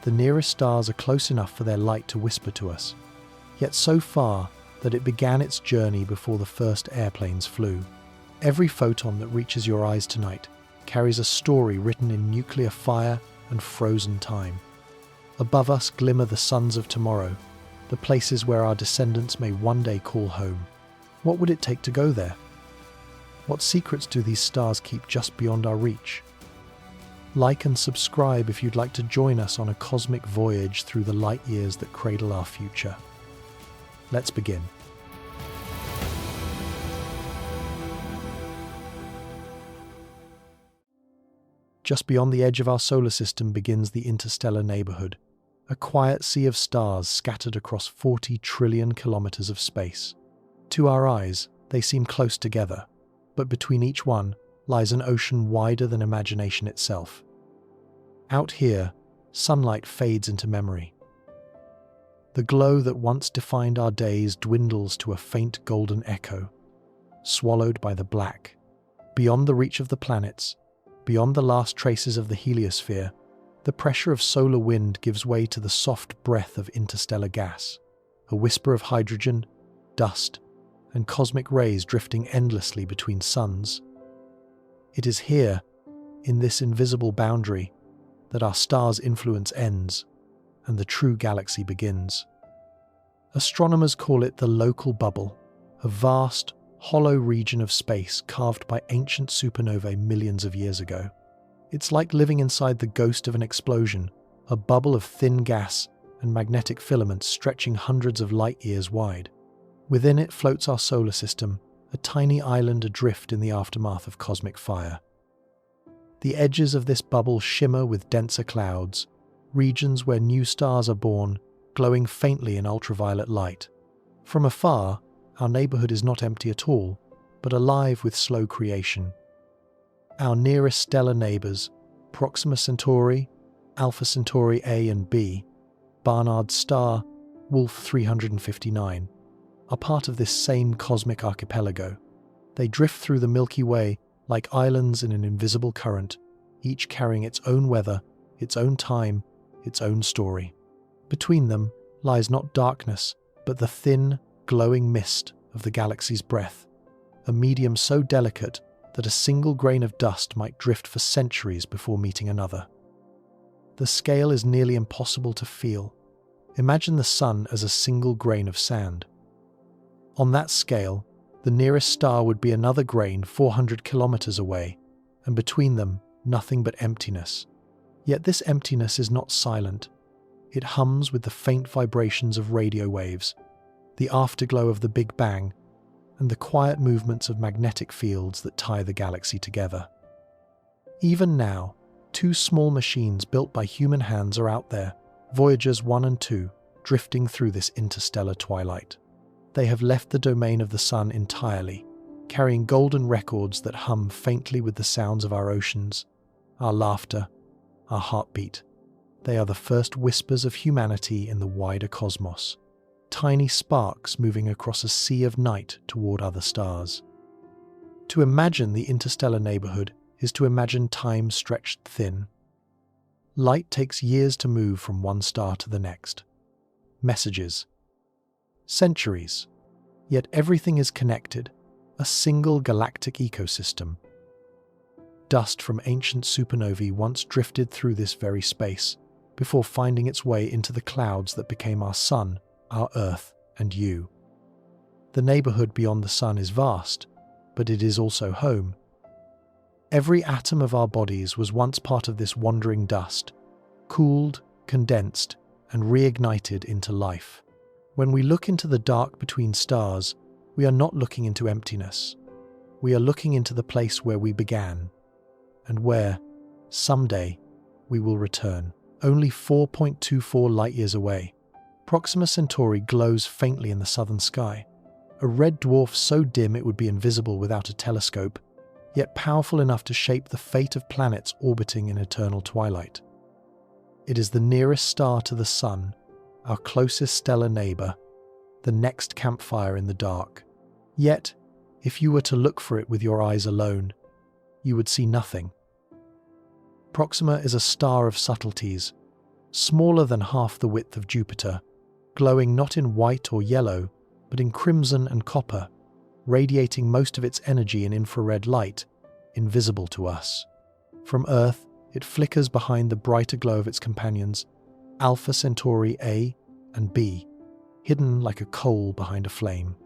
the nearest stars are close enough for their light to whisper to us, yet so far that it began its journey before the first airplanes flew. Every photon that reaches your eyes tonight carries a story written in nuclear fire and frozen time. Above us glimmer the suns of tomorrow, the places where our descendants may one day call home. What would it take to go there? What secrets do these stars keep just beyond our reach? Like and subscribe if you'd like to join us on a cosmic voyage through the light years that cradle our future. Let's begin. Just beyond the edge of our solar system begins the interstellar neighborhood, a quiet sea of stars scattered across 40 trillion kilometers of space. To our eyes, they seem close together, but between each one lies an ocean wider than imagination itself. Out here, sunlight fades into memory. The glow that once defined our days dwindles to a faint golden echo, swallowed by the black. Beyond the reach of the planets, beyond the last traces of the heliosphere, the pressure of solar wind gives way to the soft breath of interstellar gas, a whisper of hydrogen, dust, and cosmic rays drifting endlessly between suns. It is here, in this invisible boundary, that our star's influence ends and the true galaxy begins. Astronomers call it the local bubble, a vast, hollow region of space carved by ancient supernovae millions of years ago. It's like living inside the ghost of an explosion, a bubble of thin gas and magnetic filaments stretching hundreds of light years wide. Within it floats our solar system, a tiny island adrift in the aftermath of cosmic fire. The edges of this bubble shimmer with denser clouds, regions where new stars are born, glowing faintly in ultraviolet light. From afar, our neighborhood is not empty at all, but alive with slow creation. Our nearest stellar neighbors, Proxima Centauri, Alpha Centauri A and B, Barnard's star, Wolf 359, are part of this same cosmic archipelago. They drift through the Milky Way like islands in an invisible current, each carrying its own weather, its own time, its own story. Between them lies not darkness, but the thin, glowing mist of the galaxy's breath, a medium so delicate that a single grain of dust might drift for centuries before meeting another. The scale is nearly impossible to feel. Imagine the sun as a single grain of sand. On that scale, the nearest star would be another grain 400 kilometers away, and between them, nothing but emptiness. Yet this emptiness is not silent. It hums with the faint vibrations of radio waves, the afterglow of the Big Bang, and the quiet movements of magnetic fields that tie the galaxy together. Even now, two small machines built by human hands are out there, Voyagers 1 and 2, drifting through this interstellar twilight. They have left the domain of the sun entirely, carrying golden records that hum faintly with the sounds of our oceans, our laughter, our heartbeat. They are the first whispers of humanity in the wider cosmos, tiny sparks moving across a sea of night toward other stars. To imagine the interstellar neighborhood is to imagine time stretched thin. Light takes years to move from one star to the next. Messages. Centuries. Yet everything is connected, a single galactic ecosystem. Dust from ancient supernovae once drifted through this very space, before finding its way into the clouds that became our sun, our Earth, and you. The neighborhood beyond the sun is vast, but it is also home. Every atom of our bodies was once part of this wandering dust, cooled, condensed, and reignited into life. When we look into the dark between stars, we are not looking into emptiness. We are looking into the place where we began, and where, someday, we will return. Only 4.24 light-years away, Proxima Centauri glows faintly in the southern sky, a red dwarf so dim it would be invisible without a telescope, yet powerful enough to shape the fate of planets orbiting in eternal twilight. It is the nearest star to the sun, our closest stellar neighbor, the next campfire in the dark. Yet, if you were to look for it with your eyes alone, you would see nothing. Proxima is a star of subtleties, smaller than half the width of Jupiter, glowing not in white or yellow, but in crimson and copper, radiating most of its energy in infrared light, invisible to us. From Earth, it flickers behind the brighter glow of its companions, Alpha Centauri A and B, hidden like a coal behind a flame.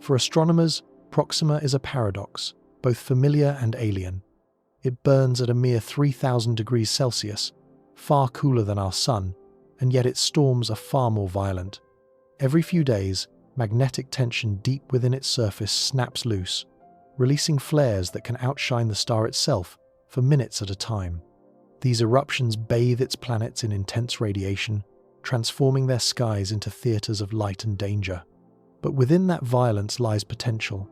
For astronomers, Proxima is a paradox, both familiar and alien. It burns at a mere 3,000 degrees Celsius, far cooler than our Sun, and yet its storms are far more violent. Every few days, magnetic tension deep within its surface snaps loose, releasing flares that can outshine the star itself for minutes at a time. These eruptions bathe its planets in intense radiation, transforming their skies into theaters of light and danger. But within that violence lies potential.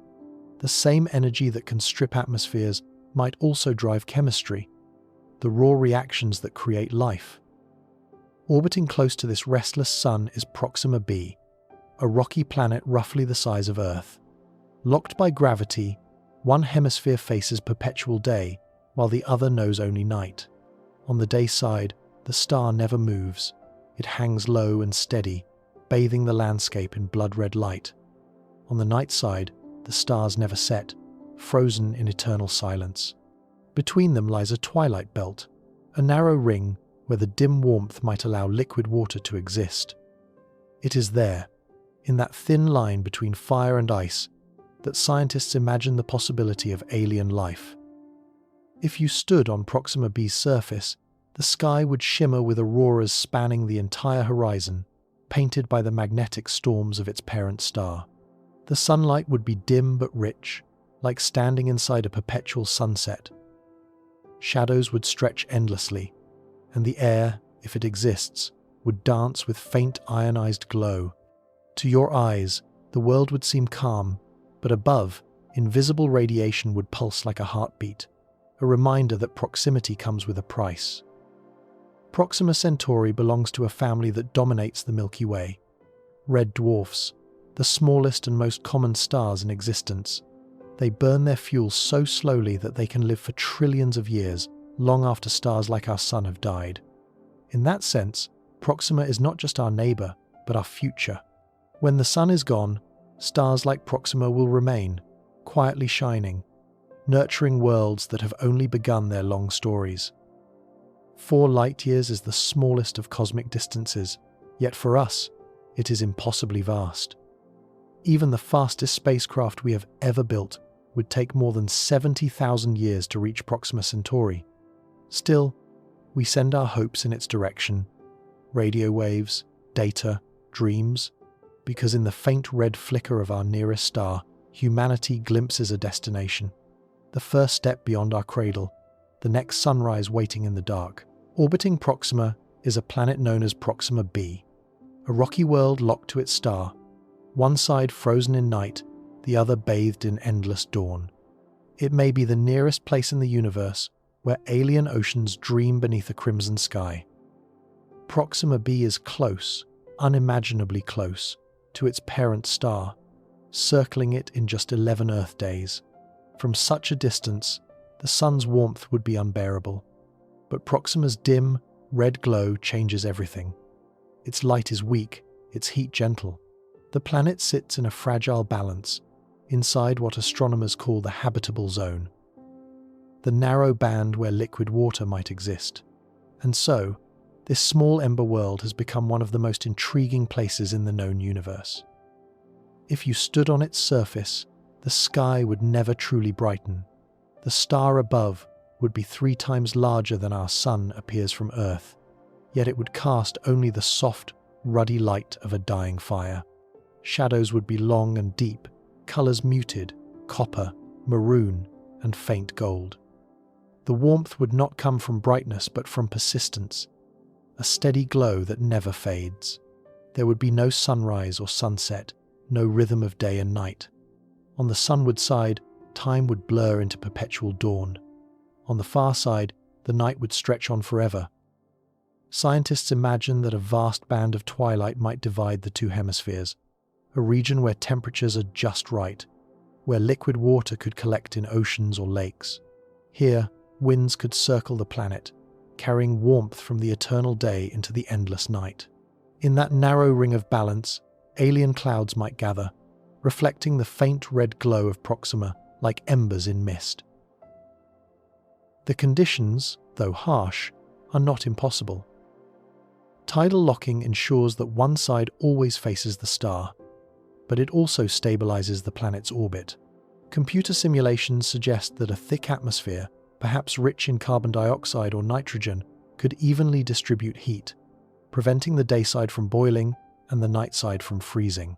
The same energy that can strip atmospheres might also drive chemistry, the raw reactions that create life. Orbiting close to this restless sun is Proxima B, a rocky planet roughly the size of Earth. Locked by gravity, one hemisphere faces perpetual day, while the other knows only night. On the day side, the star never moves. It hangs low and steady, bathing the landscape in blood-red light. On the night side, the stars never set, frozen in eternal silence. Between them lies a twilight belt, a narrow ring where the dim warmth might allow liquid water to exist. It is there, in that thin line between fire and ice, that scientists imagine the possibility of alien life. If you stood on Proxima B's surface, the sky would shimmer with auroras spanning the entire horizon, painted by the magnetic storms of its parent star. The sunlight would be dim but rich, like standing inside a perpetual sunset. Shadows would stretch endlessly, and the air, if it exists, would dance with faint ionized glow. To your eyes, the world would seem calm, but above, invisible radiation would pulse like a heartbeat, a reminder that proximity comes with a price. Proxima Centauri belongs to a family that dominates the Milky Way. Red dwarfs, the smallest and most common stars in existence. They burn their fuel so slowly that they can live for trillions of years, long after stars like our Sun have died. In that sense, Proxima is not just our neighbour, but our future. When the Sun is gone, stars like Proxima will remain, quietly shining, nurturing worlds that have only begun their long stories. 4 light-years is the smallest of cosmic distances, yet for us, it is impossibly vast. Even the fastest spacecraft we have ever built would take more than 70,000 years to reach Proxima Centauri. Still, we send our hopes in its direction, radio waves, data, dreams, because in the faint red flicker of our nearest star, humanity glimpses a destination. The first step beyond our cradle, the next sunrise waiting in the dark. Orbiting Proxima is a planet known as Proxima B, a rocky world locked to its star, one side frozen in night, the other bathed in endless dawn. It may be the nearest place in the universe where alien oceans dream beneath a crimson sky. Proxima B is close, unimaginably close, to its parent star, circling it in just 11 Earth days. From such a distance, the sun's warmth would be unbearable. But Proxima's dim, red glow changes everything. Its light is weak, its heat gentle. The planet sits in a fragile balance, inside what astronomers call the habitable zone, the narrow band where liquid water might exist. And so, this small ember world has become one of the most intriguing places in the known universe. If you stood on its surface, the sky would never truly brighten. The star above would be 3 times larger than our Sun appears from Earth, yet it would cast only the soft, ruddy light of a dying fire. Shadows would be long and deep, colours muted, copper, maroon, and faint gold. The warmth would not come from brightness but from persistence, a steady glow that never fades. There would be no sunrise or sunset, no rhythm of day and night. On the sunward side, time would blur into perpetual dawn. On the far side, the night would stretch on forever. Scientists imagine that a vast band of twilight might divide the 2 hemispheres, a region where temperatures are just right, where liquid water could collect in oceans or lakes. Here, winds could circle the planet, carrying warmth from the eternal day into the endless night. In that narrow ring of balance, alien clouds might gather, reflecting the faint red glow of Proxima like embers in mist. The conditions, though harsh, are not impossible. Tidal locking ensures that one side always faces the star, but it also stabilizes the planet's orbit. Computer simulations suggest that a thick atmosphere, perhaps rich in carbon dioxide or nitrogen, could evenly distribute heat, preventing the day side from boiling and the night side from freezing.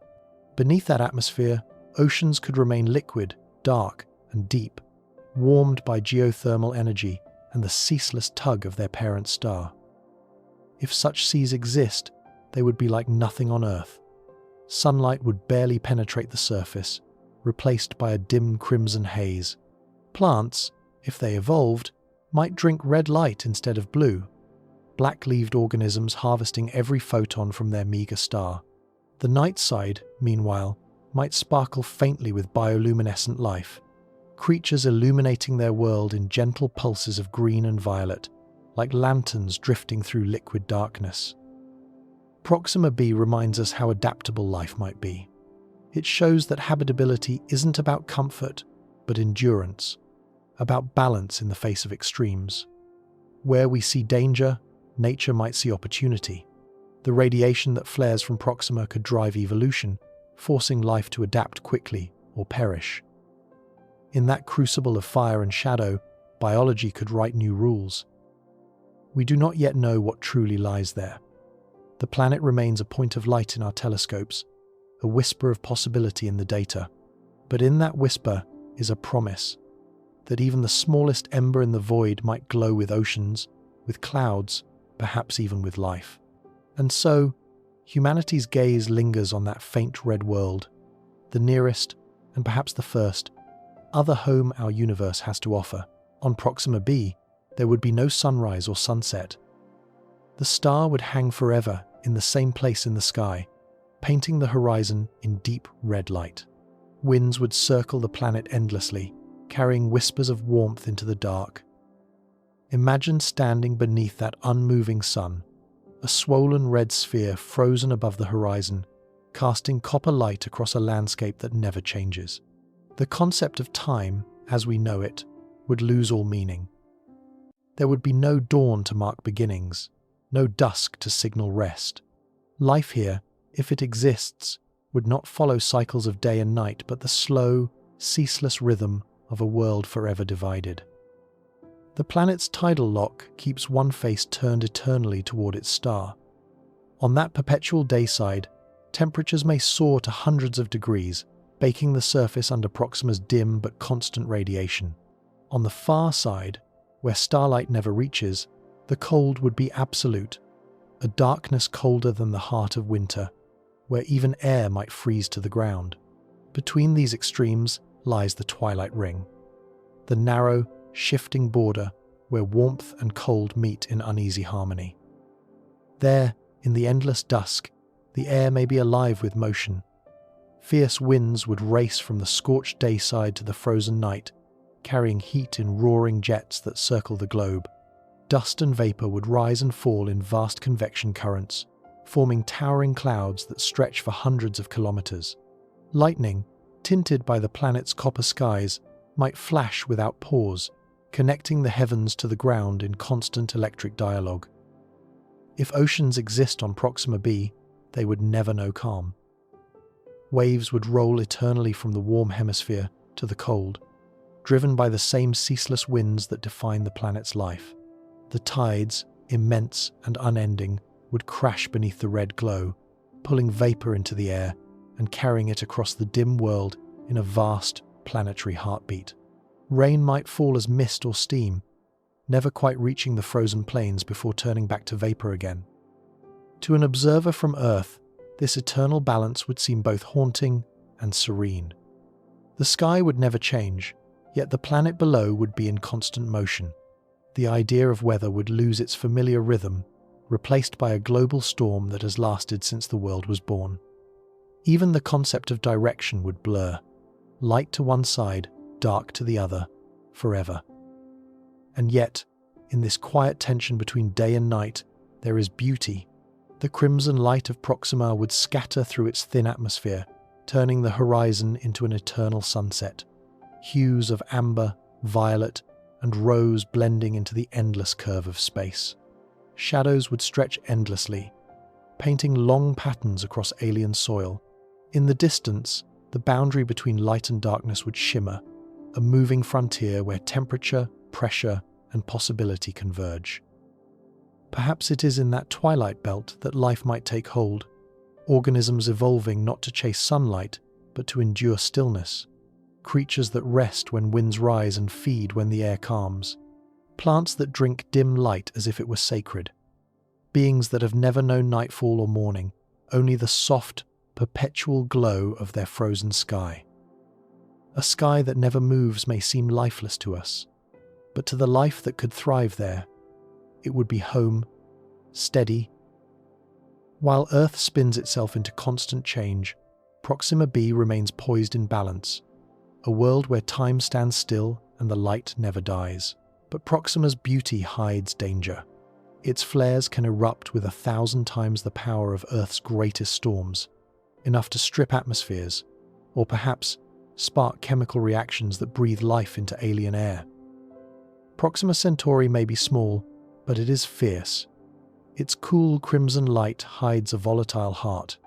Beneath that atmosphere, oceans could remain liquid, dark, and deep, warmed by geothermal energy and the ceaseless tug of their parent star. If such seas exist, they would be like nothing on Earth. Sunlight would barely penetrate the surface, replaced by a dim crimson haze. Plants, if they evolved, might drink red light instead of blue, black-leaved organisms harvesting every photon from their meager star. The night side, meanwhile, might sparkle faintly with bioluminescent life, creatures illuminating their world in gentle pulses of green and violet, like lanterns drifting through liquid darkness. Proxima b reminds us how adaptable life might be. It shows that habitability isn't about comfort, but endurance, about balance in the face of extremes. Where we see danger, nature might see opportunity. The radiation that flares from Proxima could drive evolution, forcing life to adapt quickly or perish. In that crucible of fire and shadow, biology could write new rules. We do not yet know what truly lies there. The planet remains a point of light in our telescopes, a whisper of possibility in the data. But in that whisper is a promise that even the smallest ember in the void might glow with oceans, with clouds, perhaps even with life. And so, humanity's gaze lingers on that faint red world, the nearest, and perhaps the first, other home our universe has to offer. On Proxima b, there would be no sunrise or sunset. The star would hang forever in the same place in the sky, painting the horizon in deep red light. Winds would circle the planet endlessly, carrying whispers of warmth into the dark. Imagine standing beneath that unmoving sun, a swollen red sphere frozen above the horizon, casting copper light across a landscape that never changes. The concept of time, as we know it, would lose all meaning. There would be no dawn to mark beginnings, no dusk to signal rest. Life here, if it exists, would not follow cycles of day and night, but the slow, ceaseless rhythm of a world forever divided. The planet's tidal lock keeps one face turned eternally toward its star. On that perpetual day side, temperatures may soar to hundreds of degrees, baking the surface under Proxima's dim but constant radiation. On the far side, where starlight never reaches, the cold would be absolute, a darkness colder than the heart of winter, where even air might freeze to the ground. Between these extremes lies the twilight ring, the narrow, shifting border where warmth and cold meet in uneasy harmony. There, in the endless dusk, the air may be alive with motion. Fierce winds would race from the scorched day side to the frozen night, carrying heat in roaring jets that circle the globe. Dust and vapor would rise and fall in vast convection currents, forming towering clouds that stretch for hundreds of kilometers. Lightning, tinted by the planet's copper skies, might flash without pause, connecting the heavens to the ground in constant electric dialogue. If oceans exist on Proxima b, they would never know calm. Waves would roll eternally from the warm hemisphere to the cold, driven by the same ceaseless winds that define the planet's life. The tides, immense and unending, would crash beneath the red glow, pulling vapor into the air and carrying it across the dim world in a vast planetary heartbeat. Rain might fall as mist or steam, never quite reaching the frozen plains before turning back to vapor again. To an observer from Earth, this eternal balance would seem both haunting and serene. The sky would never change, yet the planet below would be in constant motion. The idea of weather would lose its familiar rhythm, replaced by a global storm that has lasted since the world was born. Even the concept of direction would blur, light to one side, dark to the other, forever. And yet, In this quiet tension between day and night, there is beauty. The crimson light of Proxima would scatter through its thin atmosphere, turning the horizon into an eternal sunset. Hues of amber, violet, and rose blending into the endless curve of space. Shadows would stretch endlessly, painting long patterns across alien soil. In the distance, the boundary between light and darkness would shimmer, a moving frontier where temperature, pressure, and possibility converge. Perhaps it is in that twilight belt that life might take hold, organisms evolving not to chase sunlight, but to endure stillness. Creatures that rest when winds rise and feed when the air calms. Plants that drink dim light as if it were sacred. Beings that have never known nightfall or morning, only the soft, perpetual glow of their frozen sky. A sky that never moves may seem lifeless to us, but to the life that could thrive there, it would be home, steady. While Earth spins itself into constant change, Proxima B remains poised in balance, a world where time stands still and the light never dies. But Proxima's beauty hides danger. Its flares can erupt with 1,000 times the power of Earth's greatest storms, enough to strip atmospheres, or perhaps spark chemical reactions that breathe life into alien air. Proxima Centauri may be small, but it is fierce. Its cool crimson light hides a volatile heart.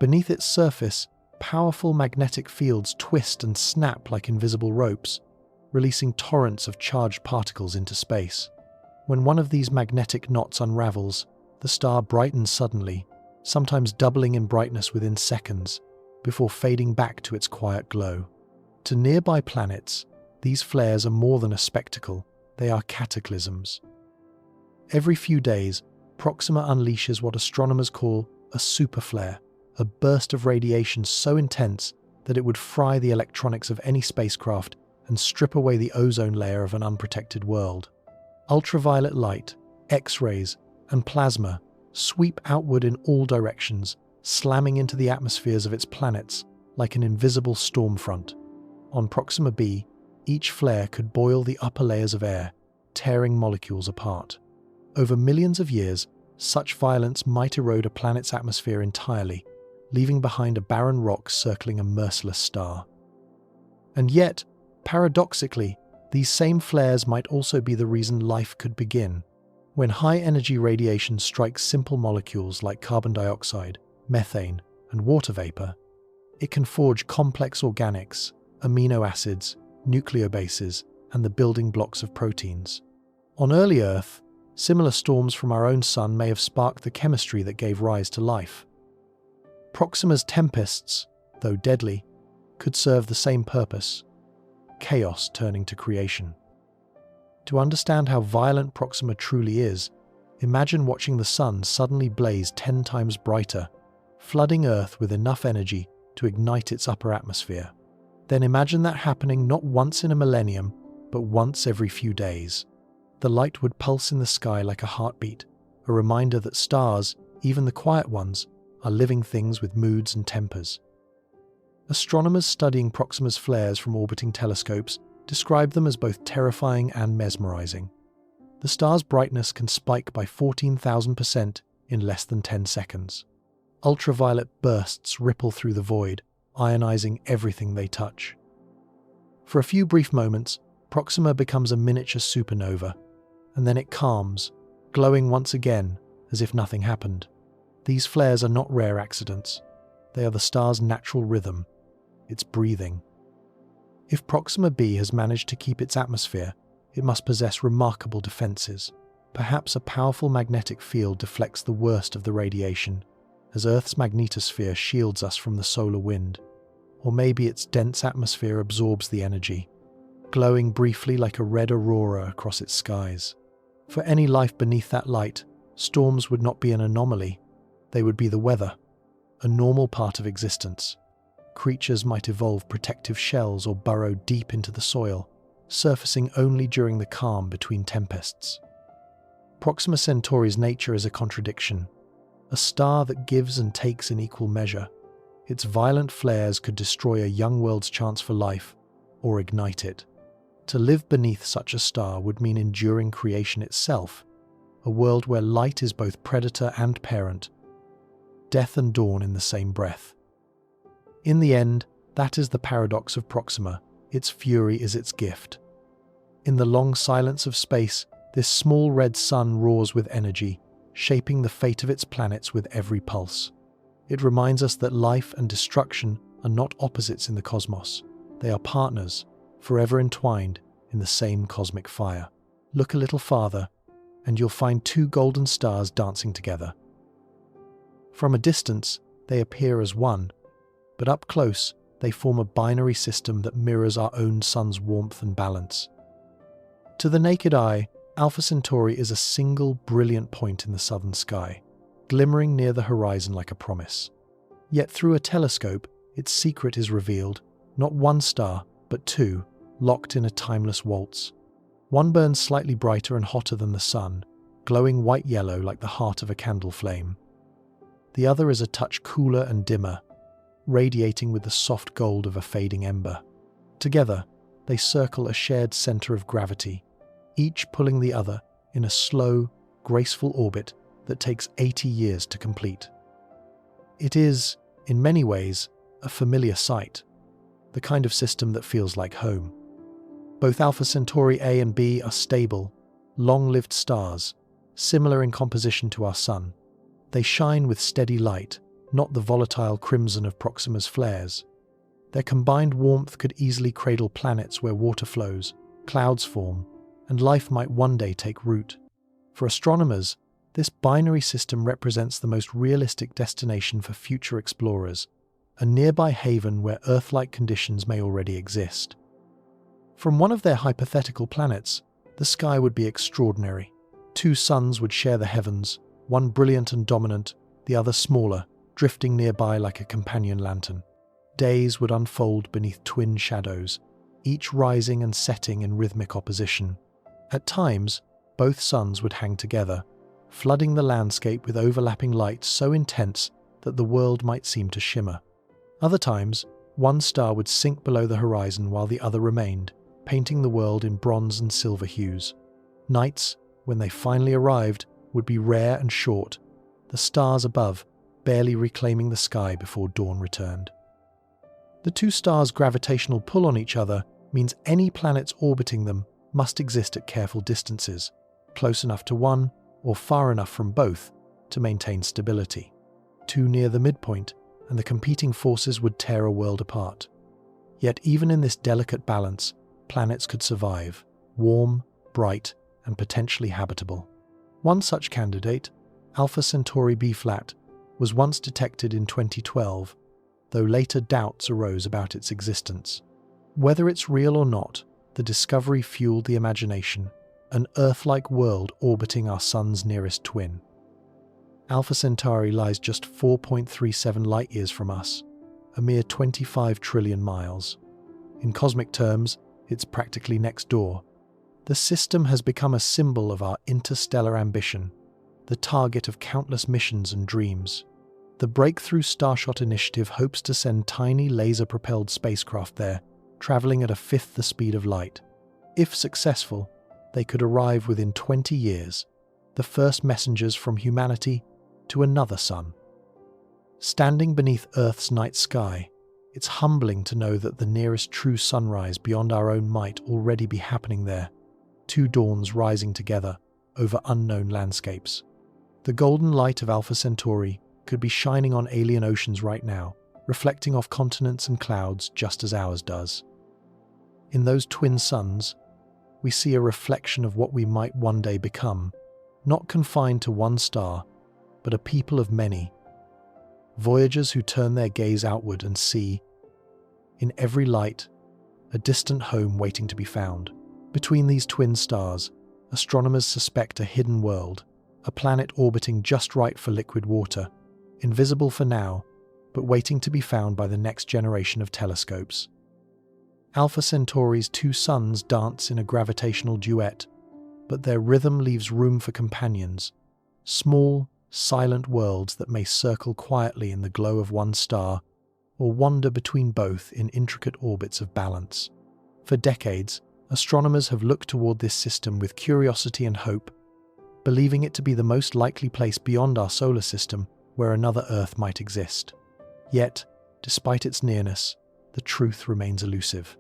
Beneath its surface, powerful magnetic fields twist and snap like invisible ropes, releasing torrents of charged particles into space. When one of these magnetic knots unravels, the star brightens suddenly, sometimes doubling in brightness within seconds, before fading back to its quiet glow. To nearby planets, these flares are more than a spectacle, they are cataclysms. Every few days, Proxima unleashes what astronomers call a superflare, a burst of radiation so intense that it would fry the electronics of any spacecraft and strip away the ozone layer of an unprotected world. Ultraviolet light, X-rays, and plasma sweep outward in all directions, slamming into the atmospheres of its planets like an invisible storm front. On Proxima B, each flare could boil the upper layers of air, tearing molecules apart. Over millions of years, such violence might erode a planet's atmosphere entirely, leaving behind a barren rock circling a merciless star. And yet, paradoxically, these same flares might also be the reason life could begin. When high-energy radiation strikes simple molecules like carbon dioxide, methane, and water vapor, it can forge complex organics, amino acids, nucleobases, and the building blocks of proteins. On early Earth, similar storms from our own sun may have sparked the chemistry that gave rise to life. Proxima's tempests, though deadly, could serve the same purpose: chaos turning to creation. To understand how violent Proxima truly is, imagine watching the sun suddenly blaze 10 times brighter, flooding Earth with enough energy to ignite its upper atmosphere. Then imagine that happening not once in a millennium, but once every few days. The light would pulse in the sky like a heartbeat, a reminder that stars, even the quiet ones, are living things with moods and tempers. Astronomers studying Proxima's flares from orbiting telescopes describe them as both terrifying and mesmerizing. The star's brightness can spike by 14,000% in less than 10 seconds. Ultraviolet bursts ripple through the void, ionizing everything they touch. For a few brief moments, Proxima becomes a miniature supernova, and then it calms, glowing once again as if nothing happened. These flares are not rare accidents. They are the star's natural rhythm, its breathing. If Proxima B has managed to keep its atmosphere, it must possess remarkable defenses. Perhaps a powerful magnetic field deflects the worst of the radiation, as Earth's magnetosphere shields us from the solar wind. Or maybe its dense atmosphere absorbs the energy, glowing briefly like a red aurora across its skies. For any life beneath that light, storms would not be an anomaly. They would be the weather, a normal part of existence. Creatures might evolve protective shells or burrow deep into the soil, surfacing only during the calm between tempests. Proxima Centauri's nature is a contradiction, a star that gives and takes in equal measure. Its violent flares could destroy a young world's chance for life, or ignite it. To live beneath such a star would mean enduring creation itself, a world where light is both predator and parent, death and dawn in the same breath. In the end, that is the paradox of Proxima. Its fury is its gift. In the long silence of space, this small red sun roars with energy, shaping the fate of its planets with every pulse. It reminds us that life and destruction are not opposites in the cosmos. They are partners, forever entwined in the same cosmic fire. Look a little farther, and you'll find two golden stars dancing together. From a distance, they appear as one, but up close, they form a binary system that mirrors our own sun's warmth and balance. To the naked eye, Alpha Centauri is a single brilliant point in the southern sky, glimmering near the horizon like a promise. Yet through a telescope, its secret is revealed, not one star, but two, locked in a timeless waltz. One burns slightly brighter and hotter than the sun, glowing white-yellow like the heart of a candle flame. The other is a touch cooler and dimmer, radiating with the soft gold of a fading ember. Together, they circle a shared center of gravity, each pulling the other in a slow, graceful orbit that takes 80 years to complete. It is, in many ways, a familiar sight, the kind of system that feels like home. Both Alpha Centauri A and B are stable, long-lived stars, similar in composition to our Sun. They shine with steady light, not the volatile crimson of Proxima's flares. Their combined warmth could easily cradle planets where water flows, clouds form, and life might one day take root. For astronomers, this binary system represents the most realistic destination for future explorers, a nearby haven where Earth-like conditions may already exist. From one of their hypothetical planets, the sky would be extraordinary. Two suns would share the heavens, one brilliant and dominant, the other smaller, drifting nearby like a companion lantern. Days would unfold beneath twin shadows, each rising and setting in rhythmic opposition. At times, both suns would hang together, flooding the landscape with overlapping light so intense that the world might seem to shimmer. Other times, one star would sink below the horizon while the other remained, painting the world in bronze and silver hues. Nights, when they finally arrived, would be rare and short, the stars above barely reclaiming the sky before dawn returned. The two stars' gravitational pull on each other means any planets orbiting them must exist at careful distances, close enough to one or far enough from both to maintain stability. Too near the midpoint, and the competing forces would tear a world apart. Yet even in this delicate balance, planets could survive, warm, bright, and potentially habitable. One such candidate, Alpha Centauri B flat, was once detected in 2012, though later doubts arose about its existence. Whether it's real or not, the discovery fueled the imagination, an Earth-like world orbiting our Sun's nearest twin. Alpha Centauri lies just 4.37 light-years from us, a mere 25 trillion miles. In cosmic terms, it's practically next door. The system has become a symbol of our interstellar ambition, the target of countless missions and dreams. The Breakthrough Starshot initiative hopes to send tiny laser-propelled spacecraft there, traveling at a fifth the speed of light. If successful, they could arrive within 20 years, the first messengers from humanity to another sun. Standing beneath Earth's night sky, it's humbling to know that the nearest true sunrise beyond our own might already be happening there, two dawns rising together over unknown landscapes. The golden light of Alpha Centauri could be shining on alien oceans right now, reflecting off continents and clouds just as ours does. In those twin suns, we see a reflection of what we might one day become, not confined to one star, but a people of many. Voyagers who turn their gaze outward and see, in every light, a distant home waiting to be found. Between these twin stars, astronomers suspect a hidden world, a planet orbiting just right for liquid water, invisible for now, but waiting to be found by the next generation of telescopes. Alpha Centauri's two suns dance in a gravitational duet, but their rhythm leaves room for companions, small, silent worlds that may circle quietly in the glow of one star or wander between both in intricate orbits of balance. For decades, Astronomers have looked toward this system with curiosity and hope, believing it to be the most likely place beyond our solar system where another Earth might exist. Yet, despite its nearness, the truth remains elusive.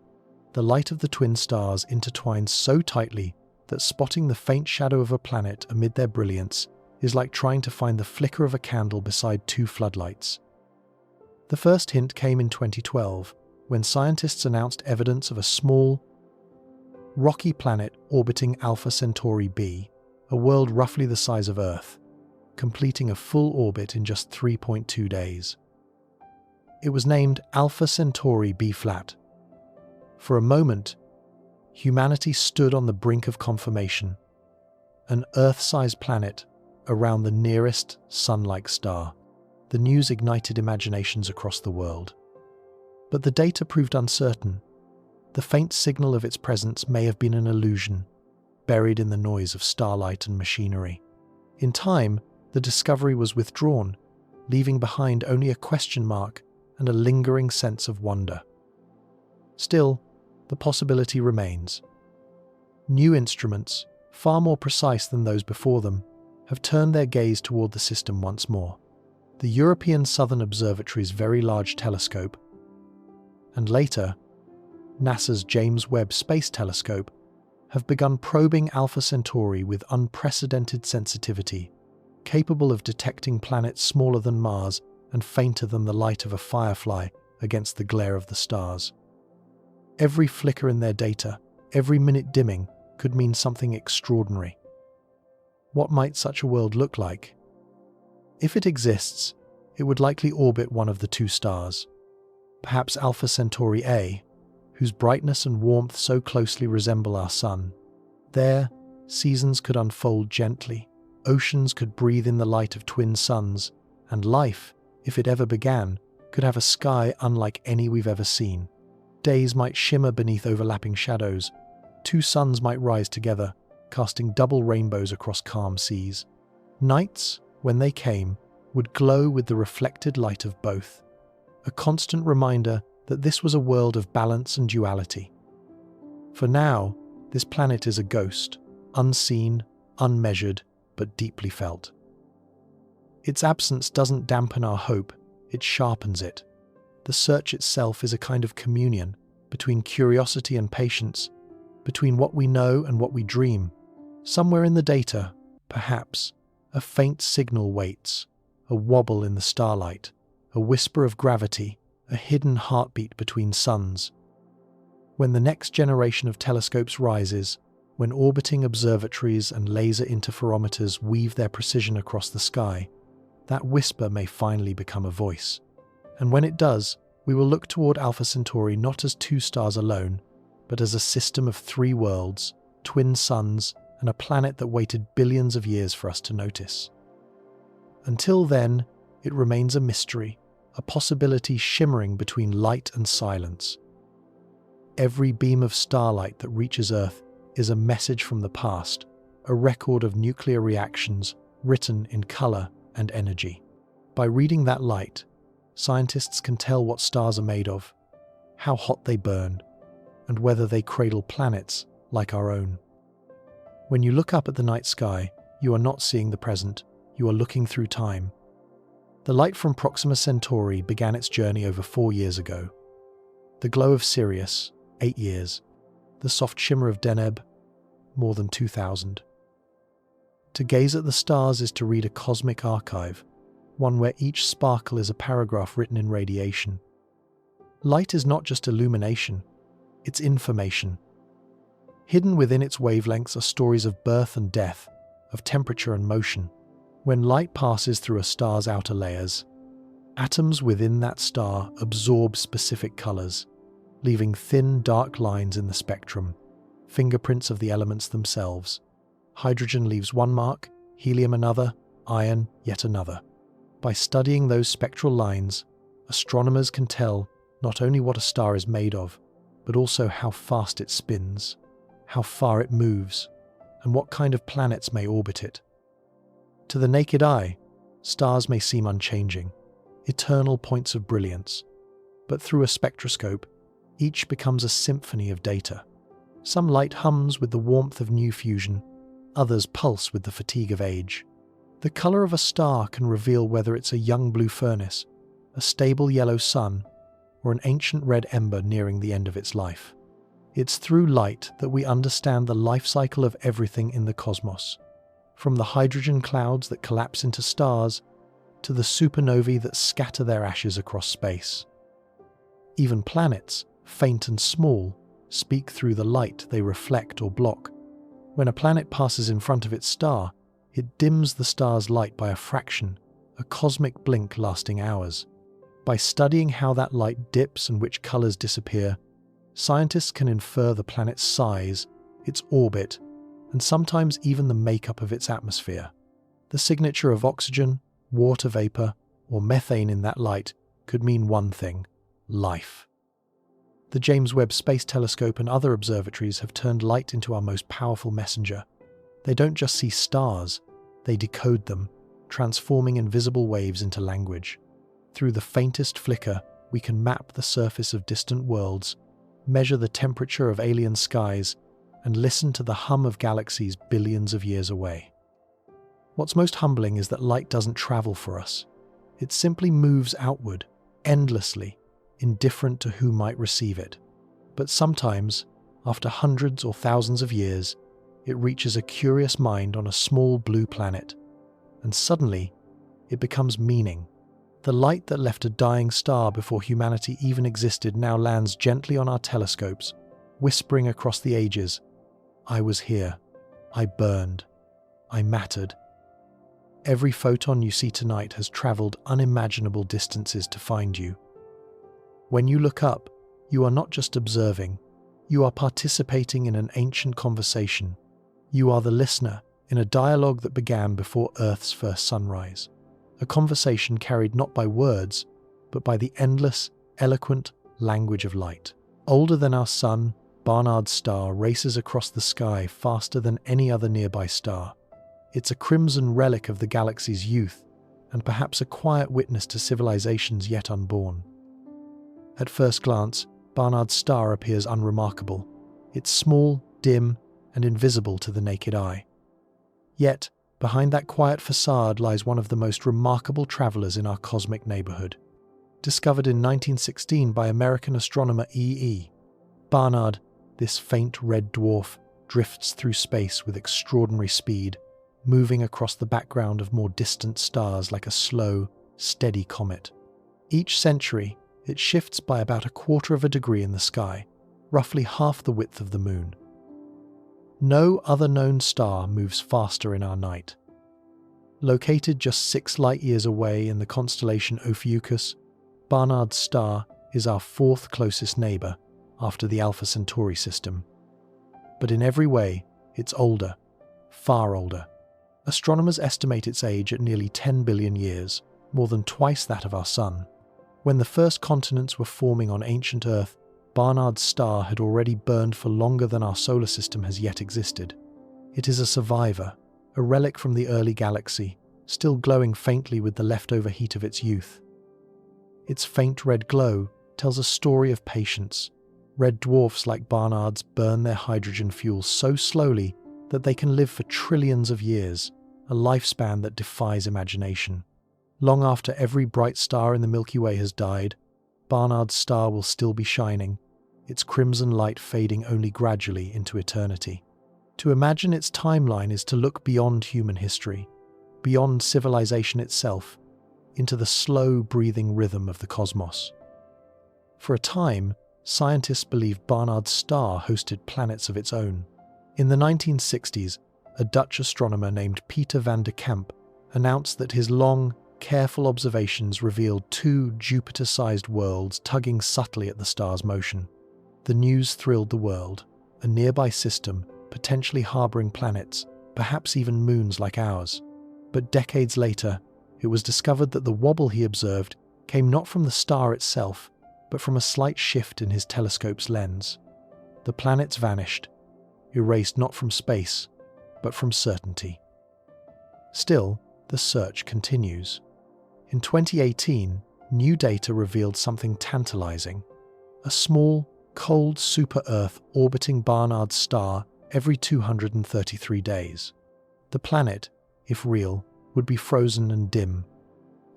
The light of the twin stars intertwines so tightly that spotting the faint shadow of a planet amid their brilliance is like trying to find the flicker of a candle beside two floodlights. The first hint came in 2012, when scientists announced evidence of a small, rocky planet orbiting Alpha Centauri B, a world roughly the size of Earth, completing a full orbit in just 3.2 days. It was named Alpha Centauri B flat. For a moment, humanity stood on the brink of confirmation, an Earth-sized planet around the nearest sun-like star. The news ignited imaginations across the world. But the data proved uncertain. The faint signal of its presence may have been an illusion, buried in the noise of starlight and machinery. In time, the discovery was withdrawn, leaving behind only a question mark and a lingering sense of wonder. Still, the possibility remains. New instruments, far more precise than those before them, have turned their gaze toward the system once more. The European Southern Observatory's Very Large Telescope, and later, NASA's James Webb Space Telescope, have begun probing Alpha Centauri with unprecedented sensitivity, capable of detecting planets smaller than Mars and fainter than the light of a firefly against the glare of the stars. Every flicker in their data, every minute dimming, could mean something extraordinary. What might such a world look like? If it exists, it would likely orbit one of the two stars, perhaps Alpha Centauri A, whose brightness and warmth so closely resemble our Sun. There, seasons could unfold gently, oceans could breathe in the light of twin suns, and life, if it ever began, could have a sky unlike any we've ever seen. Days might shimmer beneath overlapping shadows. Two suns might rise together, casting double rainbows across calm seas. Nights, when they came, would glow with the reflected light of both, a constant reminder that this was a world of balance and duality. For now, this planet is a ghost, unseen, unmeasured, but deeply felt. Its absence doesn't dampen our hope, it sharpens it. The search itself is a kind of communion between curiosity and patience, between what we know and what we dream. Somewhere in the data, perhaps, a faint signal waits, a wobble in the starlight, a whisper of gravity, a hidden heartbeat between suns. When the next generation of telescopes rises, when orbiting observatories and laser interferometers weave their precision across the sky, that whisper may finally become a voice. And when it does, we will look toward Alpha Centauri not as two stars alone, but as a system of three worlds, twin suns, and a planet that waited billions of years for us to notice. Until then, it remains a mystery, a possibility shimmering between light and silence. Every beam of starlight that reaches Earth is a message from the past, a record of nuclear reactions written in color and energy. By reading that light, scientists can tell what stars are made of, how hot they burn, and whether they cradle planets like our own. When you look up at the night sky, you are not seeing the present, you are looking through time. The light from Proxima Centauri began its journey over 4 years ago. The glow of Sirius, 8 years. The soft shimmer of Deneb, more than 2,000. To gaze at the stars is to read a cosmic archive, one where each sparkle is a paragraph written in radiation. Light is not just illumination, it's information. Hidden within its wavelengths are stories of birth and death, of temperature and motion. When light passes through a star's outer layers, atoms within that star absorb specific colors, leaving thin, dark lines in the spectrum, fingerprints of the elements themselves. Hydrogen leaves one mark, helium another, iron yet another. By studying those spectral lines, astronomers can tell not only what a star is made of, but also how fast it spins, how far it moves, and what kind of planets may orbit it. To the naked eye, stars may seem unchanging, eternal points of brilliance, but through a spectroscope, each becomes a symphony of data. Some light hums with the warmth of new fusion, others pulse with the fatigue of age. The color of a star can reveal whether it's a young blue furnace, a stable yellow sun, or an ancient red ember nearing the end of its life. It's through light that we understand the life cycle of everything in the cosmos, from the hydrogen clouds that collapse into stars to the supernovae that scatter their ashes across space. Even planets, faint and small, speak through the light they reflect or block. When a planet passes in front of its star, it dims the star's light by a fraction, a cosmic blink lasting hours. By studying how that light dips and which colors disappear, scientists can infer the planet's size, its orbit, and sometimes even the makeup of its atmosphere. The signature of oxygen, water vapor, or methane in that light could mean one thing: life. The James Webb Space Telescope and other observatories have turned light into our most powerful messenger. They don't just see stars, they decode them, transforming invisible waves into language. Through the faintest flicker, we can map the surface of distant worlds, measure the temperature of alien skies, and listen to the hum of galaxies billions of years away. What's most humbling is that light doesn't travel for us. It simply moves outward, endlessly, indifferent to who might receive it. But sometimes, after hundreds or thousands of years, it reaches a curious mind on a small blue planet, and suddenly, it becomes meaning. The light that left a dying star before humanity even existed now lands gently on our telescopes, whispering across the ages, "I was here. I burned. I mattered." Every photon you see tonight has traveled unimaginable distances to find you. When you look up, you are not just observing, you are participating in an ancient conversation. You are the listener in a dialogue that began before Earth's first sunrise. A conversation carried not by words, but by the endless, eloquent language of light. Older than our sun, Barnard's star races across the sky faster than any other nearby star. It's a crimson relic of the galaxy's youth, and perhaps a quiet witness to civilizations yet unborn. At first glance, Barnard's star appears unremarkable. It's small, dim, and invisible to the naked eye. Yet, behind that quiet facade lies one of the most remarkable travelers in our cosmic neighborhood. Discovered in 1916 by American astronomer E. Barnard, this faint red dwarf drifts through space with extraordinary speed, moving across the background of more distant stars like a slow, steady comet. Each century, it shifts by about 1/4 of a degree in the sky, roughly half the width of the moon. No other known star moves faster in our night. Located just 6 light-years away in the constellation Ophiuchus, Barnard's star is our 4th closest neighbor after the Alpha Centauri system. But in every way, it's older, far older. Astronomers estimate its age at nearly 10 billion years, more than twice that of our Sun. When the first continents were forming on ancient Earth, Barnard's star had already burned for longer than our solar system has yet existed. It is a survivor, a relic from the early galaxy, still glowing faintly with the leftover heat of its youth. Its faint red glow tells a story of patience. Red dwarfs like Barnard's burn their hydrogen fuel so slowly that they can live for trillions of years, a lifespan that defies imagination. Long after every bright star in the Milky Way has died, Barnard's star will still be shining, its crimson light fading only gradually into eternity. To imagine its timeline is to look beyond human history, beyond civilization itself, into the slow breathing rhythm of the cosmos. For a time, scientists believed Barnard's star hosted planets of its own. In the 1960s, a Dutch astronomer named Peter van der Kamp announced that his long, careful observations revealed 2 Jupiter-sized worlds tugging subtly at the star's motion. The news thrilled the world, a nearby system, potentially harboring planets, perhaps even moons like ours. But decades later, it was discovered that the wobble he observed came not from the star itself, but from a slight shift in his telescope's lens. The planets vanished, erased not from space, but from certainty. Still, the search continues. In 2018, new data revealed something tantalizing. A small, cold super-Earth orbiting Barnard's star every 233 days. The planet, if real, would be frozen and dim,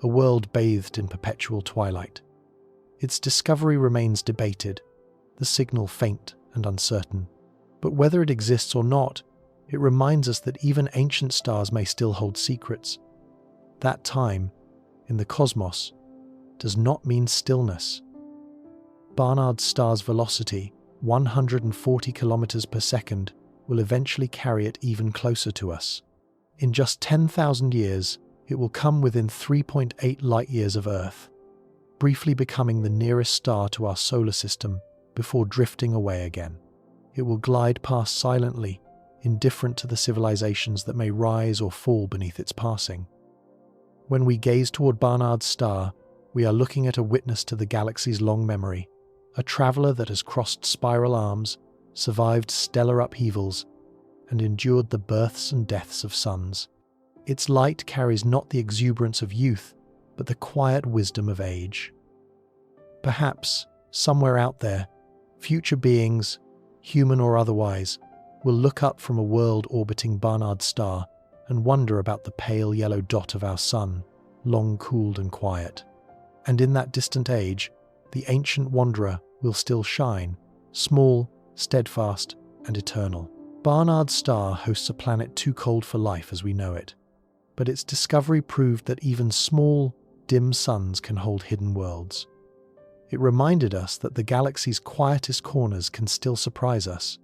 a world bathed in perpetual twilight. Its discovery remains debated, the signal faint and uncertain. But whether it exists or not, it reminds us that even ancient stars may still hold secrets. That time, in the cosmos, does not mean stillness. Barnard's star's velocity, 140 kilometers per second, will eventually carry it even closer to us. In just 10,000 years, it will come within 3.8 light-years of Earth, briefly becoming the nearest star to our solar system before drifting away again. It will glide past silently, indifferent to the civilizations that may rise or fall beneath its passing. When we gaze toward Barnard's star, we are looking at a witness to the galaxy's long memory, a traveler that has crossed spiral arms, survived stellar upheavals, and endured the births and deaths of suns. Its light carries not the exuberance of youth, but the quiet wisdom of age. Perhaps, somewhere out there, future beings, human or otherwise, will look up from a world orbiting Barnard's star and wonder about the pale yellow dot of our sun, long cooled and quiet. And in that distant age, the ancient wanderer will still shine, small, steadfast, and eternal. Barnard's star hosts a planet too cold for life as we know it, but its discovery proved that even small, dim suns can hold hidden worlds. It reminded us that the galaxy's quietest corners can still surprise us.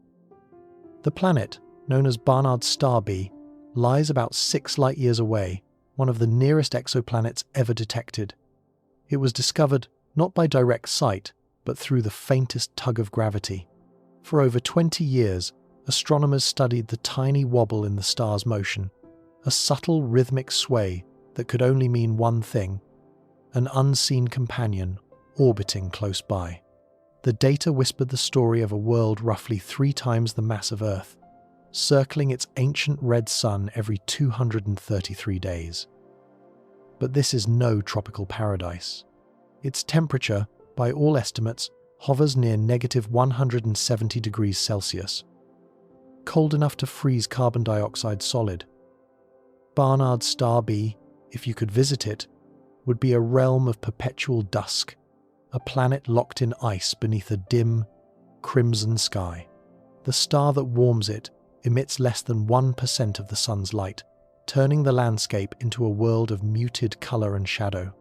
The planet, known as Barnard's star B, lies about 6 light-years away, one of the nearest exoplanets ever detected. It was discovered not by direct sight, but through the faintest tug of gravity. For over 20 years, astronomers studied the tiny wobble in the star's motion, a subtle rhythmic sway that could only mean one thing: an unseen companion orbiting close by. The data whispered the story of a world roughly 3 times the mass of Earth, circling its ancient red sun every 233 days. But this is no tropical paradise. Its temperature, by all estimates, hovers near -170 degrees Celsius, cold enough to freeze carbon dioxide solid. Barnard's star B, if you could visit it, would be a realm of perpetual dusk, a planet locked in ice beneath a dim, crimson sky. The star that warms it emits less than 1% of the sun's light, turning the landscape into a world of muted color and shadow.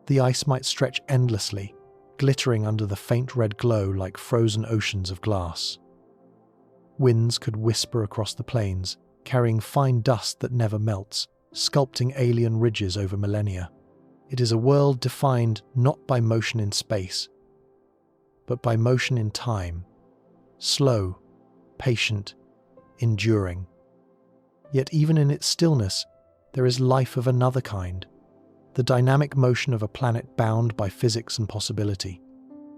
The ice might stretch endlessly, glittering under the faint red glow like frozen oceans of glass. Winds could whisper across the plains, carrying fine dust that never melts, sculpting alien ridges over millennia. It is a world defined not by motion in space, but by motion in time, slow, patient, enduring. Yet even in its stillness, there is life of another kind, the dynamic motion of a planet bound by physics and possibility.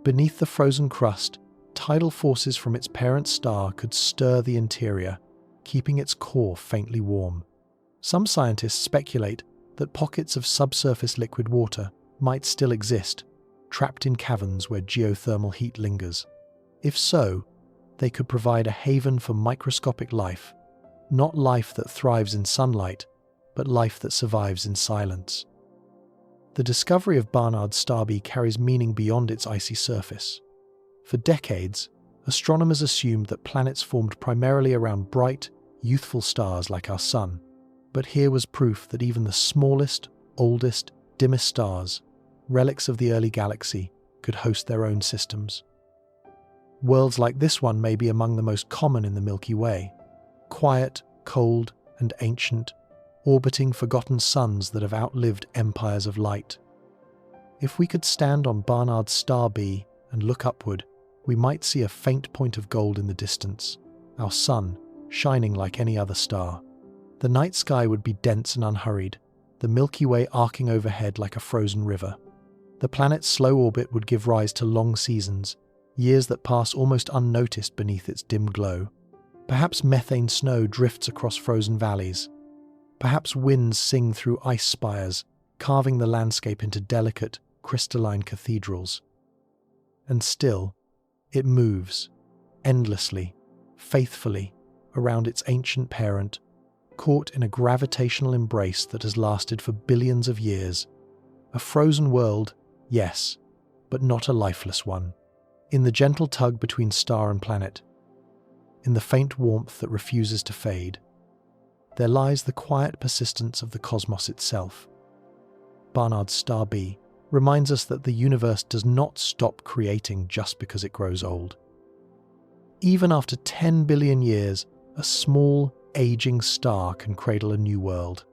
Beneath the frozen crust, tidal forces from its parent star could stir the interior, keeping its core faintly warm. Some scientists speculate that pockets of subsurface liquid water might still exist, trapped in caverns where geothermal heat lingers. If so, they could provide a haven for microscopic life, not life that thrives in sunlight, but life that survives in silence. The discovery of Barnard's star B carries meaning beyond its icy surface. For decades, astronomers assumed that planets formed primarily around bright, youthful stars like our Sun. But here was proof that even the smallest, oldest, dimmest stars, relics of the early galaxy, could host their own systems. Worlds like this one may be among the most common in the Milky Way, quiet, cold, and ancient, orbiting forgotten suns that have outlived empires of light. If we could stand on Barnard's star B and look upward, we might see a faint point of gold in the distance, our sun, shining like any other star. The night sky would be dense and unhurried, the Milky Way arcing overhead like a frozen river. The planet's slow orbit would give rise to long seasons, years that pass almost unnoticed beneath its dim glow. Perhaps methane snow drifts across frozen valleys. Perhaps winds sing through ice spires, carving the landscape into delicate, crystalline cathedrals. And still, It moves, endlessly, faithfully, around its ancient parent, caught in a gravitational embrace that has lasted for billions of years. A frozen world, yes, but not a lifeless one. In the gentle tug between star and planet, in the faint warmth that refuses to fade, there lies the quiet persistence of the cosmos itself. Barnard's star B reminds us that the universe does not stop creating just because it grows old. Even after 10 billion years, a small, aging star can cradle a new world.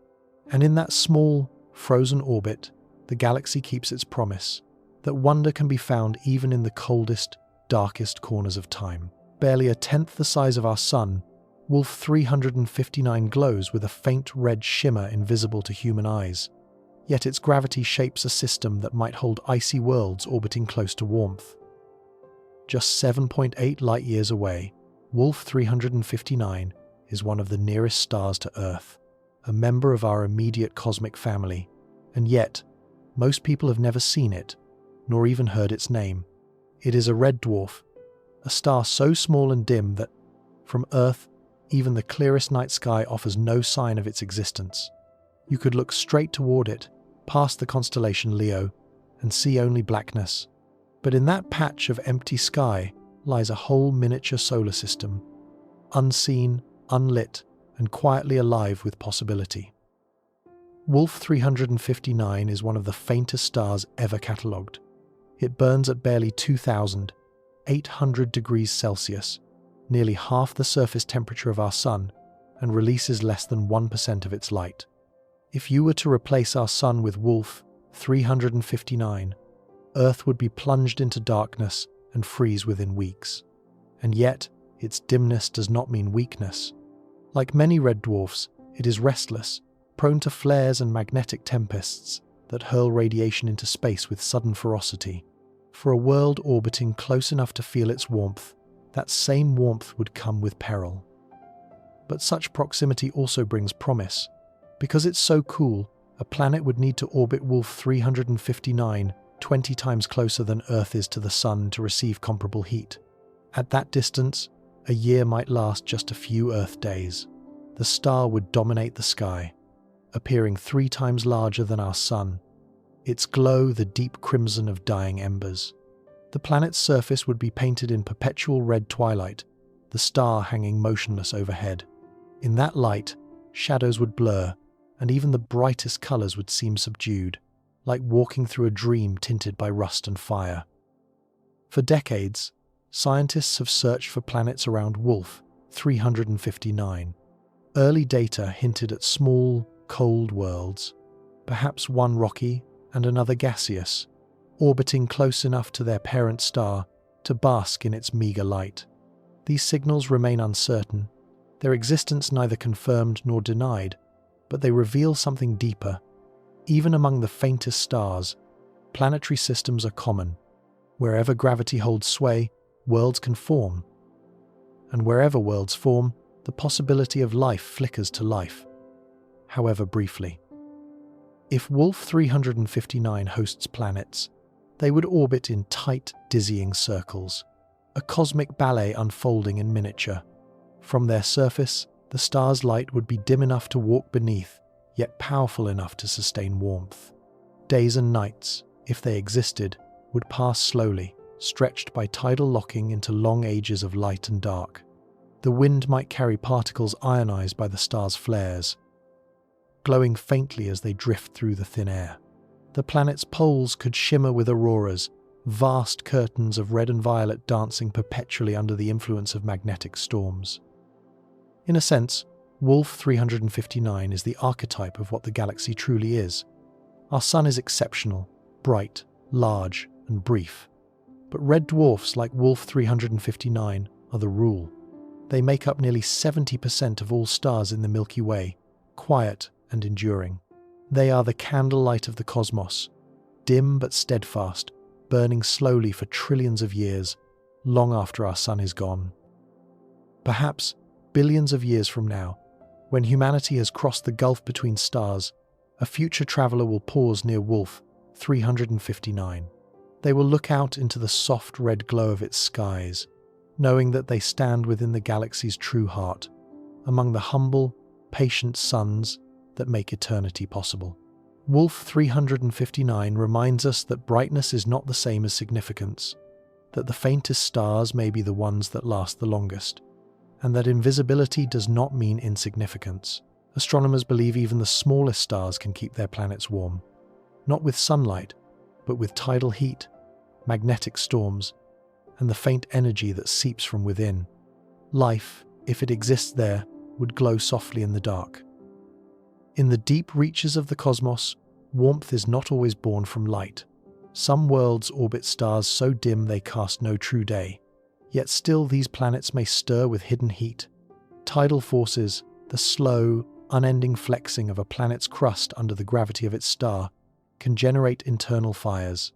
And in that small, frozen orbit, the galaxy keeps its promise that wonder can be found even in the coldest, darkest corners of time. Barely a tenth the size of our Sun, Wolf 359 glows with a faint red shimmer invisible to human eyes. Yet its gravity shapes a system that might hold icy worlds orbiting close to warmth. Just 7.8 light-years away, Wolf 359 is one of the nearest stars to Earth, a member of our immediate cosmic family, and yet, most people have never seen it, nor even heard its name. It is a red dwarf, a star so small and dim that, from Earth, even the clearest night sky offers no sign of its existence. You could look straight toward it, past the constellation Leo, and see only blackness. But in that patch of empty sky lies a whole miniature solar system, unseen, unlit, and quietly alive with possibility. Wolf 359 is one of the faintest stars ever catalogued. It burns at barely 2,800 degrees Celsius, nearly half the surface temperature of our Sun, and releases less than 1% of its light. If you were to replace our Sun with Wolf 359, Earth would be plunged into darkness and freeze within weeks. And yet, its dimness does not mean weakness. Like many red dwarfs, it is restless, prone to flares and magnetic tempests that hurl radiation into space with sudden ferocity. For a world orbiting close enough to feel its warmth, that same warmth would come with peril. But such proximity also brings promise. Because it's so cool, a planet would need to orbit Wolf 359 20 times closer than Earth is to the Sun to receive comparable heat. At that distance, a year might last just a few Earth days. The star would dominate the sky, appearing 3 times larger than our Sun, its glow the deep crimson of dying embers. The planet's surface would be painted in perpetual red twilight, the star hanging motionless overhead. In that light, shadows would blur, and even the brightest colors would seem subdued, like walking through a dream tinted by rust and fire. For decades, scientists have searched for planets around Wolf 359. Early data hinted at small, cold worlds, perhaps one rocky and another gaseous, orbiting close enough to their parent star to bask in its meager light. These signals remain uncertain, their existence neither confirmed nor denied, but they reveal something deeper. Even among the faintest stars, planetary systems are common. Wherever gravity holds sway, worlds can form. And wherever worlds form, the possibility of life flickers to life, however briefly. If Wolf 359 hosts planets, they would orbit in tight, dizzying circles, a cosmic ballet unfolding in miniature. From their surface, the star's light would be dim enough to walk beneath, yet powerful enough to sustain warmth. Days and nights, if they existed, would pass slowly, stretched by tidal locking into long ages of light and dark. The wind might carry particles ionized by the star's flares, glowing faintly as they drift through the thin air. The planet's poles could shimmer with auroras, vast curtains of red and violet dancing perpetually under the influence of magnetic storms. In a sense, Wolf 359 is the archetype of what the galaxy truly is. Our Sun is exceptional, bright, large, and brief. But red dwarfs like Wolf 359 are the rule. They make up nearly 70% of all stars in the Milky Way, quiet and enduring. They are the candlelight of the cosmos, dim but steadfast, burning slowly for trillions of years, long after our Sun is gone. Perhaps, billions of years from now, when humanity has crossed the gulf between stars, a future traveler will pause near Wolf 359. They will look out into the soft red glow of its skies, knowing that they stand within the galaxy's true heart, among the humble, patient suns that make eternity possible. Wolf 359 reminds us that brightness is not the same as significance, that the faintest stars may be the ones that last the longest, and that invisibility does not mean insignificance. Astronomers believe even the smallest stars can keep their planets warm, not with sunlight, but with tidal heat, magnetic storms, and the faint energy that seeps from within. Life, if it exists there, would glow softly in the dark. In the deep reaches of the cosmos, warmth is not always born from light. Some worlds orbit stars so dim they cast no true day. Yet still these planets may stir with hidden heat. Tidal forces, the slow, unending flexing of a planet's crust under the gravity of its star, can generate internal fires.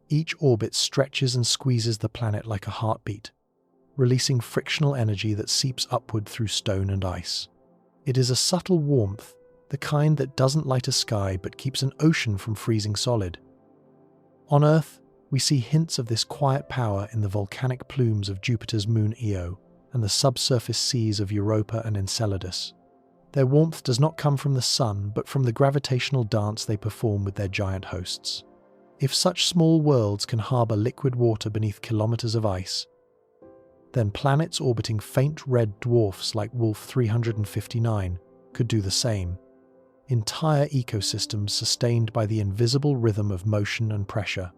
Each orbit stretches and squeezes the planet like a heartbeat, releasing frictional energy that seeps upward through stone and ice. It is a subtle warmth, the kind that doesn't light a sky but keeps an ocean from freezing solid. On Earth, we see hints of this quiet power in the volcanic plumes of Jupiter's moon Io and the subsurface seas of Europa and Enceladus. Their warmth does not come from the sun, but from the gravitational dance they perform with their giant hosts. If such small worlds can harbour liquid water beneath kilometers of ice, then planets orbiting faint red dwarfs like Wolf 359 could do the same. Entire ecosystems sustained by the invisible rhythm of motion and pressure.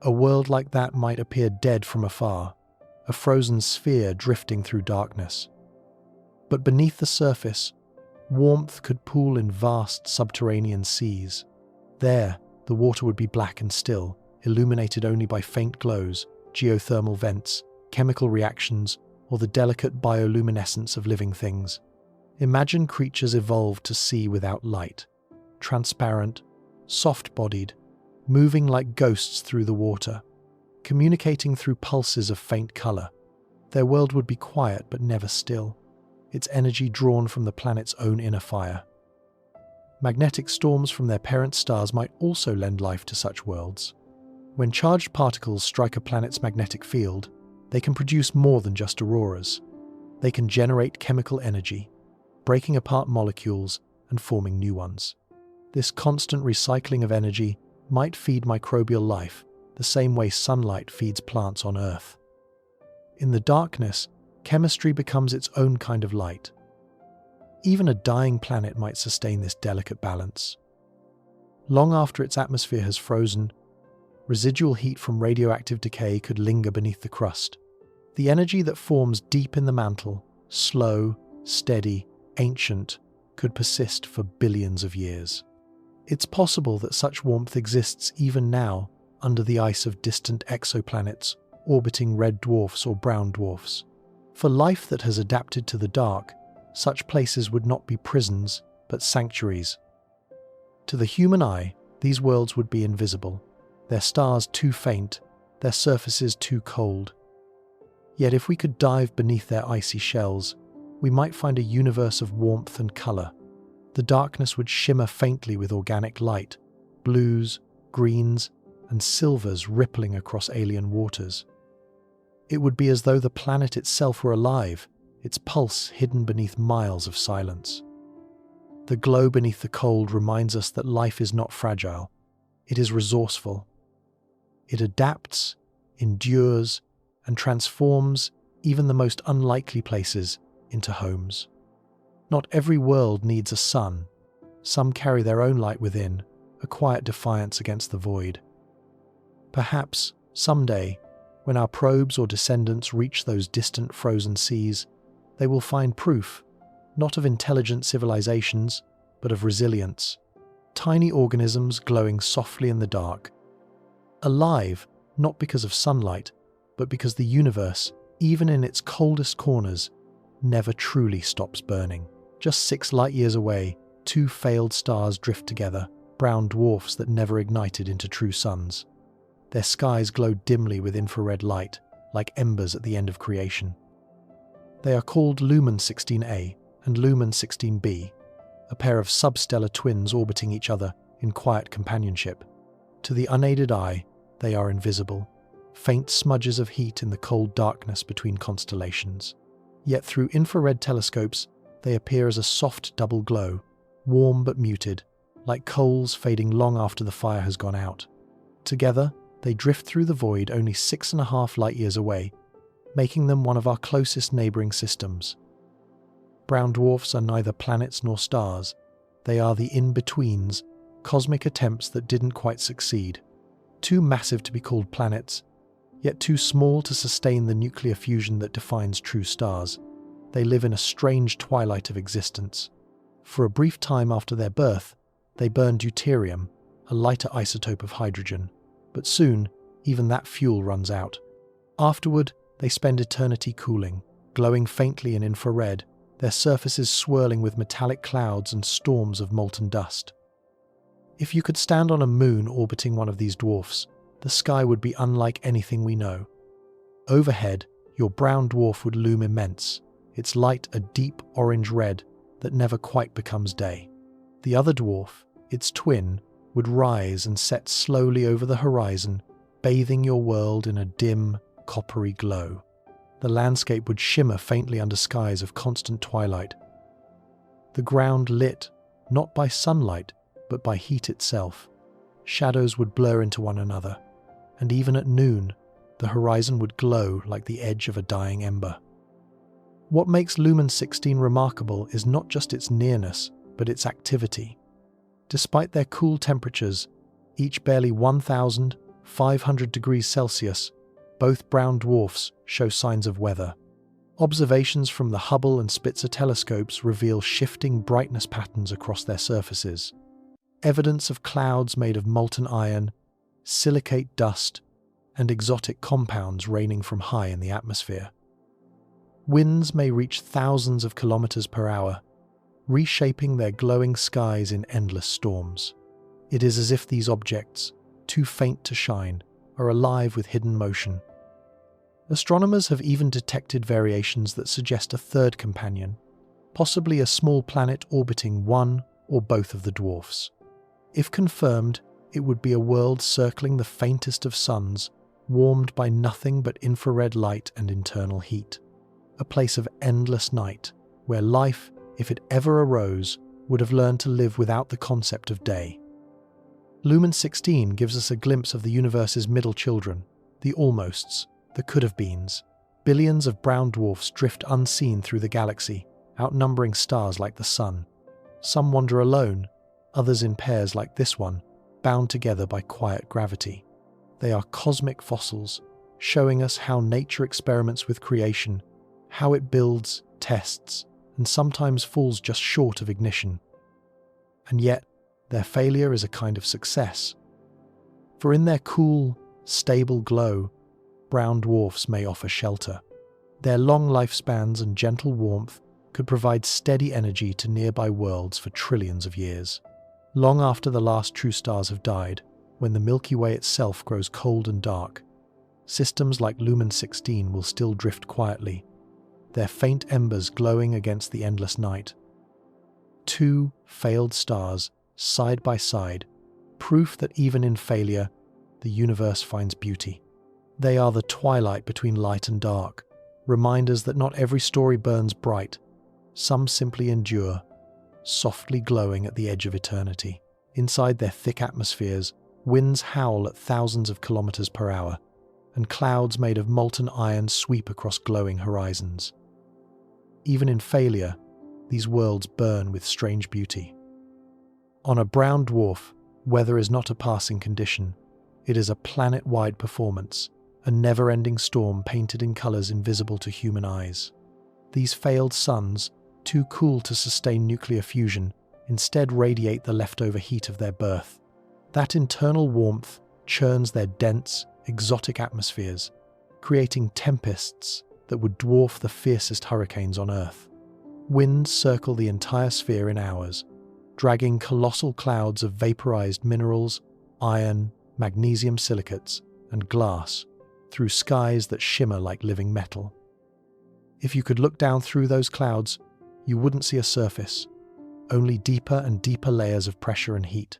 A world like that might appear dead from afar, a frozen sphere drifting through darkness. But beneath the surface, warmth could pool in vast subterranean seas. There, the water would be black and still, illuminated only by faint glows, geothermal vents, chemical reactions, or the delicate bioluminescence of living things. Imagine creatures evolved to see without light, transparent, soft-bodied, moving like ghosts through the water, communicating through pulses of faint color. Their world would be quiet but never still, its energy drawn from the planet's own inner fire. Magnetic storms from their parent stars might also lend life to such worlds. When charged particles strike a planet's magnetic field, they can produce more than just auroras. They can generate chemical energy, breaking apart molecules and forming new ones. This constant recycling of energy might feed microbial life the same way sunlight feeds plants on Earth. In the darkness, chemistry becomes its own kind of light. Even a dying planet might sustain this delicate balance. Long after its atmosphere has frozen, residual heat from radioactive decay could linger beneath the crust. The energy that forms deep in the mantle, slow, steady, ancient, could persist for billions of years. It's possible that such warmth exists even now under the ice of distant exoplanets orbiting red dwarfs or brown dwarfs. For life that has adapted to the dark, such places would not be prisons, but sanctuaries. To the human eye, these worlds would be invisible, their stars too faint, their surfaces too cold. Yet if we could dive beneath their icy shells, we might find a universe of warmth and color. The darkness would shimmer faintly with organic light, blues, greens, and silvers rippling across alien waters. It would be as though the planet itself were alive, its pulse hidden beneath miles of silence. The glow beneath the cold reminds us that life is not fragile. It is resourceful. It adapts, endures, and transforms even the most unlikely places into homes. Not every world needs a sun. Some carry their own light within, a quiet defiance against the void. Perhaps, someday, when our probes or descendants reach those distant frozen seas, they will find proof, not of intelligent civilizations, but of resilience. Tiny organisms glowing softly in the dark. Alive, not because of sunlight, but because the universe, even in its coldest corners, never truly stops burning. Just 6 light-years away, 2 failed stars drift together, brown dwarfs that never ignited into true suns. Their skies glow dimly with infrared light, like embers at the end of creation. They are called Luhman 16A and Luhman 16B, a pair of substellar twins orbiting each other in quiet companionship. To the unaided eye, they are invisible, faint smudges of heat in the cold darkness between constellations. Yet through infrared telescopes, they appear as a soft double glow, warm but muted, like coals fading long after the fire has gone out. Together, they drift through the void only 6.5 light-years away, making them one of our closest neighbouring systems. Brown dwarfs are neither planets nor stars. They are the in-betweens, cosmic attempts that didn't quite succeed. Too massive to be called planets, yet too small to sustain the nuclear fusion that defines true stars. They live in a strange twilight of existence. For a brief time after their birth, they burn deuterium, a lighter isotope of hydrogen, but soon, even that fuel runs out. Afterward, they spend eternity cooling, glowing faintly in infrared, their surfaces swirling with metallic clouds and storms of molten dust. If you could stand on a moon orbiting one of these dwarfs, the sky would be unlike anything we know. Overhead, your brown dwarf would loom immense, its light a deep orange red that never quite becomes day. The other dwarf, its twin, would rise and set slowly over the horizon, bathing your world in a dim, coppery glow. The landscape would shimmer faintly under skies of constant twilight. The ground lit, not by sunlight, but by heat itself. Shadows would blur into one another, and even at noon, the horizon would glow like the edge of a dying ember. What makes Luhman 16 remarkable is not just its nearness, but its activity. Despite their cool temperatures, each barely 1,500 degrees Celsius, both brown dwarfs show signs of weather. Observations from the Hubble and Spitzer telescopes reveal shifting brightness patterns across their surfaces. Evidence of clouds made of molten iron, silicate dust, and exotic compounds raining from high in the atmosphere. Winds may reach thousands of kilometers per hour, reshaping their glowing skies in endless storms. It is as if these objects, too faint to shine, are alive with hidden motion. Astronomers have even detected variations that suggest a third companion, possibly a small planet orbiting one or both of the dwarfs. If confirmed, it would be a world circling the faintest of suns, warmed by nothing but infrared light and internal heat. A place of endless night, where life, if it ever arose, would have learned to live without the concept of day. Luhman 16 gives us a glimpse of the universe's middle children, the almosts, the could-have-beens. Billions of brown dwarfs drift unseen through the galaxy, outnumbering stars like the sun. Some wander alone, others in pairs like this one, bound together by quiet gravity. They are cosmic fossils, showing us how nature experiments with creation, how it builds, tests, and sometimes falls just short of ignition. And yet, their failure is a kind of success. For in their cool, stable glow, brown dwarfs may offer shelter. Their long lifespans and gentle warmth could provide steady energy to nearby worlds for trillions of years. Long after the last true stars have died, when the Milky Way itself grows cold and dark, systems like Luhman 16 will still drift quietly, their faint embers glowing against the endless night. Two failed stars, side by side, proof that even in failure, the universe finds beauty. They are the twilight between light and dark, reminders that not every story burns bright. Some simply endure, softly glowing at the edge of eternity. Inside their thick atmospheres, winds howl at thousands of kilometers per hour, and clouds made of molten iron sweep across glowing horizons. Even in failure, these worlds burn with strange beauty. On a brown dwarf, weather is not a passing condition. It is a planet-wide performance, a never-ending storm painted in colors invisible to human eyes. These failed suns, too cool to sustain nuclear fusion, instead radiate the leftover heat of their birth. That internal warmth churns their dense, exotic atmospheres, creating tempests that would dwarf the fiercest hurricanes on Earth. Winds circle the entire sphere in hours, dragging colossal clouds of vaporized minerals, iron, magnesium silicates, and glass through skies that shimmer like living metal. If you could look down through those clouds, you wouldn't see a surface, only deeper and deeper layers of pressure and heat.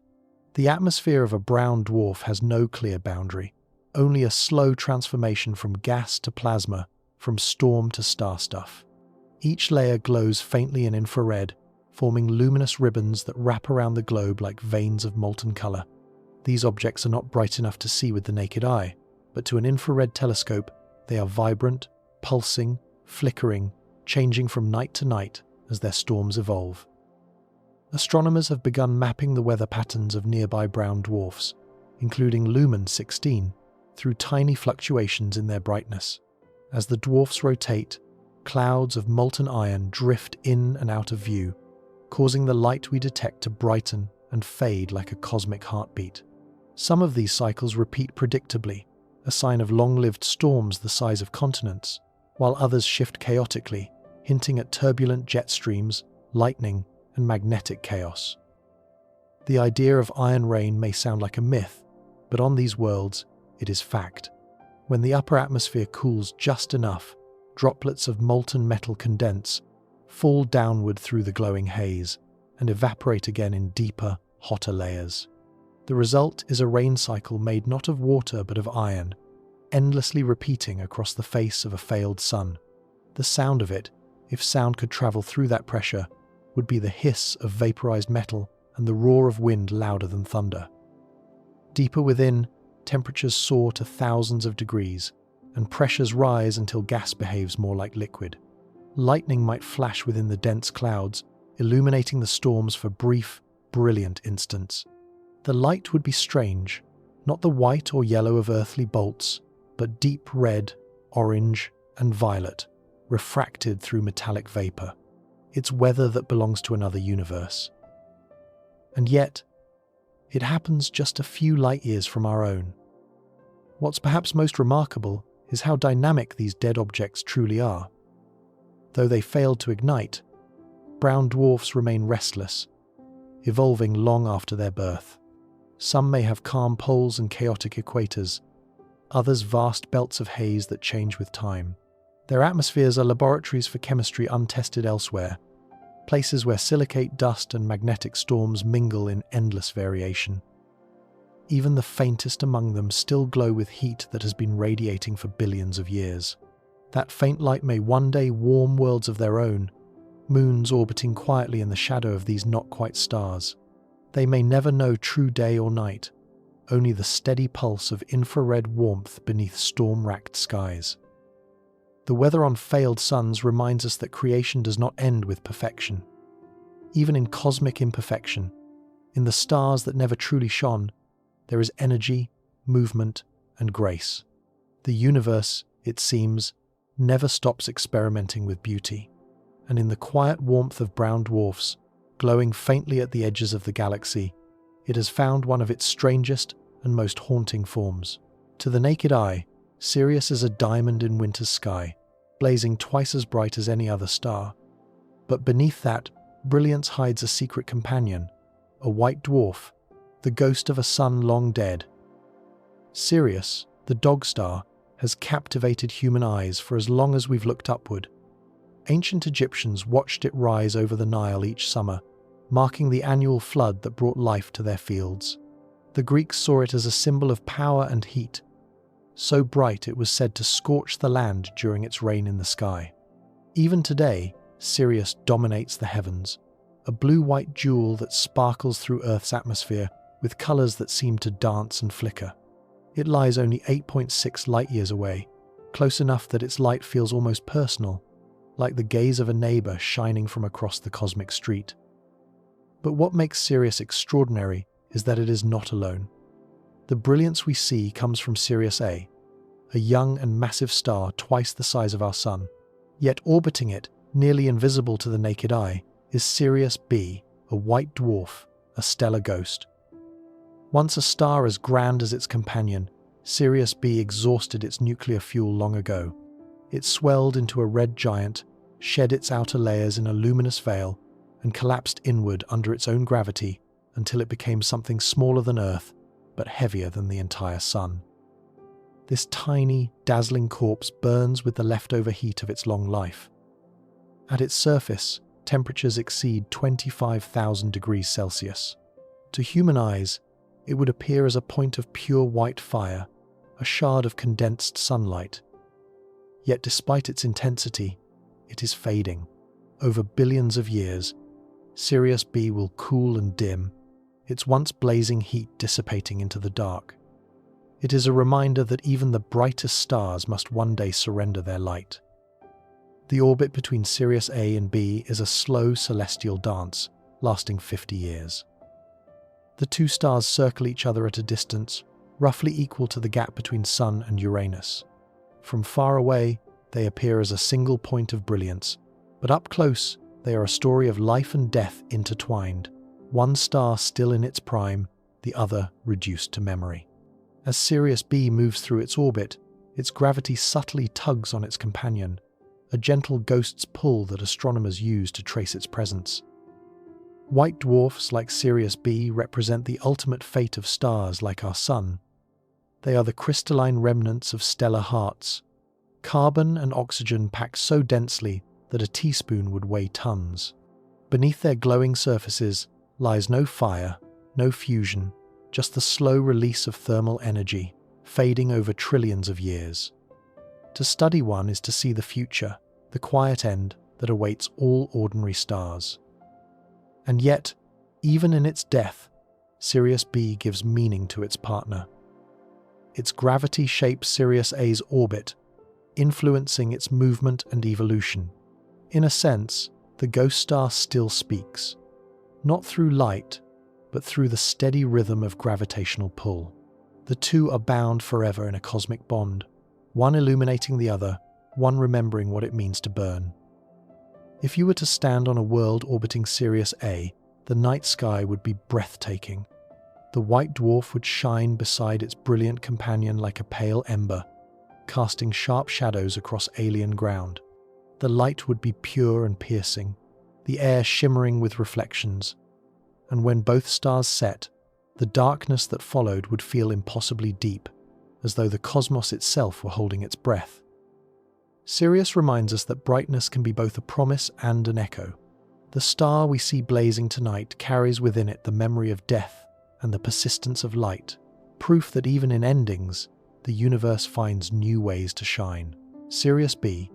The atmosphere of a brown dwarf has no clear boundary. only a slow transformation from gas to plasma, from storm to star stuff. Each layer glows faintly in infrared, forming luminous ribbons that wrap around the globe like veins of molten color. These objects are not bright enough to see with the naked eye, but to an infrared telescope, they are vibrant, pulsing, flickering, changing from night to night as their storms evolve. Astronomers have begun mapping the weather patterns of nearby brown dwarfs, including Luhman 16, through tiny fluctuations in their brightness. As the dwarfs rotate, clouds of molten iron drift in and out of view, causing the light we detect to brighten and fade like a cosmic heartbeat. Some of these cycles repeat predictably, a sign of long-lived storms the size of continents, while others shift chaotically, hinting at turbulent jet streams, lightning, and magnetic chaos. The idea of iron rain may sound like a myth, but on these worlds, it is fact. When the upper atmosphere cools just enough, droplets of molten metal condense, fall downward through the glowing haze, and evaporate again in deeper, hotter layers. The result is a rain cycle made not of water but of iron, endlessly repeating across the face of a failed sun. The sound of it, if sound could travel through that pressure, would be the hiss of vaporized metal and the roar of wind louder than thunder. Deeper within, temperatures soar to thousands of degrees, and pressures rise until gas behaves more like liquid. Lightning might flash within the dense clouds, illuminating the storms for brief, brilliant instants. The light would be strange, not the white or yellow of earthly bolts, but deep red, orange, and violet, refracted through metallic vapor. It's weather that belongs to another universe. And yet, it happens just a few light years from our own. What's perhaps most remarkable is how dynamic these dead objects truly are. Though they failed to ignite, brown dwarfs remain restless, evolving long after their birth. Some may have calm poles and chaotic equators, others vast belts of haze that change with time. Their atmospheres are laboratories for chemistry untested elsewhere, places where silicate dust and magnetic storms mingle in endless variation. Even the faintest among them still glow with heat that has been radiating for billions of years. That faint light may one day warm worlds of their own, moons orbiting quietly in the shadow of these not-quite stars. They may never know true day or night, only the steady pulse of infrared warmth beneath storm-racked skies. The weather on failed suns reminds us that creation does not end with perfection. Even in cosmic imperfection, in the stars that never truly shone, there is energy, movement, and grace. The universe, it seems, never stops experimenting with beauty. And in the quiet warmth of brown dwarfs, glowing faintly at the edges of the galaxy, it has found one of its strangest and most haunting forms. To the naked eye, Sirius is a diamond in winter's sky, blazing twice as bright as any other star. But beneath that, brilliance hides a secret companion, a white dwarf, the ghost of a sun long dead. Sirius, the dog star, has captivated human eyes for as long as we've looked upward. Ancient Egyptians watched it rise over the Nile each summer, marking the annual flood that brought life to their fields. The Greeks saw it as a symbol of power and heat, so bright it was said to scorch the land during its reign in the sky. Even today, Sirius dominates the heavens, a blue-white jewel that sparkles through Earth's atmosphere with colors that seem to dance and flicker. It lies only 8.6 light-years away, close enough that its light feels almost personal, like the gaze of a neighbor shining from across the cosmic street. But what makes Sirius extraordinary is that it is not alone. The brilliance we see comes from Sirius A, a young and massive star twice the size of our Sun. Yet orbiting it, nearly invisible to the naked eye, is Sirius B, a white dwarf, a stellar ghost. Once a star as grand as its companion, Sirius B exhausted its nuclear fuel long ago. It swelled into a red giant, shed its outer layers in a luminous veil, and collapsed inward under its own gravity until it became something smaller than Earth, but heavier than the entire Sun. This tiny, dazzling corpse burns with the leftover heat of its long life. At its surface, temperatures exceed 25,000 degrees Celsius. To human eyes, it would appear as a point of pure white fire, a shard of condensed sunlight. Yet despite its intensity, it is fading. Over billions of years, Sirius B will cool and dim, its once blazing heat dissipating into the dark. It is a reminder that even the brightest stars must one day surrender their light. The orbit between Sirius A and B is a slow celestial dance, lasting 50 years. The two stars circle each other at a distance, roughly equal to the gap between Sun and Uranus. From far away, they appear as a single point of brilliance, but up close, they are a story of life and death intertwined, one star still in its prime, the other reduced to memory. As Sirius B moves through its orbit, its gravity subtly tugs on its companion, a gentle ghost's pull that astronomers use to trace its presence. White dwarfs like Sirius B represent the ultimate fate of stars like our Sun. They are the crystalline remnants of stellar hearts, carbon and oxygen packed so densely that a teaspoon would weigh tons. Beneath their glowing surfaces lies no fire, no fusion, just the slow release of thermal energy, fading over trillions of years. To study one is to see the future, the quiet end that awaits all ordinary stars. And yet, even in its death, Sirius B gives meaning to its partner. Its gravity shapes Sirius A's orbit, influencing its movement and evolution. In a sense, the ghost star still speaks, not through light, but through the steady rhythm of gravitational pull. The two are bound forever in a cosmic bond, one illuminating the other, one remembering what it means to burn. If you were to stand on a world orbiting Sirius A, the night sky would be breathtaking. The white dwarf would shine beside its brilliant companion like a pale ember, casting sharp shadows across alien ground. The light would be pure and piercing, the air shimmering with reflections, and when both stars set, the darkness that followed would feel impossibly deep, as though the cosmos itself were holding its breath. Sirius reminds us that brightness can be both a promise and an echo. The star we see blazing tonight carries within it the memory of death and the persistence of light, proof that even in endings, the universe finds new ways to shine. Sirius B,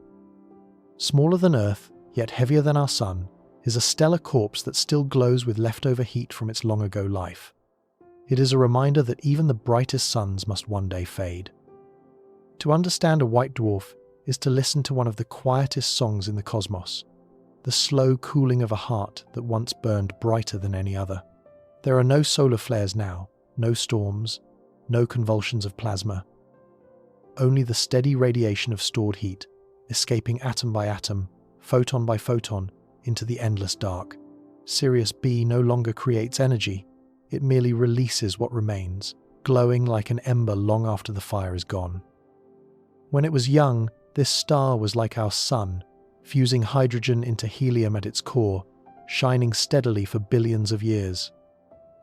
smaller than Earth, yet heavier than our Sun, is a stellar corpse that still glows with leftover heat from its long-ago life. It is a reminder that even the brightest suns must one day fade. To understand a white dwarf is to listen to one of the quietest songs in the cosmos, the slow cooling of a heart that once burned brighter than any other. There are no solar flares now, no storms, no convulsions of plasma, only the steady radiation of stored heat, escaping atom by atom, photon by photon, into the endless dark. Sirius B no longer creates energy, it merely releases what remains, glowing like an ember long after the fire is gone. When it was young, this star was like our Sun, fusing hydrogen into helium at its core, shining steadily for billions of years.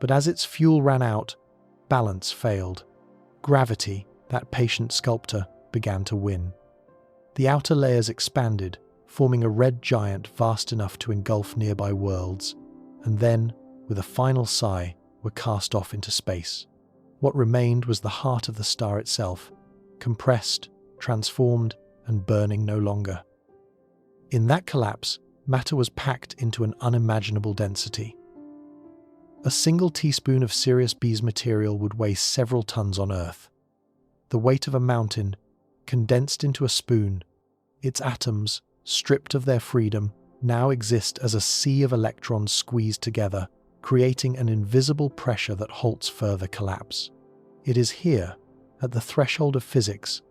But as its fuel ran out, balance failed. Gravity, that patient sculptor, began to win. The outer layers expanded, forming a red giant vast enough to engulf nearby worlds, and then, with a final sigh, were cast off into space. What remained was the heart of the star itself, compressed, transformed, and burning no longer. In that collapse, matter was packed into an unimaginable density. A single teaspoon of Sirius B's material would weigh several tons on Earth. The weight of a mountain, condensed into a spoon, its atoms, stripped of their freedom, now exist as a sea of electrons squeezed together, creating an invisible pressure that halts further collapse. It is here, at the threshold of physics,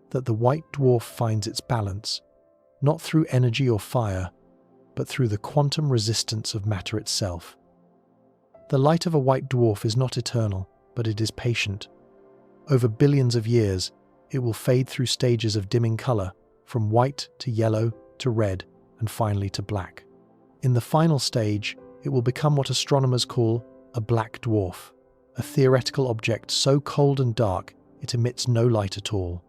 that the white dwarf finds its balance, not through energy or fire, but through the quantum resistance of matter itself. The light of a white dwarf is not eternal, but it is patient. Over billions of years, it will fade through stages of dimming color, from white to yellow to red, and finally to black. In the final stage, it will become what astronomers call a black dwarf, a theoretical object so cold and dark it emits no light at all.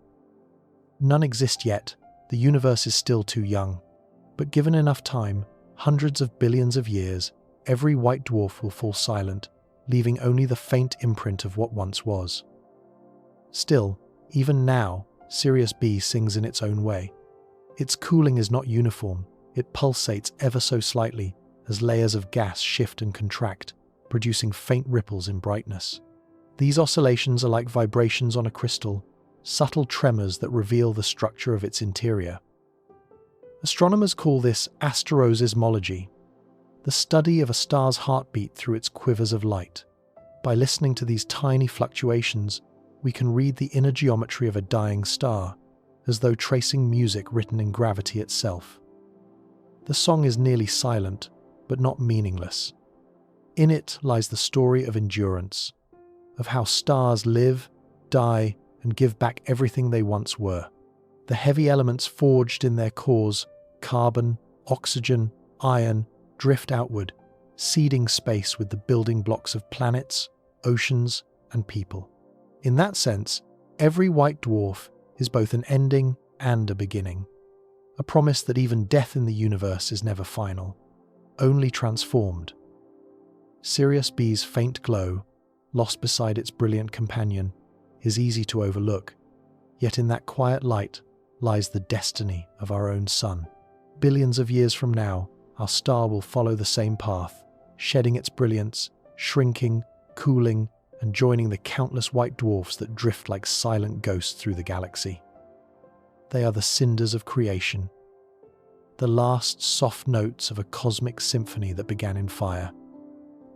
None exist yet, the universe is still too young, but given enough time, hundreds of billions of years, every white dwarf will fall silent, leaving only the faint imprint of what once was. Still, Even now, Sirius B sings in its own way. Its cooling is not uniform. It pulsates ever so slightly as layers of gas shift and contract, producing faint ripples in brightness. These oscillations are like vibrations on a crystal, subtle tremors that reveal the structure of its interior. Astronomers call this asteroseismology, the study of a star's heartbeat through its quivers of light. By listening to these tiny fluctuations, we can read the inner geometry of a dying star, as though tracing music written in gravity itself. The song is nearly silent, but not meaningless. In it lies the story of endurance, of how stars live, die, and give back everything they once were. The heavy elements forged in their cores, carbon, oxygen, iron, drift outward, seeding space with the building blocks of planets, oceans, and people. In that sense, every white dwarf is both an ending and a beginning, a promise that even death in the universe is never final, only transformed. Sirius B's faint glow, lost beside its brilliant companion, is easy to overlook, yet in that quiet light lies the destiny of our own sun. Billions of years from now, our star will follow the same path, shedding its brilliance, shrinking, cooling, and joining the countless white dwarfs that drift like silent ghosts through the galaxy. They are the cinders of creation, the last soft notes of a cosmic symphony that began in fire.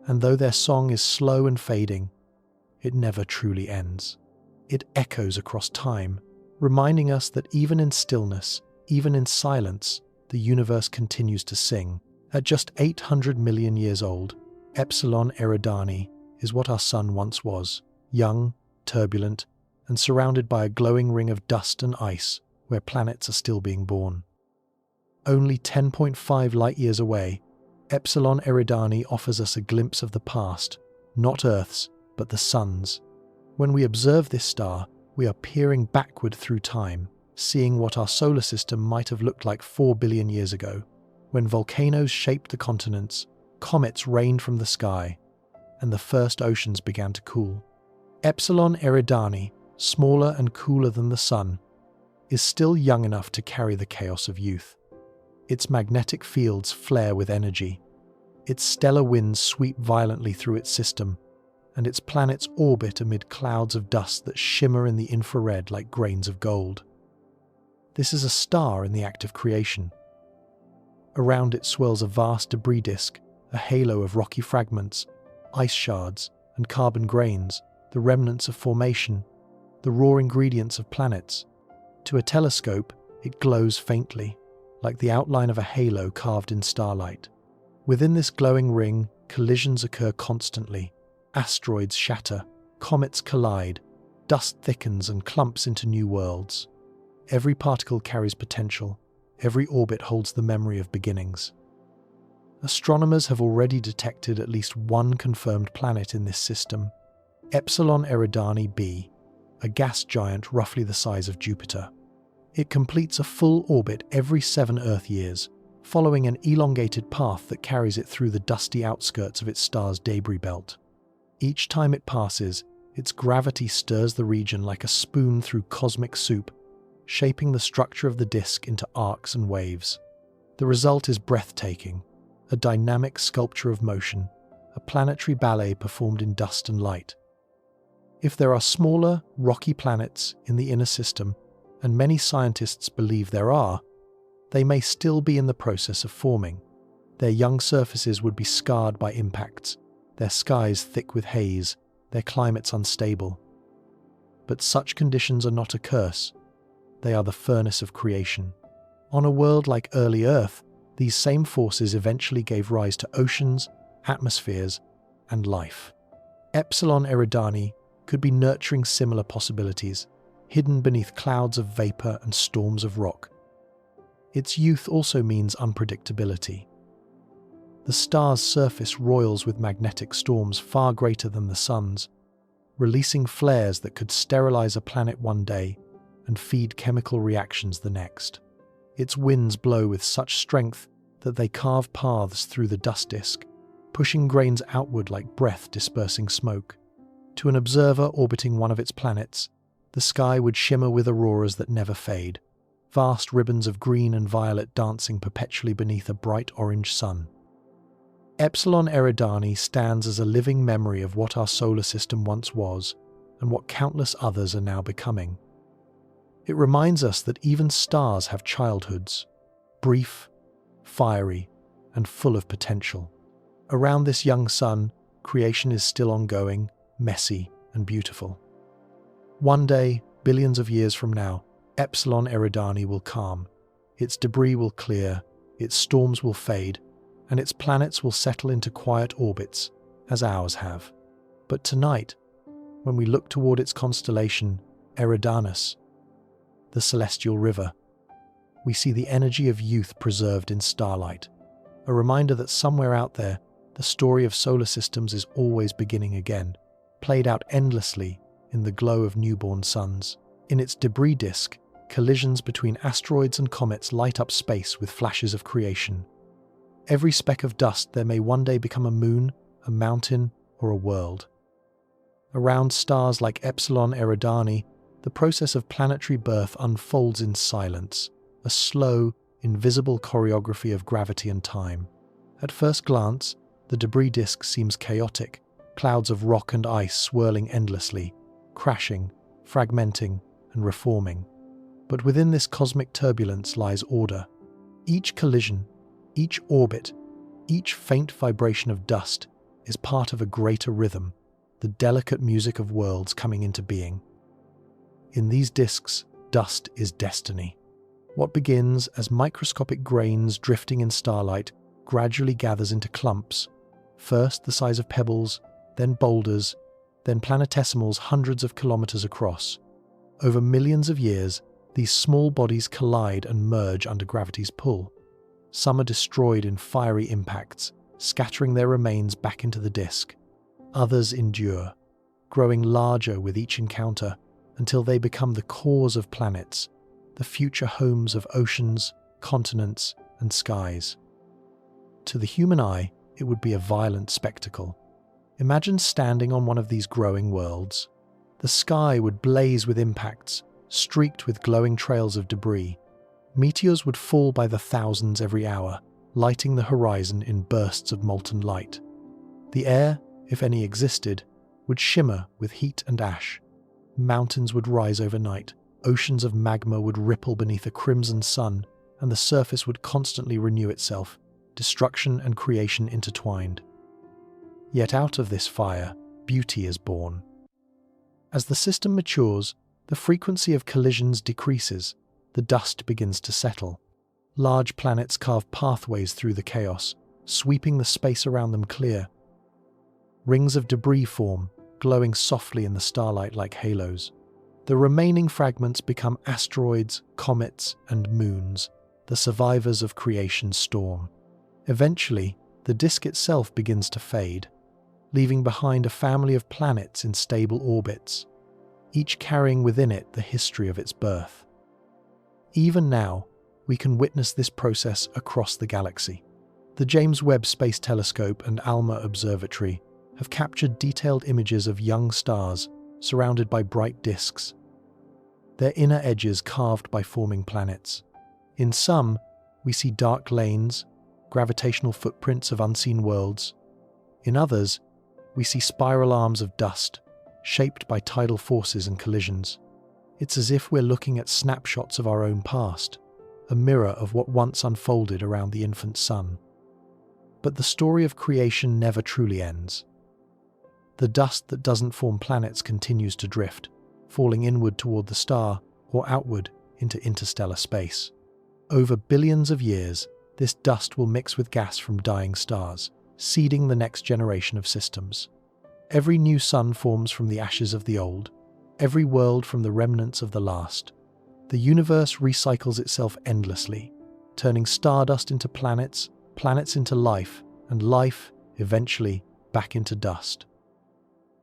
And though their song is slow and fading, it never truly ends. It echoes across time, reminding us that even in stillness, even in silence, the universe continues to sing. At just 800 million years old, Epsilon Eridani is what our sun once was, young, turbulent, and surrounded by a glowing ring of dust and ice where planets are still being born. Only 10.5 light-years away, Epsilon Eridani offers us a glimpse of the past, not Earth's, but the sun's. When we observe this star, we are peering backward through time, seeing what our solar system might have looked like 4 billion years ago, when volcanoes shaped the continents, comets rained from the sky, and the first oceans began to cool. Epsilon Eridani, smaller and cooler than the sun, is still young enough to carry the chaos of youth. Its magnetic fields flare with energy. Its stellar winds sweep violently through its system, and its planets orbit amid clouds of dust that shimmer in the infrared like grains of gold. This is a star in the act of creation. Around it swirls a vast debris disk, a halo of rocky fragments, ice shards, and carbon grains, the remnants of formation, the raw ingredients of planets. To a telescope, it glows faintly, like the outline of a halo carved in starlight. Within this glowing ring, collisions occur constantly. Asteroids shatter, comets collide, dust thickens and clumps into new worlds. Every particle carries potential. Every orbit holds the memory of beginnings. Astronomers have already detected at least one confirmed planet in this system, Epsilon Eridani B, a gas giant roughly the size of Jupiter. It completes a full orbit every 7 Earth years, following an elongated path that carries it through the dusty outskirts of its star's debris belt. Each time it passes, its gravity stirs the region like a spoon through cosmic soup, shaping the structure of the disk into arcs and waves. The result is breathtaking, a dynamic sculpture of motion, a planetary ballet performed in dust and light. If there are smaller, rocky planets in the inner system, and many scientists believe there are, they may still be in the process of forming. Their young surfaces would be scarred by impacts, their skies thick with haze, their climates unstable. But such conditions are not a curse. They are the furnace of creation. On a world like early Earth, these same forces eventually gave rise to oceans, atmospheres, and life. Epsilon Eridani could be nurturing similar possibilities, hidden beneath clouds of vapor and storms of rock. Its youth also means unpredictability. The star's surface roils with magnetic storms far greater than the sun's, releasing flares that could sterilize a planet one day and feed chemical reactions the next. Its winds blow with such strength that they carve paths through the dust disk, pushing grains outward like breath dispersing smoke. To an observer orbiting one of its planets, The sky would shimmer with auroras that never fade, vast ribbons of green and violet dancing perpetually beneath a bright orange sun. Epsilon Eridani stands as a living memory of what our solar system once was and what countless others are now becoming. It reminds us that even stars have childhoods, brief, fiery, and full of potential. Around this young sun, creation is still ongoing, messy, and beautiful. One day, billions of years from now, Epsilon Eridani will calm, its debris will clear, its storms will fade, and its planets will settle into quiet orbits, as ours have. But tonight, when we look toward its constellation, Eridanus, the celestial river, we see the energy of youth preserved in starlight, a reminder that somewhere out there, the story of solar systems is always beginning again, played out endlessly in the glow of newborn suns. In its debris disk, collisions between asteroids and comets light up space with flashes of creation. Every speck of dust there may one day become a moon, a mountain, or a world. Around stars like Epsilon Eridani, the process of planetary birth unfolds in silence, a slow, invisible choreography of gravity and time. At first glance, the debris disk seems chaotic, clouds of rock and ice swirling endlessly, crashing, fragmenting, and reforming. But within this cosmic turbulence lies order. Each collision, each orbit, each faint vibration of dust is part of a greater rhythm, the delicate music of worlds coming into being. In these disks, dust is destiny. What begins as microscopic grains drifting in starlight gradually gathers into clumps, first the size of pebbles, then boulders, then planetesimals hundreds of kilometers across. Over millions of years, these small bodies collide and merge under gravity's pull. Some are destroyed in fiery impacts, scattering their remains back into the disk. Others endure, growing larger with each encounter until they become the cores of planets, the future homes of oceans, continents, and skies. To the human eye, it would be a violent spectacle. Imagine standing on one of these growing worlds. The sky would blaze with impacts, streaked with glowing trails of debris. Meteors would fall by the thousands every hour, lighting the horizon in bursts of molten light. The air, if any existed, would shimmer with heat and ash. Mountains would rise overnight, oceans of magma would ripple beneath a crimson sun, and the surface would constantly renew itself, destruction and creation intertwined. Yet out of this fire, beauty is born. As the system matures, the frequency of collisions decreases, the dust begins to settle. Large planets carve pathways through the chaos, sweeping the space around them clear. Rings of debris form, glowing softly in the starlight like halos. The remaining fragments become asteroids, comets, and moons, the survivors of creation's storm. Eventually, the disk itself begins to fade, leaving behind a family of planets in stable orbits, each carrying within it the history of its birth. Even now, we can witness this process across the galaxy. The James Webb Space Telescope and ALMA Observatory have captured detailed images of young stars surrounded by bright disks, their inner edges carved by forming planets. In some, we see dark lanes, gravitational footprints of unseen worlds. In others, we see spiral arms of dust, shaped by tidal forces and collisions. It's as if we're looking at snapshots of our own past, a mirror of what once unfolded around the infant sun. But the story of creation never truly ends. The dust that doesn't form planets continues to drift, falling inward toward the star or outward into interstellar space. Over billions of years, this dust will mix with gas from dying stars, seeding the next generation of systems. Every new sun forms from the ashes of the old, every world from the remnants of the last. The universe recycles itself endlessly, turning stardust into planets, planets into life, and life, eventually, back into dust.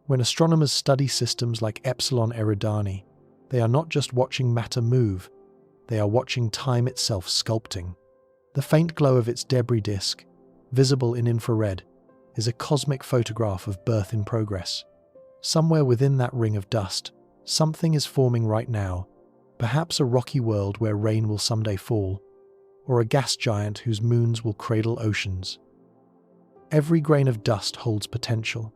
When astronomers study systems like Epsilon Eridani, they are not just watching matter move, they are watching time itself sculpting. The faint glow of its debris disk, visible in infrared, is a cosmic photograph of birth in progress. Somewhere within that ring of dust, Something is forming right now, perhaps a rocky world where rain will someday fall, or a gas giant whose moons will cradle oceans. Every grain of dust holds potential.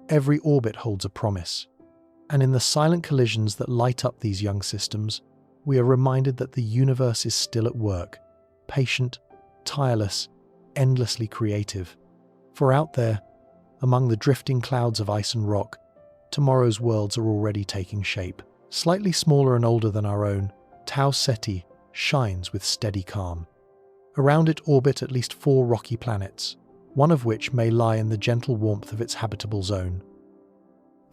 Every orbit holds a promise. And in the silent collisions that light up these young systems, we are reminded that the universe is still at work, patient, tireless, endlessly creative. For out there, among the drifting clouds of ice and rock, tomorrow's worlds are already taking shape. Slightly smaller and older than our own, Tau Ceti shines with steady calm. Around it orbit at least 4 rocky planets, one of which may lie in the gentle warmth of its habitable zone.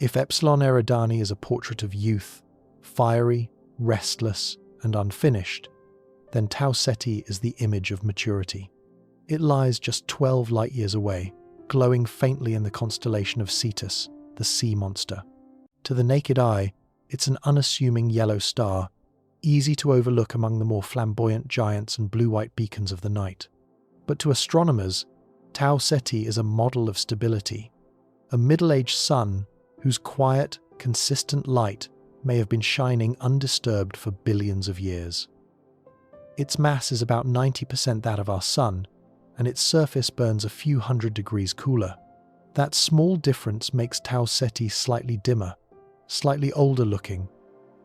If Epsilon Eridani is a portrait of youth, fiery, restless, and unfinished, then Tau Ceti is the image of maturity. It lies just 12 light-years away, glowing faintly in the constellation of Cetus, the sea monster. To the naked eye, it's an unassuming yellow star, easy to overlook among the more flamboyant giants and blue-white beacons of the night. But to astronomers, Tau Ceti is a model of stability, a middle-aged sun whose quiet, consistent light may have been shining undisturbed for billions of years. Its mass is about 90% that of our Sun, and its surface burns a few hundred degrees cooler. That small difference makes Tau Ceti slightly dimmer, slightly older looking,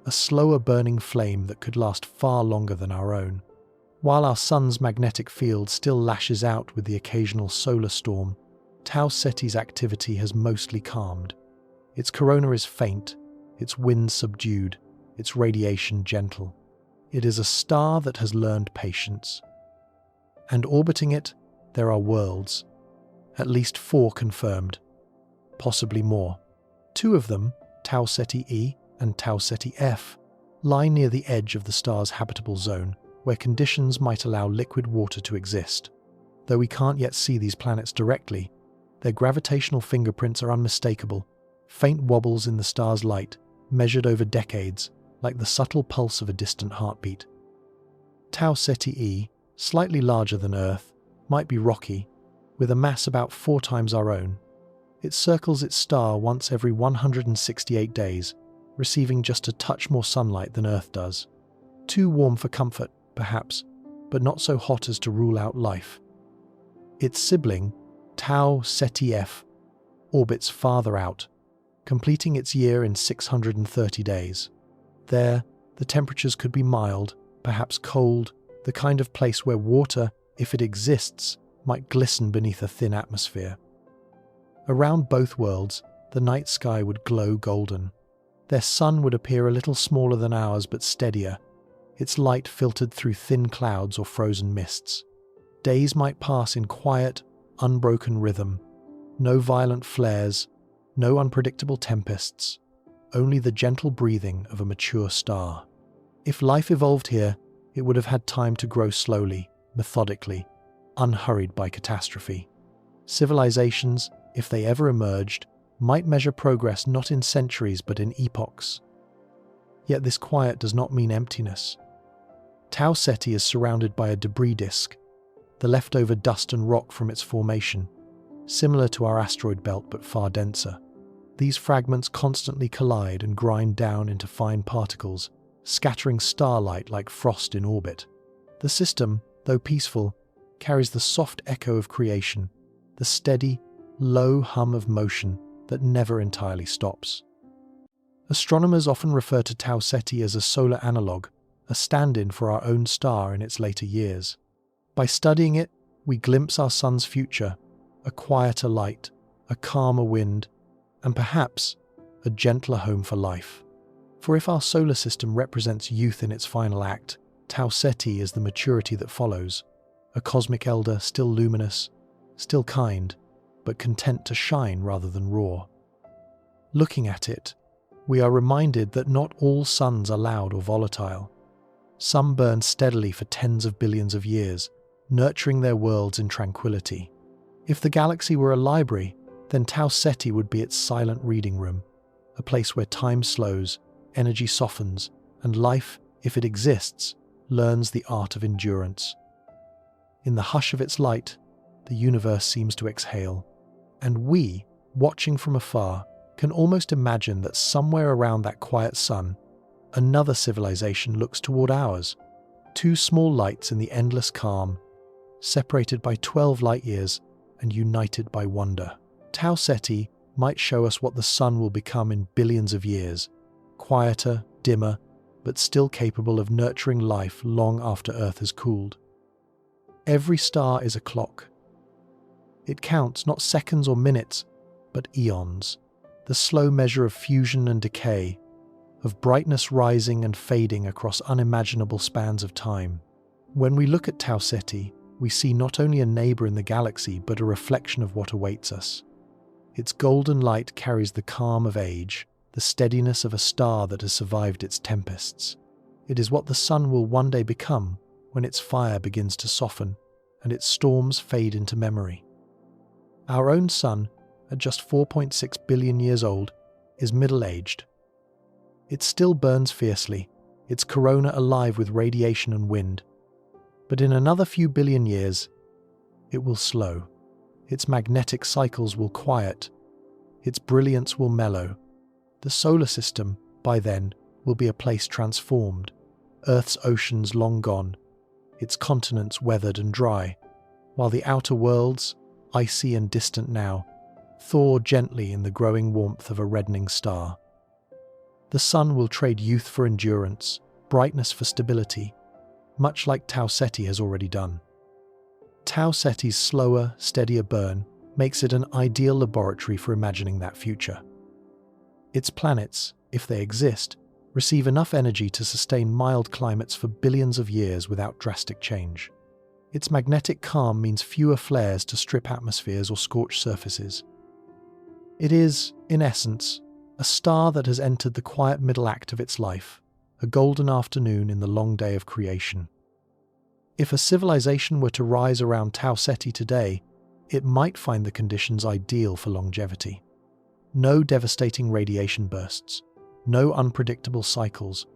a slower burning flame that could last far longer than our own. While our Sun's magnetic field still lashes out with the occasional solar storm, Tau Ceti's activity has mostly calmed. Its corona is faint, its wind subdued, its radiation gentle. It is a star that has learned patience. And orbiting it, there are worlds. At least 4 confirmed, possibly more. 2 of them, Tau Ceti E and Tau Ceti F, lie near the edge of the star's habitable zone, where conditions might allow liquid water to exist. Though we can't yet see these planets directly, their gravitational fingerprints are unmistakable, faint wobbles in the star's light, measured over decades, like the subtle pulse of a distant heartbeat. Tau Ceti E, slightly larger than Earth, might be rocky, with a mass about 4 times our own. It circles its star once every 168 days, receiving just a touch more sunlight than Earth does. Too warm for comfort, perhaps, but not so hot as to rule out life. Its sibling, Tau Ceti F, orbits farther out, completing its year in 630 days. There, the temperatures could be mild, perhaps cold, the kind of place where water, if it exists, might glisten beneath a thin atmosphere. Around both worlds, the night sky would glow golden. Their sun would appear a little smaller than ours but steadier, its light filtered through thin clouds or frozen mists. Days might pass in quiet, unbroken rhythm. No violent flares, no unpredictable tempests, only the gentle breathing of a mature star. If life evolved here, it would have had time to grow slowly, methodically, unhurried by catastrophe. Civilizations, if they ever emerged, might measure progress not in centuries but in epochs. Yet this quiet does not mean emptiness. Tau Ceti is surrounded by a debris disk, the leftover dust and rock from its formation, similar to our asteroid belt but far denser. These fragments constantly collide and grind down into fine particles, scattering starlight like frost in orbit. The system, though peaceful, carries the soft echo of creation, the steady, low hum of motion that never entirely stops. Astronomers often refer to Tau Ceti as a solar analogue, a stand-in for our own star in its later years. By studying it, we glimpse our sun's future, a quieter light, a calmer wind, and perhaps a gentler home for life. For if our solar system represents youth in its final act, Tau Ceti is the maturity that follows, a cosmic elder still luminous, still kind, but content to shine rather than roar. Looking at it, we are reminded that not all suns are loud or volatile. Some burn steadily for tens of billions of years, nurturing their worlds in tranquility. If the galaxy were a library, then Tau Ceti would be its silent reading room, a place where time slows, energy softens, and life, if it exists, learns the art of endurance. In the hush of its light, the universe seems to exhale, and we, watching from afar, can almost imagine that somewhere around that quiet sun, another civilization looks toward ours. Two small lights in the endless calm, separated by 12 light years and united by wonder. Tau Ceti might show us what the sun will become in billions of years, quieter, dimmer, but still capable of nurturing life long after Earth has cooled. Every star is a clock. It counts not seconds or minutes, but eons, the slow measure of fusion and decay, of brightness rising and fading across unimaginable spans of time. When we look at Tau Ceti, we see not only a neighbor in the galaxy, but a reflection of what awaits us. Its golden light carries the calm of age, the steadiness of a star that has survived its tempests. It is what the sun will one day become when its fire begins to soften and its storms fade into memory. Our own sun, at just 4.6 billion years old, is middle-aged. It still burns fiercely, its corona alive with radiation and wind. But in another few billion years, it will slow. Its magnetic cycles will quiet. Its brilliance will mellow. The solar system, by then, will be a place transformed. Earth's oceans long gone, its continents weathered and dry, while the outer worlds, icy and distant now, thaw gently in the growing warmth of a reddening star. The sun will trade youth for endurance, brightness for stability, much like Tau Ceti has already done. Tau Ceti's slower, steadier burn makes it an ideal laboratory for imagining that future. Its planets, if they exist, receive enough energy to sustain mild climates for billions of years without drastic change. Its magnetic calm means fewer flares to strip atmospheres or scorch surfaces. It is, in essence, a star that has entered the quiet middle act of its life, a golden afternoon in the long day of creation. If a civilization were to rise around Tau Ceti today, it might find the conditions ideal for longevity. No devastating radiation bursts, no unpredictable cycles,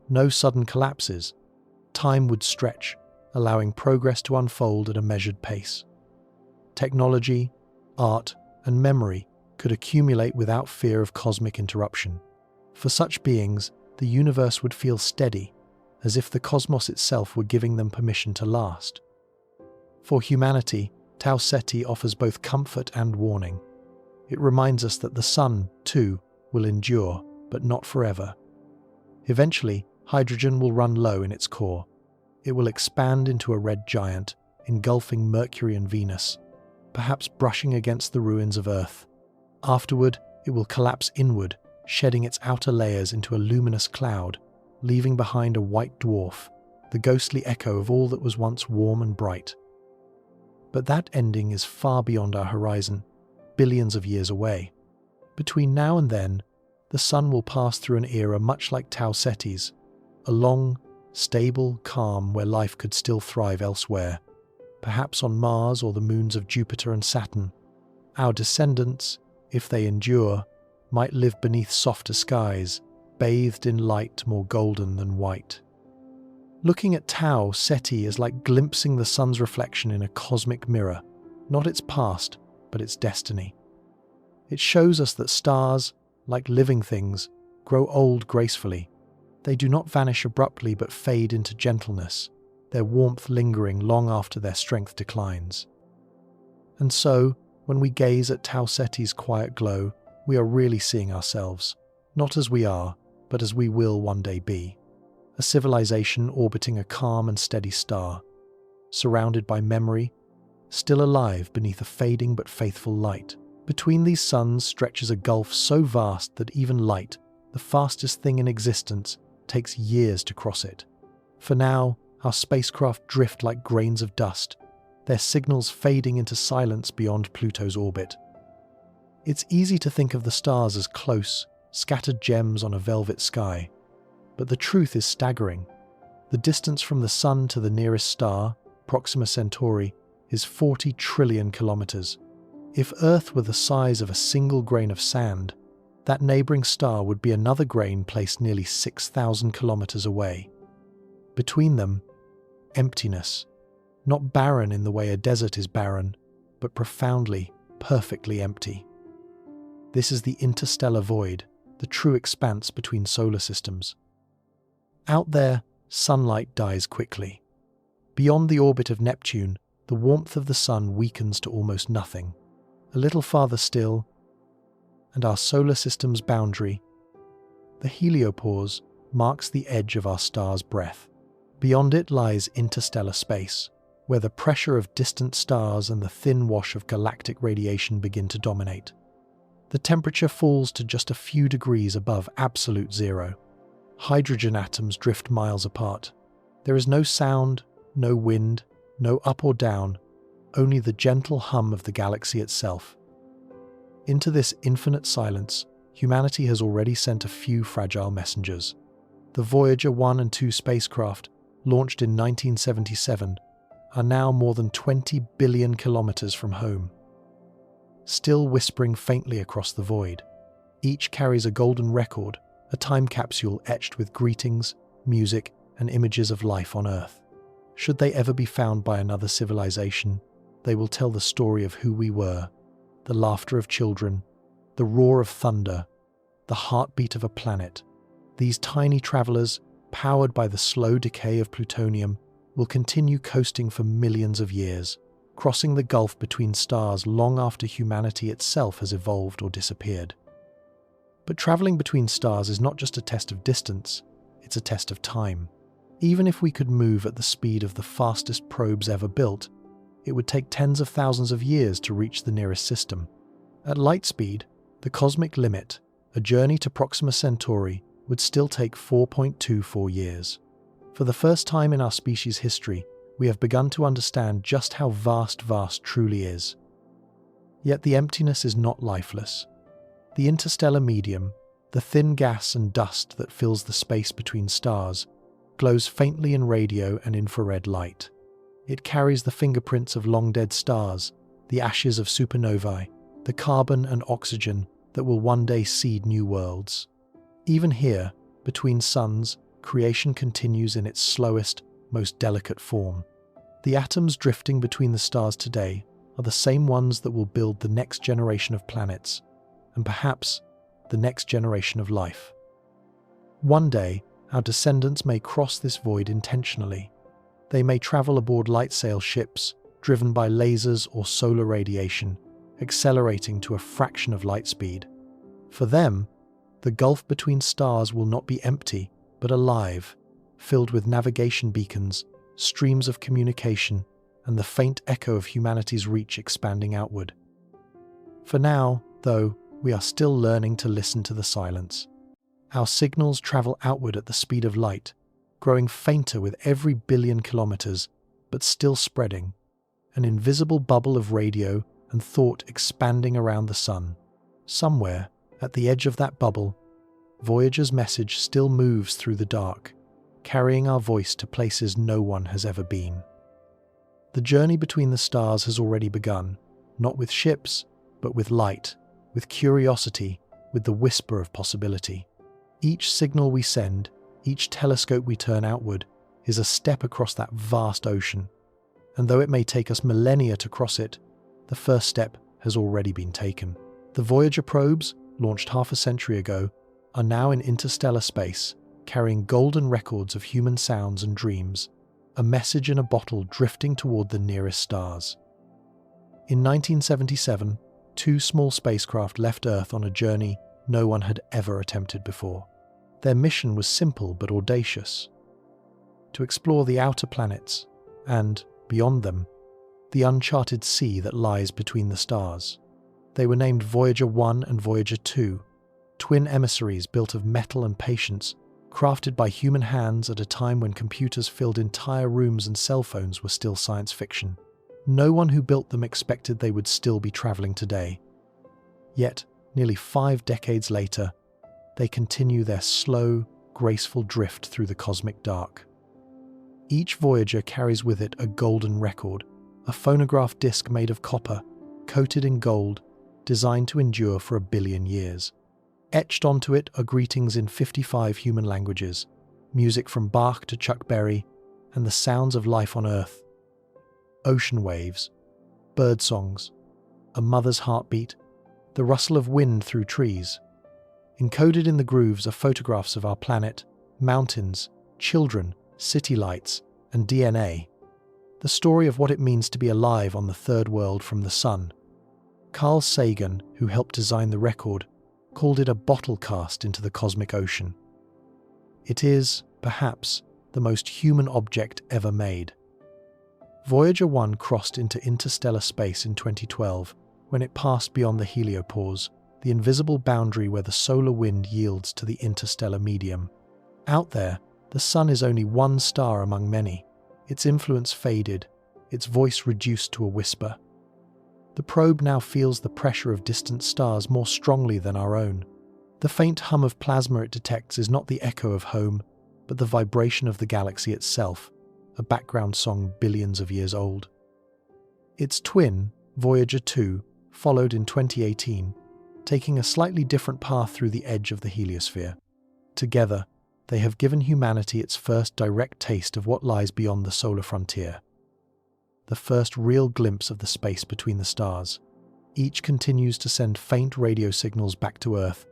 no sudden collapses. Time would stretch, allowing progress to unfold at a measured pace. Technology, art, and memory could accumulate without fear of cosmic interruption. For such beings, the universe would feel steady, as if the cosmos itself were giving them permission to last. For humanity, Tau Ceti offers both comfort and warning. It reminds us that the sun, too, will endure, but not forever. Eventually, hydrogen will run low in its core. It will expand into a red giant, engulfing Mercury and Venus, perhaps brushing against the ruins of Earth. Afterward, it will collapse inward, shedding its outer layers into a luminous cloud, leaving behind a white dwarf, the ghostly echo of all that was once warm and bright. But that ending is far beyond our horizon, billions of years away. Between now and then, the sun will pass through an era much like Tau Ceti's, a long, stable calm where life could still thrive elsewhere, perhaps on Mars or the moons of Jupiter and Saturn. Our descendants, if they endure, might live beneath softer skies, bathed in light more golden than white. Looking at Tau Ceti is like glimpsing the sun's reflection in a cosmic mirror, not its past, but its destiny. It shows us that stars, like living things, grow old gracefully. They do not vanish abruptly but fade into gentleness, their warmth lingering long after their strength declines. And so, when we gaze at Tau Ceti's quiet glow, we are really seeing ourselves, not as we are, but as we will one day be. A civilization orbiting a calm and steady star, surrounded by memory, still alive beneath a fading but faithful light. Between these suns stretches a gulf so vast that even light, the fastest thing in existence, takes years to cross it. For now, our spacecraft drift like grains of dust, their signals fading into silence beyond Pluto's orbit. It's easy to think of the stars as close, scattered gems on a velvet sky, but the truth is staggering. The distance from the Sun to the nearest star, Proxima Centauri, is 40 trillion kilometers. If Earth were the size of a single grain of sand, that neighboring star would be another grain placed nearly 6,000 kilometers away. Between them, emptiness, not barren in the way a desert is barren, but profoundly, perfectly empty. This is the interstellar void, the true expanse between solar systems. Out there, sunlight dies quickly. Beyond the orbit of Neptune, the warmth of the sun weakens to almost nothing. A little farther still, and our solar system's boundary, the heliopause, marks the edge of our star's breath. Beyond it lies interstellar space, where the pressure of distant stars and the thin wash of galactic radiation begin to dominate. The temperature falls to just a few degrees above absolute zero. Hydrogen atoms drift miles apart. There is no sound, no wind, no up or down, only the gentle hum of the galaxy itself. Into this infinite silence, humanity has already sent a few fragile messengers. The Voyager 1 and 2 spacecraft, launched in 1977, are now more than 20 billion kilometers from home, still whispering faintly across the void. Each carries a golden record, a time capsule etched with greetings, music, and images of life on Earth. Should they ever be found by another civilization, they will tell the story of who we were, the laughter of children, the roar of thunder, the heartbeat of a planet. These tiny travelers, powered by the slow decay of plutonium, will continue coasting for millions of years, crossing the gulf between stars long after humanity itself has evolved or disappeared. But traveling between stars is not just a test of distance, it's a test of time. Even if we could move at the speed of the fastest probes ever built, it would take tens of thousands of years to reach the nearest system. At light speed, the cosmic limit, a journey to Proxima Centauri, would still take 4.24 years. For the first time in our species' history, we have begun to understand just how vast truly is. Yet the emptiness is not lifeless. The interstellar medium, the thin gas and dust that fills the space between stars, glows faintly in radio and infrared light. It carries the fingerprints of long-dead stars, the ashes of supernovae, the carbon and oxygen that will one day seed new worlds. Even here, between suns, creation continues in its slowest, most delicate form. The atoms drifting between the stars today are the same ones that will build the next generation of planets, and perhaps the next generation of life. One day, our descendants may cross this void intentionally. They may travel aboard light-sail ships, driven by lasers or solar radiation, accelerating to a fraction of light speed. For them, the gulf between stars will not be empty, but alive, filled with navigation beacons, streams of communication, and the faint echo of humanity's reach expanding outward. For now, though, we are still learning to listen to the silence. Our signals travel outward at the speed of light, growing fainter with every billion kilometers, but still spreading, an invisible bubble of radio and thought expanding around the sun. Somewhere, at the edge of that bubble, Voyager's message still moves through the dark, carrying our voice to places no one has ever been. The journey between the stars has already begun, not with ships, but with light, with curiosity, with the whisper of possibility. Each signal we send, each telescope we turn outward, is a step across that vast ocean. And though it may take us millennia to cross it, the first step has already been taken. The Voyager probes, launched half a century ago, are now in interstellar space, carrying golden records of human sounds and dreams, a message in a bottle drifting toward the nearest stars. In 1977, 2 small spacecraft left Earth on a journey no one had ever attempted before. Their mission was simple but audacious: to explore the outer planets and, beyond them, the uncharted sea that lies between the stars. They were named Voyager 1 and Voyager 2, twin emissaries built of metal and patience, crafted by human hands at a time when computers filled entire rooms and cell phones were still science fiction. No one who built them expected they would still be traveling today. Yet, nearly 5 decades later, they continue their slow, graceful drift through the cosmic dark. Each Voyager carries with it a golden record, a phonograph disc made of copper, coated in gold, designed to endure for 1 billion years. Etched onto it are greetings in 55 human languages, music from Bach to Chuck Berry, and the sounds of life on Earth. Ocean waves, bird songs, a mother's heartbeat, the rustle of wind through trees. Encoded in the grooves are photographs of our planet, mountains, children, city lights, and DNA. The story of what it means to be alive on the third world from the sun. Carl Sagan, who helped design the record, called it a bottle cast into the cosmic ocean. It is, perhaps, the most human object ever made. Voyager 1 crossed into interstellar space in 2012 when it passed beyond the heliopause, the invisible boundary where the solar wind yields to the interstellar medium. Out there, the sun is only one star among many. Its influence faded, its voice reduced to a whisper. The probe now feels the pressure of distant stars more strongly than our own. The faint hum of plasma it detects is not the echo of home, but the vibration of the galaxy itself, a background song billions of years old. Its twin, Voyager 2, followed in 2018, taking a slightly different path through the edge of the heliosphere. Together, they have given humanity its first direct taste of what lies beyond the solar frontier. The first real glimpse of the space between the stars. Each continues to send faint radio signals back to Earth,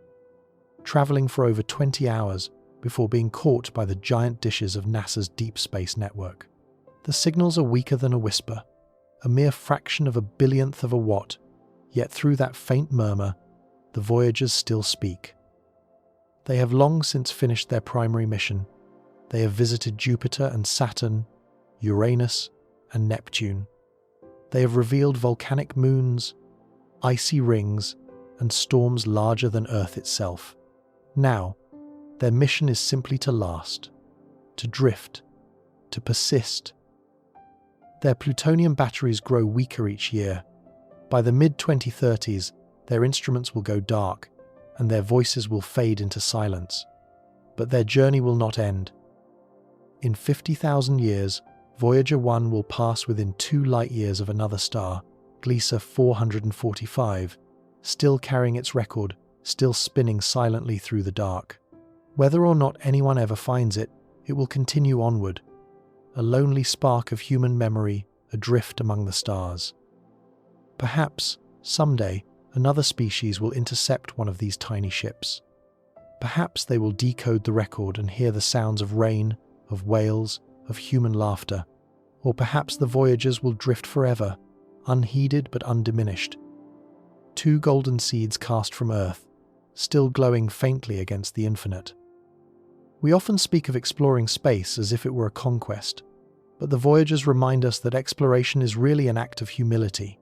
traveling for over 20 hours before being caught by the giant dishes of NASA's Deep Space Network. The signals are weaker than a whisper, a mere fraction of a billionth of a watt, yet through that faint murmur, the Voyagers still speak. They have long since finished their primary mission. They have visited Jupiter and Saturn, Uranus and Neptune. They have revealed volcanic moons, icy rings, and storms larger than Earth itself. Now, their mission is simply to last, to drift, to persist. Their plutonium batteries grow weaker each year. By the mid-2030s, their instruments will go dark, and their voices will fade into silence. But their journey will not end. In 50,000 years, Voyager 1 will pass within 2 light-years of another star, Gliese 445, still carrying its record, still spinning silently through the dark. Whether or not anyone ever finds it, it will continue onward, a lonely spark of human memory adrift among the stars. Perhaps, someday, another species will intercept one of these tiny ships. Perhaps they will decode the record and hear the sounds of rain, of whales, of human laughter. Or perhaps the Voyagers will drift forever, unheeded but undiminished. 2 golden seeds cast from Earth, still glowing faintly against the infinite. We often speak of exploring space as if it were a conquest, but the Voyagers remind us that exploration is really an act of humility,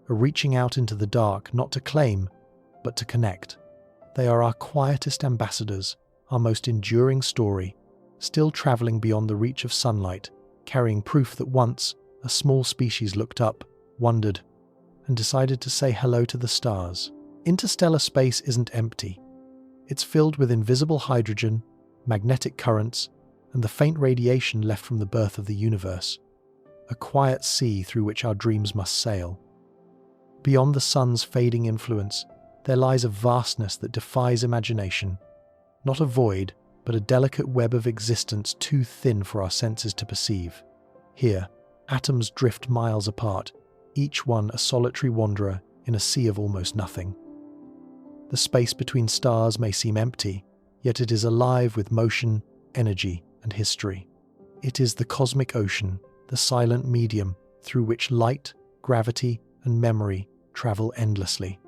a reaching out into the dark not to claim, but to connect. They are our quietest ambassadors, our most enduring story, still traveling beyond the reach of sunlight, carrying proof that once a small species looked up, wondered, and decided to say hello to the stars. Interstellar space isn't empty. It's filled with invisible hydrogen, magnetic currents, and the faint radiation left from the birth of the universe. A quiet sea through which our dreams must sail. Beyond the sun's fading influence, there lies a vastness that defies imagination. Not a void, but a delicate web of existence too thin for our senses to perceive. Here, atoms drift miles apart, each one a solitary wanderer in a sea of almost nothing. The space between stars may seem empty, yet it is alive with motion, energy, and history. It is the cosmic ocean, the silent medium through which light, gravity, and memory travel endlessly.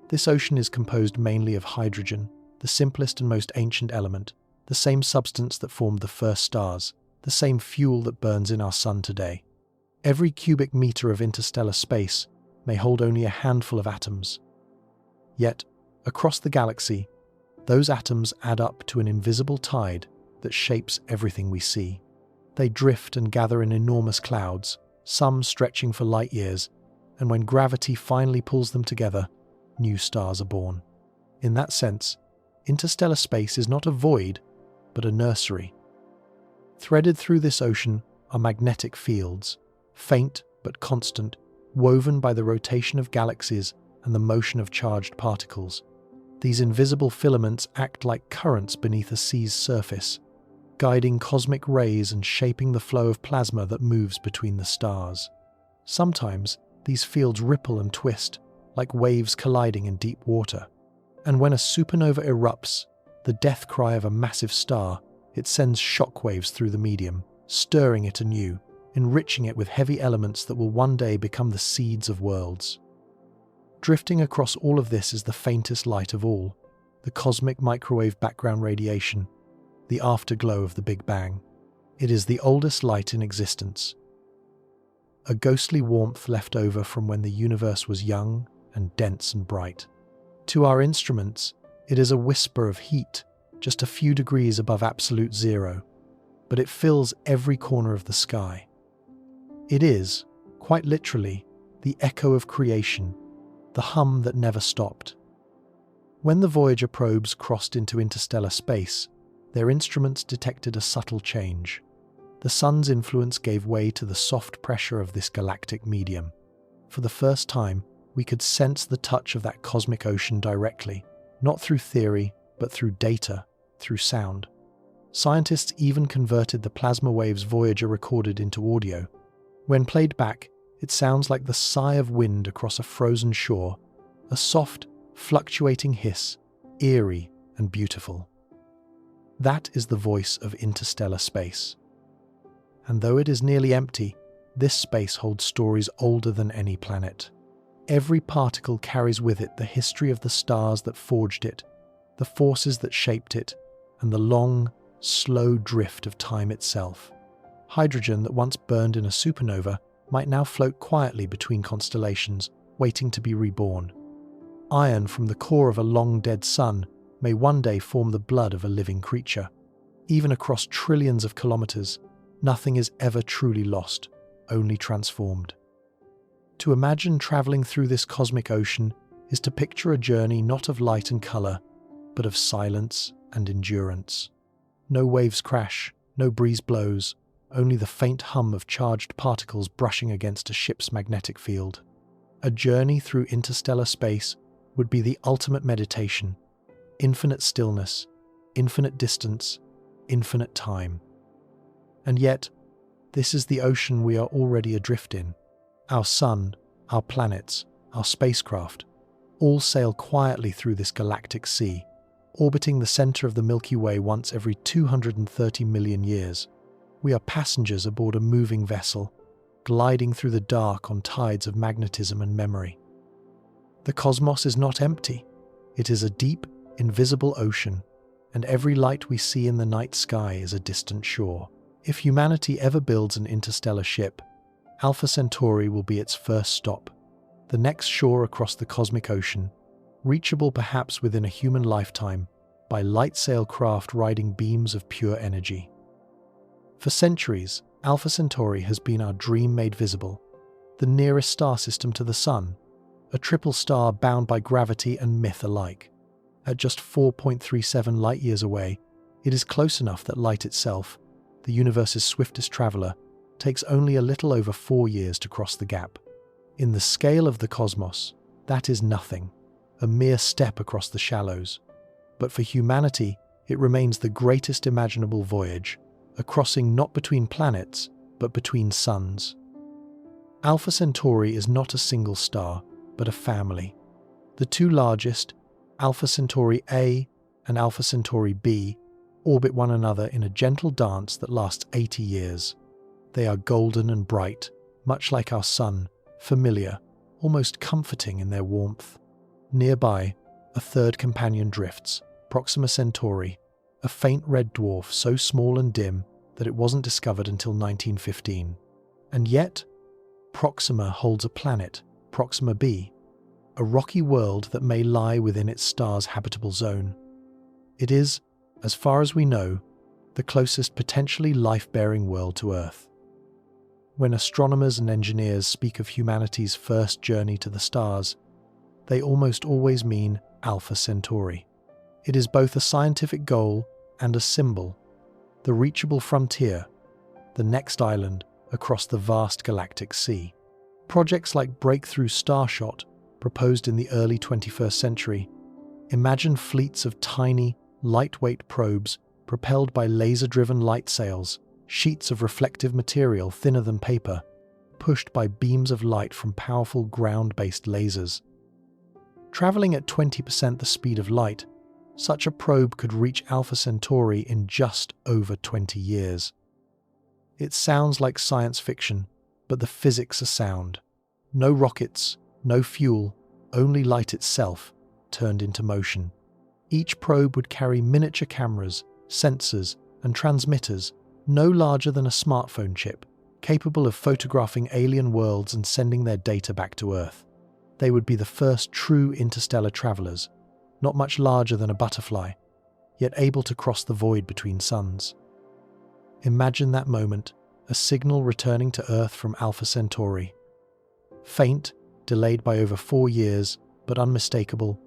This ocean is composed mainly of hydrogen, the simplest and most ancient element, the same substance that formed the first stars, the same fuel that burns in our sun today. Every cubic meter of interstellar space may hold only a handful of atoms. Yet, across the galaxy, those atoms add up to an invisible tide that shapes everything we see. They drift and gather in enormous clouds, some stretching for light years, and when gravity finally pulls them together, new stars are born. In that sense, interstellar space is not a void, but a nursery. Threaded through this ocean are magnetic fields, faint but constant, woven by the rotation of galaxies and the motion of charged particles. These invisible filaments act like currents beneath a sea's surface, guiding cosmic rays and shaping the flow of plasma that moves between the stars. Sometimes, these fields ripple and twist, like waves colliding in deep water. And when a supernova erupts, the death cry of a massive star, it sends shockwaves through the medium, stirring it anew, enriching it with heavy elements that will one day become the seeds of worlds. Drifting across all of this is the faintest light of all, the cosmic microwave background radiation, the afterglow of the Big Bang. It is the oldest light in existence, a ghostly warmth left over from when the universe was young and dense and bright. To our instruments, it is a whisper of heat, just a few degrees above absolute zero, but it fills every corner of the sky. It is, quite literally, the echo of creation, the hum that never stopped. When the Voyager probes crossed into interstellar space, their instruments detected a subtle change. The sun's influence gave way to the soft pressure of this galactic medium. For the first time, we could sense the touch of that cosmic ocean directly, not through theory, but through data, through sound. Scientists even converted the plasma waves Voyager recorded into audio. When played back, it sounds like the sigh of wind across a frozen shore, a soft, fluctuating hiss, eerie and beautiful. That is the voice of interstellar space. And though it is nearly empty, this space holds stories older than any planet. Every particle carries with it the history of the stars that forged it, the forces that shaped it, and the long, slow drift of time itself. Hydrogen that once burned in a supernova might now float quietly between constellations, waiting to be reborn. Iron from the core of a long-dead sun may one day form the blood of a living creature. Even across trillions of kilometers, nothing is ever truly lost, only transformed. To imagine traveling through this cosmic ocean is to picture a journey not of light and color, but of silence and endurance. No waves crash, no breeze blows, only the faint hum of charged particles brushing against a ship's magnetic field. A journey through interstellar space would be the ultimate meditation. Infinite stillness, infinite distance, infinite time. And yet, this is the ocean we are already adrift in. Our sun, our planets, our spacecraft, all sail quietly through this galactic sea, orbiting the center of the Milky Way once every 230 million years. We are passengers aboard a moving vessel, gliding through the dark on tides of magnetism and memory. The cosmos is not empty. It is a deep, invisible ocean, and every light we see in the night sky is a distant shore. If humanity ever builds an interstellar ship, Alpha Centauri will be its first stop, the next shore across the cosmic ocean, reachable perhaps within a human lifetime by light sail craft riding beams of pure energy. For centuries, Alpha Centauri has been our dream made visible, the nearest star system to the Sun, a triple star bound by gravity and myth alike. At just 4.37 light-years away, it is close enough that light itself, the universe's swiftest traveler, takes only a little over 4 years to cross the gap. In the scale of the cosmos, that is nothing, a mere step across the shallows. But for humanity, it remains the greatest imaginable voyage, a crossing not between planets, but between suns. Alpha Centauri is not a single star, but a family. The two largest, Alpha Centauri A and Alpha Centauri B, orbit one another in a gentle dance that lasts 80 years. They are golden and bright, much like our sun, familiar, almost comforting in their warmth. Nearby, a third companion drifts, Proxima Centauri, a faint red dwarf so small and dim that it wasn't discovered until 1915. And yet, Proxima holds a planet, Proxima B, a rocky world that may lie within its star's habitable zone. It is, as far as we know, the closest potentially life-bearing world to Earth. When astronomers and engineers speak of humanity's first journey to the stars, they almost always mean Alpha Centauri. It is both a scientific goal and a symbol, the reachable frontier, the next island across the vast galactic sea. Projects like Breakthrough Starshot, proposed in the early 21st century, imagine fleets of tiny, lightweight probes propelled by laser-driven light sails, sheets of reflective material thinner than paper, pushed by beams of light from powerful ground-based lasers. Traveling at 20% the speed of light, such a probe could reach Alpha Centauri in just over 20 years. It sounds like science fiction, but the physics are sound. No rockets, no fuel, only light itself turned into motion. Each probe would carry miniature cameras, sensors, and transmitters no larger than a smartphone chip, capable of photographing alien worlds and sending their data back to Earth. They would be the first true interstellar travelers, not much larger than a butterfly, yet able to cross the void between suns. Imagine that moment, a signal returning to Earth from Alpha Centauri. Faint, delayed by over 4 years, but unmistakable,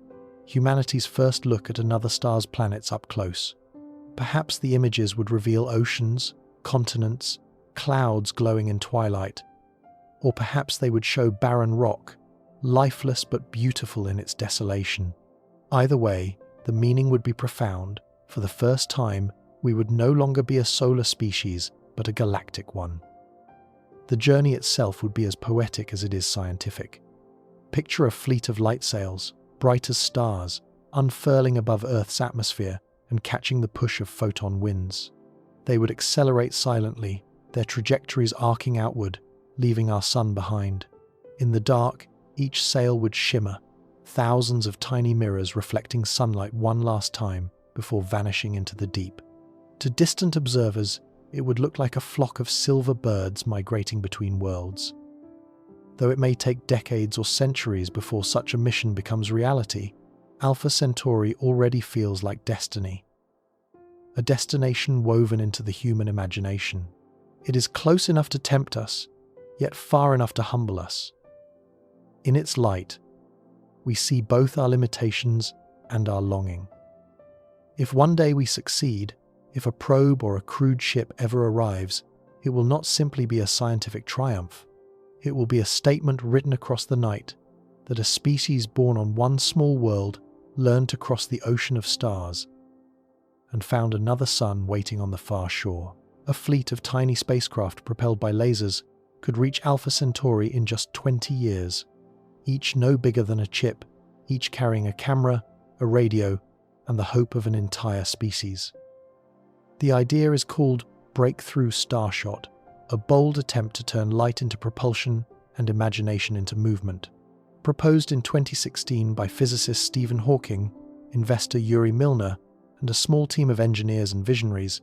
humanity's first look at another star's planets up close. Perhaps the images would reveal oceans, continents, clouds glowing in twilight. Or perhaps they would show barren rock, lifeless but beautiful in its desolation. Either way, the meaning would be profound. For the first time, we would no longer be a solar species, but a galactic one. The journey itself would be as poetic as it is scientific. Picture a fleet of light sails, bright as stars, unfurling above Earth's atmosphere and catching the push of photon winds. They would accelerate silently, their trajectories arcing outward, leaving our sun behind. In the dark, each sail would shimmer, thousands of tiny mirrors reflecting sunlight one last time before vanishing into the deep. To distant observers, it would look like a flock of silver birds migrating between worlds. Though it may take decades or centuries before such a mission becomes reality, Alpha Centauri already feels like destiny. A destination woven into the human imagination. It is close enough to tempt us, yet far enough to humble us. In its light, we see both our limitations and our longing. If one day we succeed, if a probe or a crewed ship ever arrives, it will not simply be a scientific triumph. It will be a statement written across the night that a species born on one small world learned to cross the ocean of stars and found another sun waiting on the far shore. A fleet of tiny spacecraft propelled by lasers could reach Alpha Centauri in just 20 years, each no bigger than a chip, each carrying a camera, a radio, and the hope of an entire species. The idea is called Breakthrough Starshot, a bold attempt to turn light into propulsion and imagination into movement. Proposed in 2016 by physicist Stephen Hawking, investor Yuri Milner, and a small team of engineers and visionaries,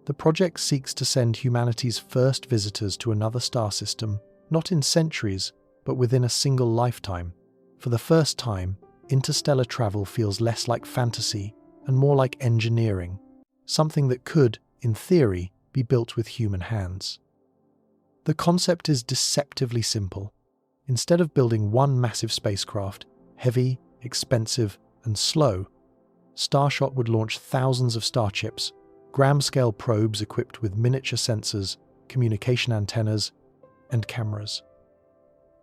the project seeks to send humanity's first visitors to another star system, not in centuries, but within a single lifetime. For the first time, interstellar travel feels less like fantasy and more like engineering, something that could, in theory, be built with human hands. The concept is deceptively simple. Instead of building one massive spacecraft, heavy, expensive, and slow, Starshot would launch thousands of starships, gram-scale probes equipped with miniature sensors, communication antennas, and cameras.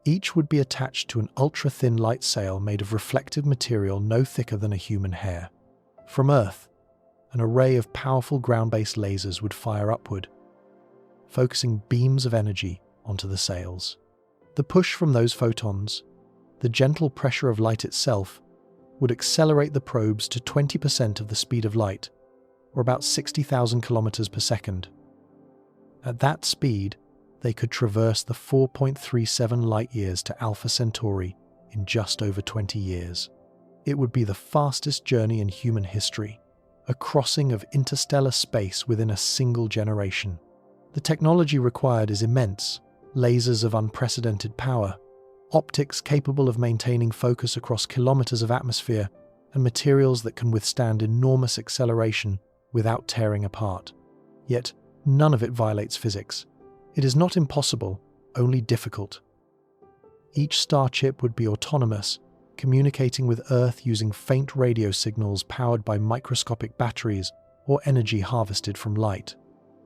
Each would be attached to an ultra-thin light sail made of reflective material no thicker than a human hair. From Earth, an array of powerful ground-based lasers would fire upward, focusing beams of energy onto the sails. The push from those photons, the gentle pressure of light itself, would accelerate the probes to 20% of the speed of light, or about 60,000 kilometers per second. At that speed, they could traverse the 4.37 light-years to Alpha Centauri in just over 20 years. It would be the fastest journey in human history, a crossing of interstellar space within a single generation. The technology required is immense: lasers of unprecedented power, optics capable of maintaining focus across kilometers of atmosphere, and materials that can withstand enormous acceleration without tearing apart. Yet, none of it violates physics. It is not impossible, only difficult. Each starship would be autonomous, communicating with Earth using faint radio signals powered by microscopic batteries or energy harvested from light.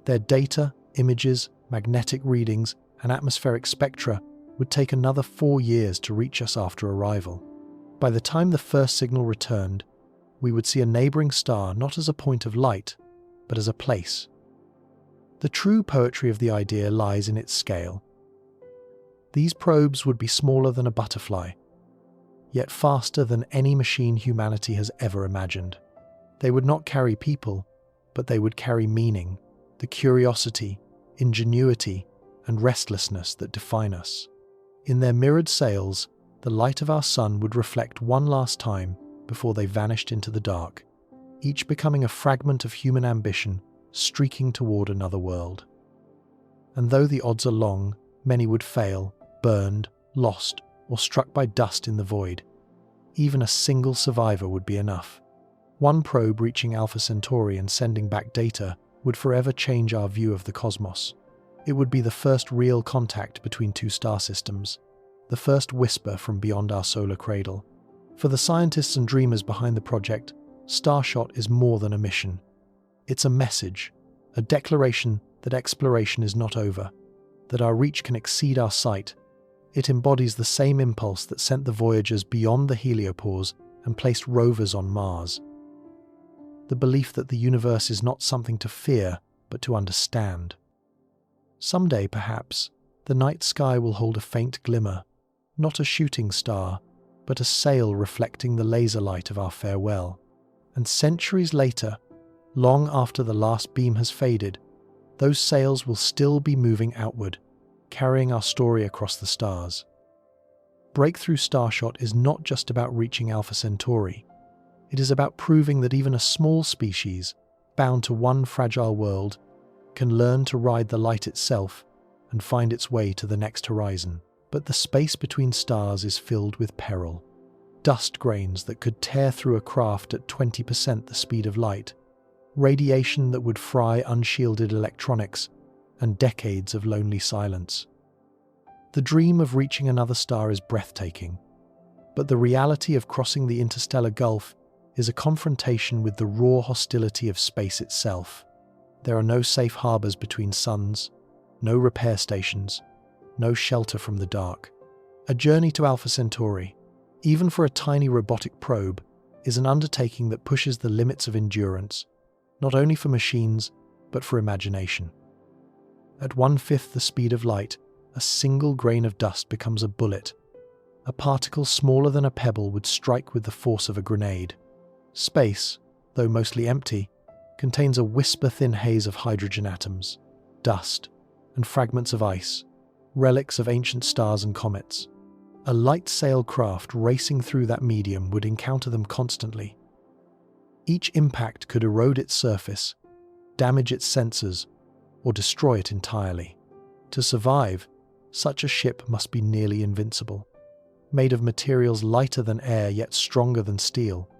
Their data, images, magnetic readings, and atmospheric spectra would take another 4 years to reach us after arrival. By the time the first signal returned, we would see a neighboring star not as a point of light, but as a place. The true poetry of the idea lies in its scale. These probes would be smaller than a butterfly, yet faster than any machine humanity has ever imagined. They would not carry people, but they would carry meaning, the curiosity, ingenuity, and restlessness that define us. In their mirrored sails, the light of our sun would reflect one last time before they vanished into the dark, each becoming a fragment of human ambition streaking toward another world. And though the odds are long, many would fail, burned, lost, or struck by dust in the void. Even a single survivor would be enough. One probe reaching Alpha Centauri and sending back data would forever change our view of the cosmos. It would be the first real contact between two star systems, the first whisper from beyond our solar cradle. For the scientists and dreamers behind the project, Starshot is more than a mission. It's a message, a declaration that exploration is not over, that our reach can exceed our sight. It embodies the same impulse that sent the Voyagers beyond the heliopause and placed rovers on Mars. The belief that the universe is not something to fear, but to understand. Someday, perhaps, the night sky will hold a faint glimmer, not a shooting star, but a sail reflecting the laser light of our farewell. And centuries later, long after the last beam has faded, those sails will still be moving outward, carrying our story across the stars. Breakthrough Starshot is not just about reaching Alpha Centauri. It is about proving that even a small species, bound to one fragile world, can learn to ride the light itself and find its way to the next horizon. But the space between stars is filled with peril. Dust grains that could tear through a craft at 20% the speed of light, radiation that would fry unshielded electronics, and decades of lonely silence. The dream of reaching another star is breathtaking, but the reality of crossing the interstellar gulf is a confrontation with the raw hostility of space itself. There are no safe harbors between suns, no repair stations, no shelter from the dark. A journey to Alpha Centauri, even for a tiny robotic probe, is an undertaking that pushes the limits of endurance, not only for machines, but for imagination. At 1/5 the speed of light, a single grain of dust becomes a bullet. A particle smaller than a pebble would strike with the force of a grenade. Space, though mostly empty, contains a whisper-thin haze of hydrogen atoms, dust, and fragments of ice, relics of ancient stars and comets. A light sail craft racing through that medium would encounter them constantly. Each impact could erode its surface, damage its sensors, or destroy it entirely. To survive, such a ship must be nearly invincible. Made of materials lighter than air yet stronger than steel,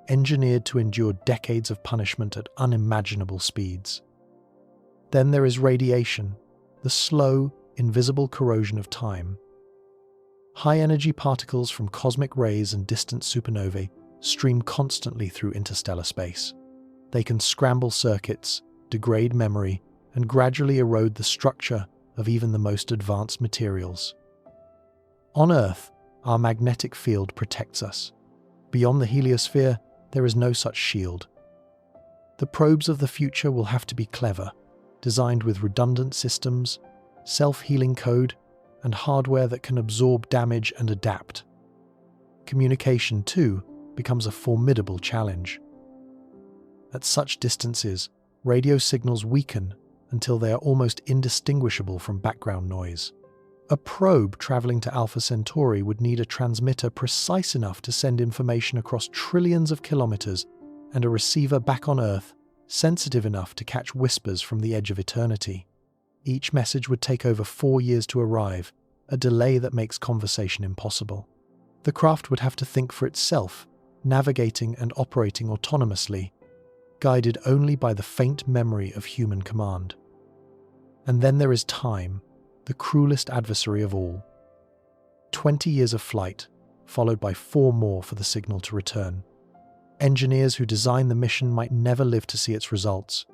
engineered to endure decades of punishment at unimaginable speeds. Then there is radiation, the slow, invisible corrosion of time. High-energy particles from cosmic rays and distant supernovae stream constantly through interstellar space. They can scramble circuits, degrade memory, and gradually erode the structure of even the most advanced materials. On Earth, our magnetic field protects us. Beyond the heliosphere, there is no such shield. The probes of the future will have to be clever, designed with redundant systems, self-healing code, and hardware that can absorb damage and adapt. Communication, too, becomes a formidable challenge. At such distances, radio signals weaken until they are almost indistinguishable from background noise. A probe traveling to Alpha Centauri would need a transmitter precise enough to send information across trillions of kilometers and a receiver back on Earth sensitive enough to catch whispers from the edge of eternity. Each message would take over 4 years to arrive, a delay that makes conversation impossible. The craft would have to think for itself, navigating and operating autonomously, guided only by the faint memory of human command. And then there is time, the cruelest adversary of all. 20 years of flight, followed by 4 more for the signal to return. Engineers who designed the mission might never live to see its results.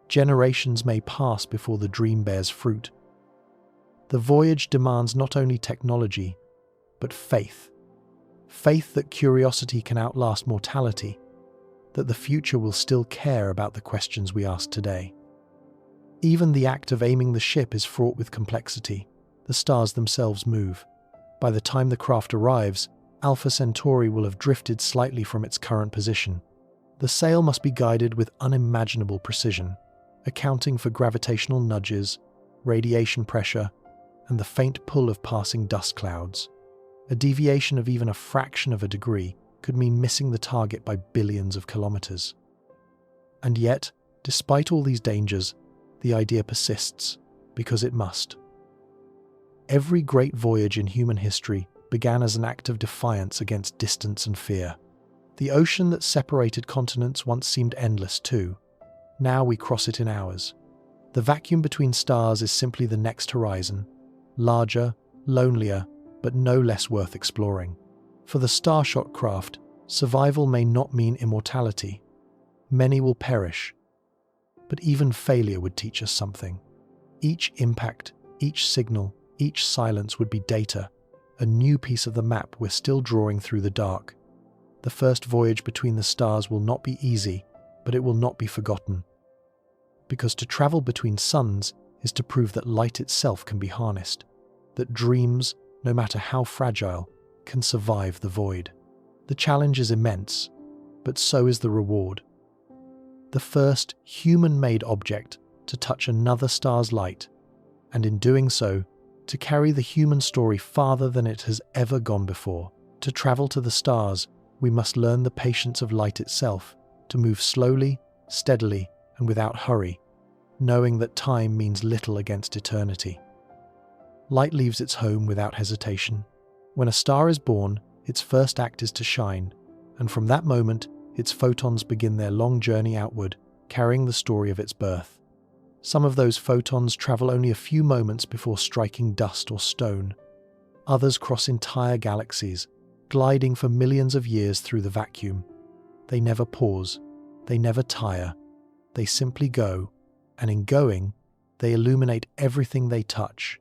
Generations may pass before the dream bears fruit. The voyage demands not only technology, but faith. Faith that curiosity can outlast mortality, that the future will still care about the questions we ask today. Even the act of aiming the ship is fraught with complexity. The stars themselves move. By the time the craft arrives, Alpha Centauri will have drifted slightly from its current position. The sail must be guided with unimaginable precision, accounting for gravitational nudges, radiation pressure, and the faint pull of passing dust clouds. A deviation of even a fraction of a degree could mean missing the target by billions of kilometers. And yet, despite all these dangers, the idea persists, because it must. Every great voyage in human history began as an act of defiance against distance and fear. The ocean that separated continents once seemed endless too. Now we cross it in hours. The vacuum between stars is simply the next horizon, larger, lonelier, but no less worth exploring. For the Starshot craft, survival may not mean immortality. Many will perish. But even failure would teach us something. Each impact, each signal, each silence would be data, a new piece of the map we're still drawing through the dark. The first voyage between the stars will not be easy, but it will not be forgotten. Because to travel between suns is to prove that light itself can be harnessed, that dreams, no matter how fragile, can survive the void. The challenge is immense, but so is the reward. The first human-made object to touch another star's light, and in doing so, to carry the human story farther than it has ever gone before. To travel to the stars, we must learn the patience of light itself, to move slowly, steadily, and without hurry, knowing that time means little against eternity. Light leaves its home without hesitation. When a star is born, its first act is to shine, and from that moment, its photons begin their long journey outward, carrying the story of its birth. Some of those photons travel only a few moments before striking dust or stone. Others cross entire galaxies, gliding for millions of years through the vacuum. They never pause, they never tire, they simply go, and in going, they illuminate everything they touch.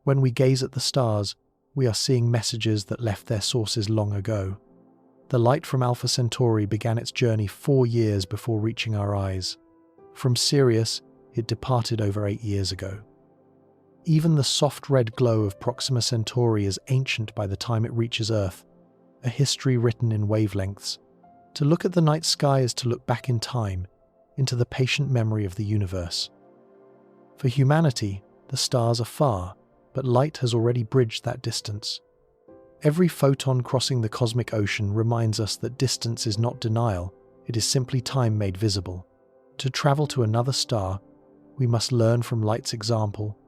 When we gaze at the stars, we are seeing messages that left their sources long ago. The light from Alpha Centauri began its journey 4 years before reaching our eyes. From Sirius, it departed over 8 years ago. Even the soft red glow of Proxima Centauri is ancient by the time it reaches Earth, a history written in wavelengths. To look at the night sky is to look back in time, into the patient memory of the universe. For humanity, the stars are far, but light has already bridged that distance. Every photon crossing the cosmic ocean reminds us that distance is not denial, it is simply time made visible. To travel to another star, we must learn from light's example,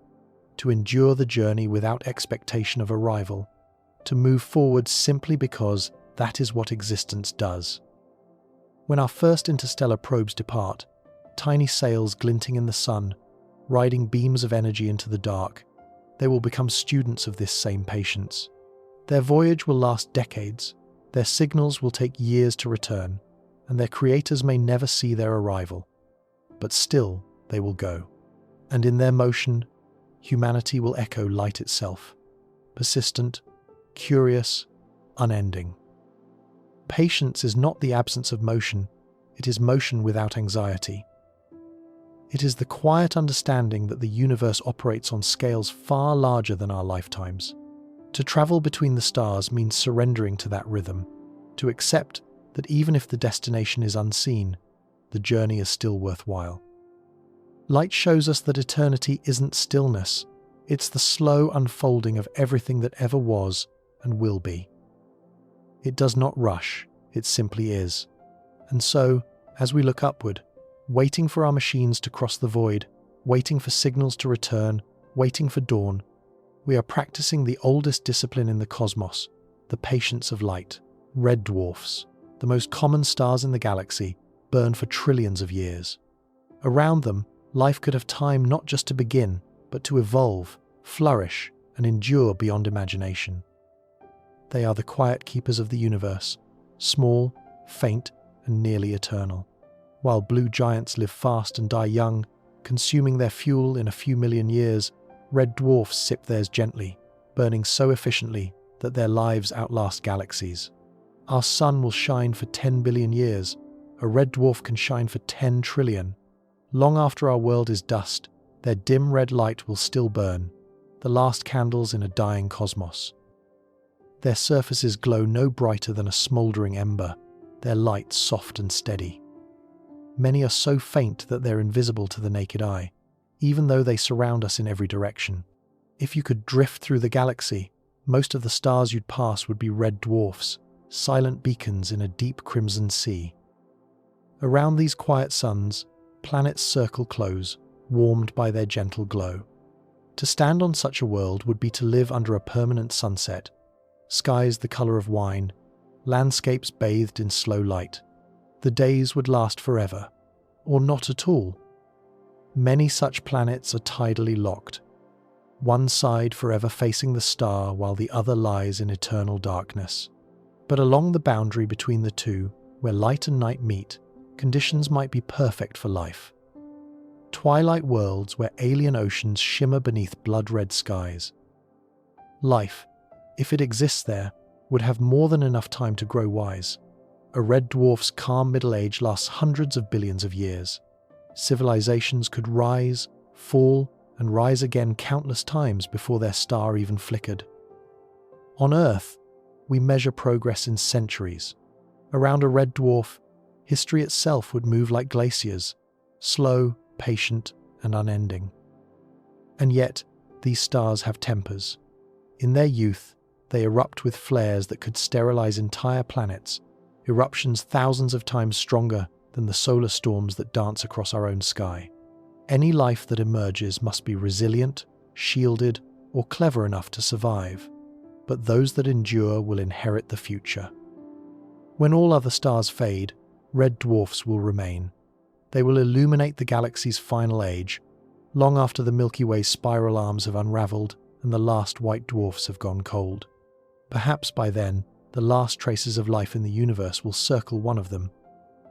to endure the journey without expectation of arrival, to move forward simply because that is what existence does. When our first interstellar probes depart, tiny sails glinting in the sun, riding beams of energy into the dark, they will become students of this same patience. Their voyage will last decades, their signals will take years to return, and their creators may never see their arrival. But still, they will go. And in their motion, humanity will echo light itself, persistent, curious, unending. Patience is not the absence of motion, it is motion without anxiety. It is the quiet understanding that the universe operates on scales far larger than our lifetimes. To travel between the stars means surrendering to that rhythm, to accept that even if the destination is unseen, the journey is still worthwhile. Light shows us that eternity isn't stillness, it's the slow unfolding of everything that ever was and will be. It does not rush, it simply is. And so, as we look upward, waiting for our machines to cross the void, waiting for signals to return, waiting for dawn, we are practicing the oldest discipline in the cosmos, the patience of light. Red dwarfs, the most common stars in the galaxy, burn for trillions of years. Around them, life could have time not just to begin, but to evolve, flourish, and endure beyond imagination. They are the quiet keepers of the universe, small, faint, and nearly eternal. While blue giants live fast and die young, consuming their fuel in a few million years, red dwarfs sip theirs gently, burning so efficiently that their lives outlast galaxies. Our sun will shine for 10 billion years. A red dwarf can shine for 10 trillion. Long after our world is dust, their dim red light will still burn, the last candles in a dying cosmos. Their surfaces glow no brighter than a smouldering ember, their light soft and steady. Many are so faint that they're invisible to the naked eye, even though they surround us in every direction. If you could drift through the galaxy, most of the stars you'd pass would be red dwarfs, silent beacons in a deep crimson sea. Around these quiet suns, planets circle close, warmed by their gentle glow. To stand on such a world would be to live under a permanent sunset, skies the color of wine, landscapes bathed in slow light. The days would last forever, or not at all. Many such planets are tidally locked, one side forever facing the star while the other lies in eternal darkness. But along the boundary between the two, where light and night meet, conditions might be perfect for life. Twilight worlds where alien oceans shimmer beneath blood-red skies. Life, if it exists there, would have more than enough time to grow wise. A red dwarf's calm middle age lasts hundreds of billions of years. Civilizations could rise, fall, and rise again countless times before their star even flickered. On Earth, we measure progress in centuries. Around a red dwarf, history itself would move like glaciers, slow, patient, and unending. And yet, these stars have tempers. In their youth, they erupt with flares that could sterilize entire planets, eruptions thousands of times stronger than the solar storms that dance across our own sky. Any life that emerges must be resilient, shielded, or clever enough to survive. But those that endure will inherit the future. When all other stars fade, red dwarfs will remain. They will illuminate the galaxy's final age, long after the Milky Way's spiral arms have unraveled and the last white dwarfs have gone cold. Perhaps by then, the last traces of life in the universe will circle one of them,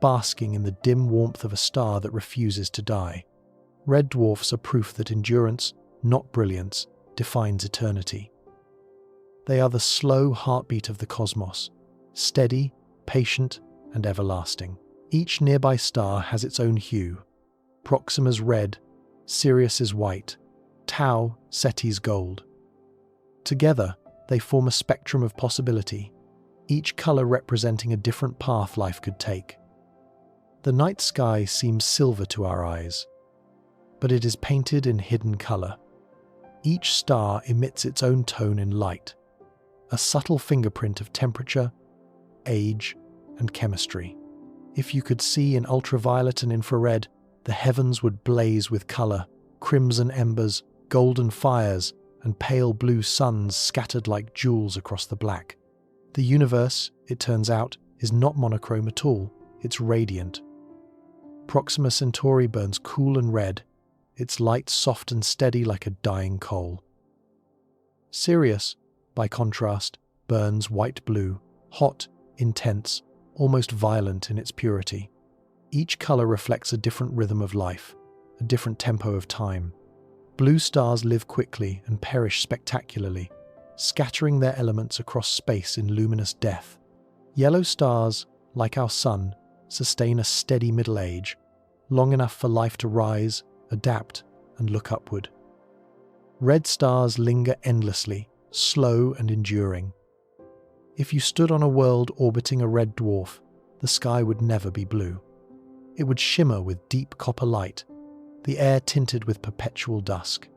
basking in the dim warmth of a star that refuses to die. Red dwarfs are proof that endurance, not brilliance, defines eternity. They are the slow heartbeat of the cosmos, steady, patient, and everlasting. Each nearby star has its own hue. Proxima's red, Sirius is white, Tau, Ceti's gold. Together, they form a spectrum of possibility, each color representing a different path life could take. The night sky seems silver to our eyes, but it is painted in hidden color. Each star emits its own tone in light, a subtle fingerprint of temperature, age, and chemistry. If you could see in ultraviolet and infrared, the heavens would blaze with color, crimson embers, golden fires, and pale blue suns scattered like jewels across the black. The universe, it turns out, is not monochrome at all, it's radiant. Proxima Centauri burns cool and red, its light soft and steady like a dying coal. Sirius, by contrast, burns white-blue, hot, intense, almost violent in its purity. Each color reflects a different rhythm of life, a different tempo of time. Blue stars live quickly and perish spectacularly, scattering their elements across space in luminous death. Yellow stars, like our sun, sustain a steady middle age, long enough for life to rise, adapt, and look upward. Red stars linger endlessly, slow and enduring. If you stood on a world orbiting a red dwarf, the sky would never be blue. It would shimmer with deep copper light, the air tinted with perpetual dusk.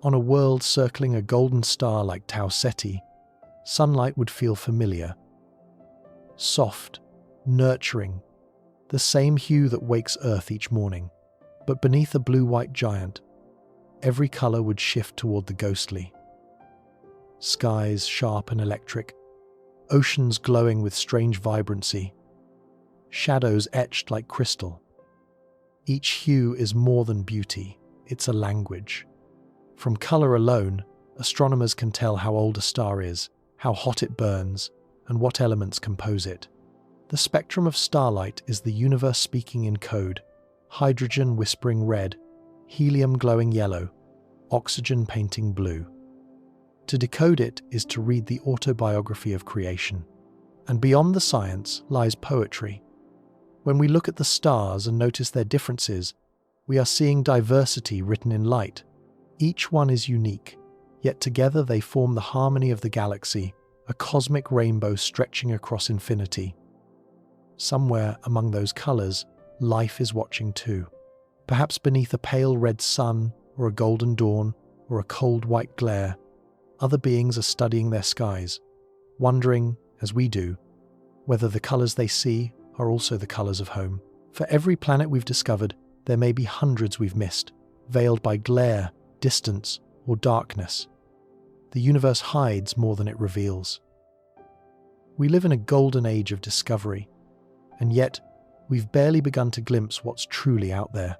On a world circling a golden star like Tau Ceti, sunlight would feel familiar. Soft, nurturing, the same hue that wakes Earth each morning. But beneath a blue-white giant, every color would shift toward the ghostly. Skies sharp and electric, oceans glowing with strange vibrancy, shadows etched like crystal. Each hue is more than beauty, it's a language. From color alone, astronomers can tell how old a star is, how hot it burns, and what elements compose it. The spectrum of starlight is the universe speaking in code, hydrogen whispering red, helium glowing yellow, oxygen painting blue. To decode it is to read the autobiography of creation. And beyond the science lies poetry. When we look at the stars and notice their differences, we are seeing diversity written in light. Each one is unique, yet together they form the harmony of the galaxy, a cosmic rainbow stretching across infinity. Somewhere among those colors, life is watching too. Perhaps beneath a pale red sun, or a golden dawn, or a cold white glare, other beings are studying their skies, wondering, as we do, whether the colors they see are also the colors of home. For every planet we've discovered, there may be hundreds we've missed, veiled by glare, distance, or darkness. The universe hides more than it reveals. We live in a golden age of discovery, and yet we've barely begun to glimpse what's truly out there.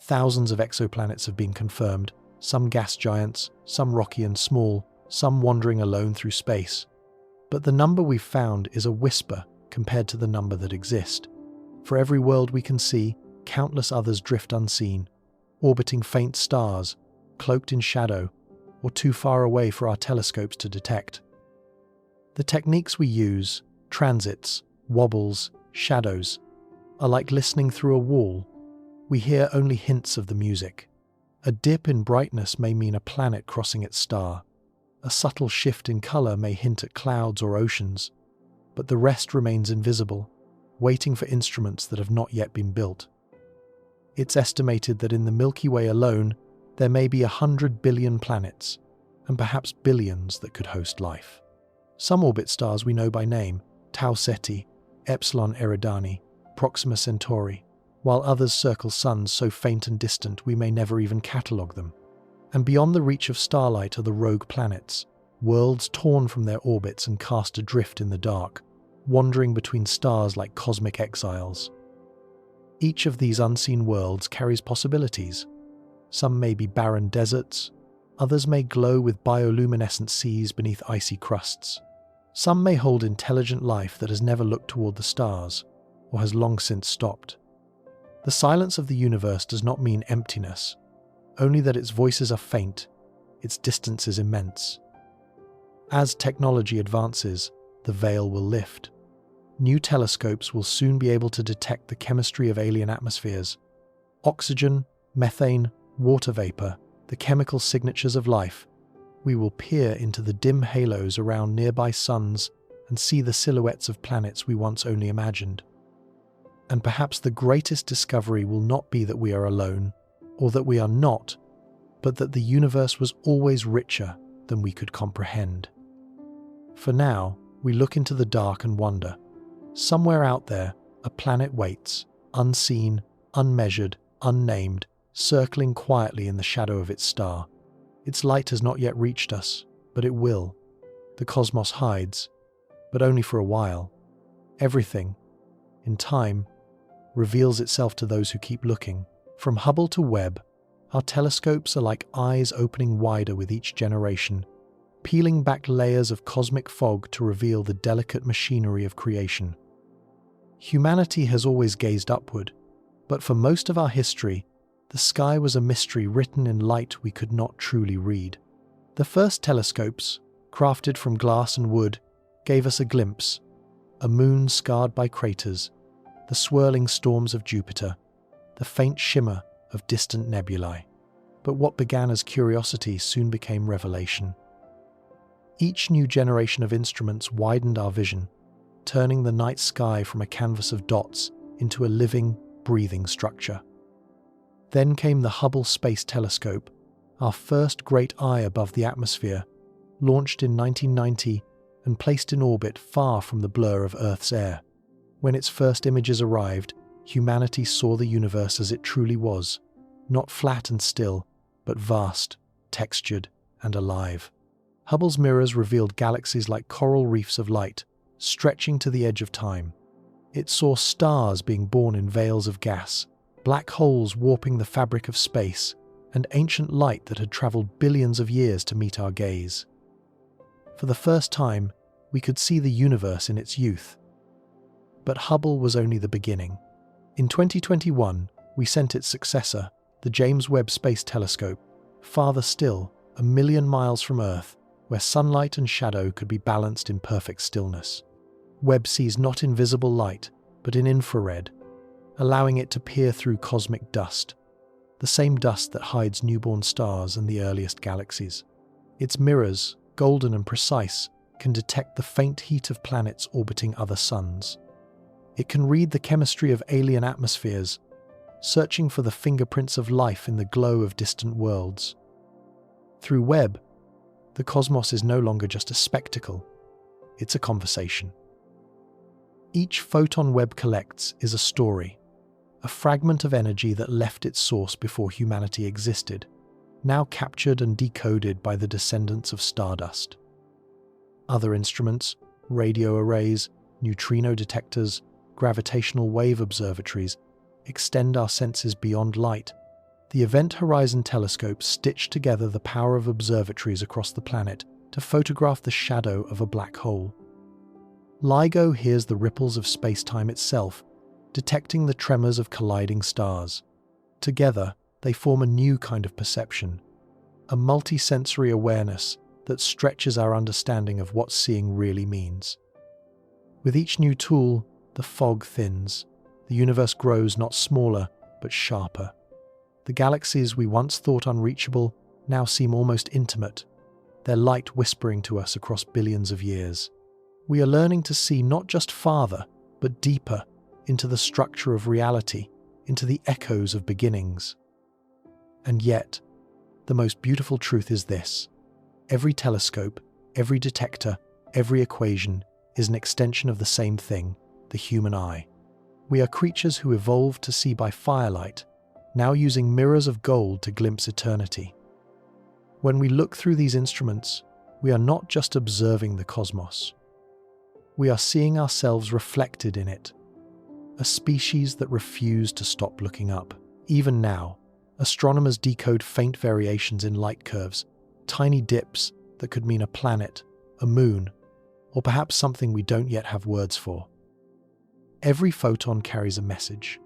Thousands of exoplanets have been confirmed, some gas giants, some rocky and small, some wandering alone through space. But the number we've found is a whisper compared to the number that exist. For every world we can see, countless others drift unseen, orbiting faint stars, cloaked in shadow, or too far away for our telescopes to detect. The techniques we use, transits, wobbles, shadows, are like listening through a wall. We hear only hints of the music. A dip in brightness may mean a planet crossing its star. A subtle shift in color may hint at clouds or oceans, but the rest remains invisible, waiting for instruments that have not yet been built. It's estimated that in the Milky Way alone, there may be 100 billion planets, and perhaps billions that could host life. Some orbit stars we know by name, Tau Ceti, Epsilon Eridani, Proxima Centauri, while others circle suns so faint and distant we may never even catalogue them. And beyond the reach of starlight are the rogue planets, worlds torn from their orbits and cast adrift in the dark, wandering between stars like cosmic exiles. Each of these unseen worlds carries possibilities. Some may be barren deserts, others may glow with bioluminescent seas beneath icy crusts. Some may hold intelligent life that has never looked toward the stars, or has long since stopped. The silence of the universe does not mean emptiness, only that its voices are faint, its distance is immense. As technology advances, the veil will lift. New telescopes will soon be able to detect the chemistry of alien atmospheres. Oxygen, methane, water vapor, the chemical signatures of life. We will peer into the dim halos around nearby suns and see the silhouettes of planets we once only imagined. And perhaps the greatest discovery will not be that we are alone, or that we are not, but that the universe was always richer than we could comprehend. For now, we look into the dark and wonder. Somewhere out there, a planet waits, unseen, unmeasured, unnamed, circling quietly in the shadow of its star. Its light has not yet reached us, but it will. The cosmos hides, but only for a while. Everything, in time, reveals itself to those who keep looking. From Hubble to Webb, our telescopes are like eyes opening wider with each generation, peeling back layers of cosmic fog to reveal the delicate machinery of creation. Humanity has always gazed upward, but for most of our history, the sky was a mystery written in light we could not truly read. The first telescopes, crafted from glass and wood, gave us a glimpse, a moon scarred by craters, the swirling storms of Jupiter, the faint shimmer of distant nebulae. But what began as curiosity soon became revelation. Each new generation of instruments widened our vision, turning the night sky from a canvas of dots into a living, breathing structure. Then came the Hubble Space Telescope, our first great eye above the atmosphere, launched in 1990 and placed in orbit far from the blur of Earth's air. When its first images arrived, humanity saw the universe as it truly was, not flat and still, but vast, textured, and alive. Hubble's mirrors revealed galaxies like coral reefs of light, stretching to the edge of time. It saw stars being born in veils of gas, black holes warping the fabric of space, and ancient light that had traveled billions of years to meet our gaze. For the first time, we could see the universe in its youth. But Hubble was only the beginning. In 2021, we sent its successor, the James Webb Space Telescope, farther still, 1 million miles from Earth, where sunlight and shadow could be balanced in perfect stillness. Webb sees not invisible light, but in infrared, allowing it to peer through cosmic dust, the same dust that hides newborn stars and the earliest galaxies. Its mirrors, golden and precise, can detect the faint heat of planets orbiting other suns. It can read the chemistry of alien atmospheres, searching for the fingerprints of life in the glow of distant worlds. Through Webb, the cosmos is no longer just a spectacle, it's a conversation. Each photon Webb collects is a story, a fragment of energy that left its source before humanity existed, now captured and decoded by the descendants of stardust. Other instruments, radio arrays, neutrino detectors, gravitational wave observatories, extend our senses beyond light. The Event Horizon Telescope stitched together the power of observatories across the planet to photograph the shadow of a black hole. LIGO hears the ripples of space-time itself, detecting the tremors of colliding stars. Together, they form a new kind of perception, a multisensory awareness that stretches our understanding of what seeing really means. With each new tool, the fog thins. The universe grows not smaller, but sharper. The galaxies we once thought unreachable now seem almost intimate, their light whispering to us across billions of years. We are learning to see not just farther, but deeper into the structure of reality, into the echoes of beginnings. And yet, the most beautiful truth is this: every telescope, every detector, every equation is an extension of the same thing, the human eye. We are creatures who evolved to see by firelight, now using mirrors of gold to glimpse eternity. When we look through these instruments, we are not just observing the cosmos. We are seeing ourselves reflected in it, a species that refuse to stop looking up. Even now, astronomers decode faint variations in light curves, tiny dips that could mean a planet, a moon, or perhaps something we don't yet have words for. Every photon carries a message.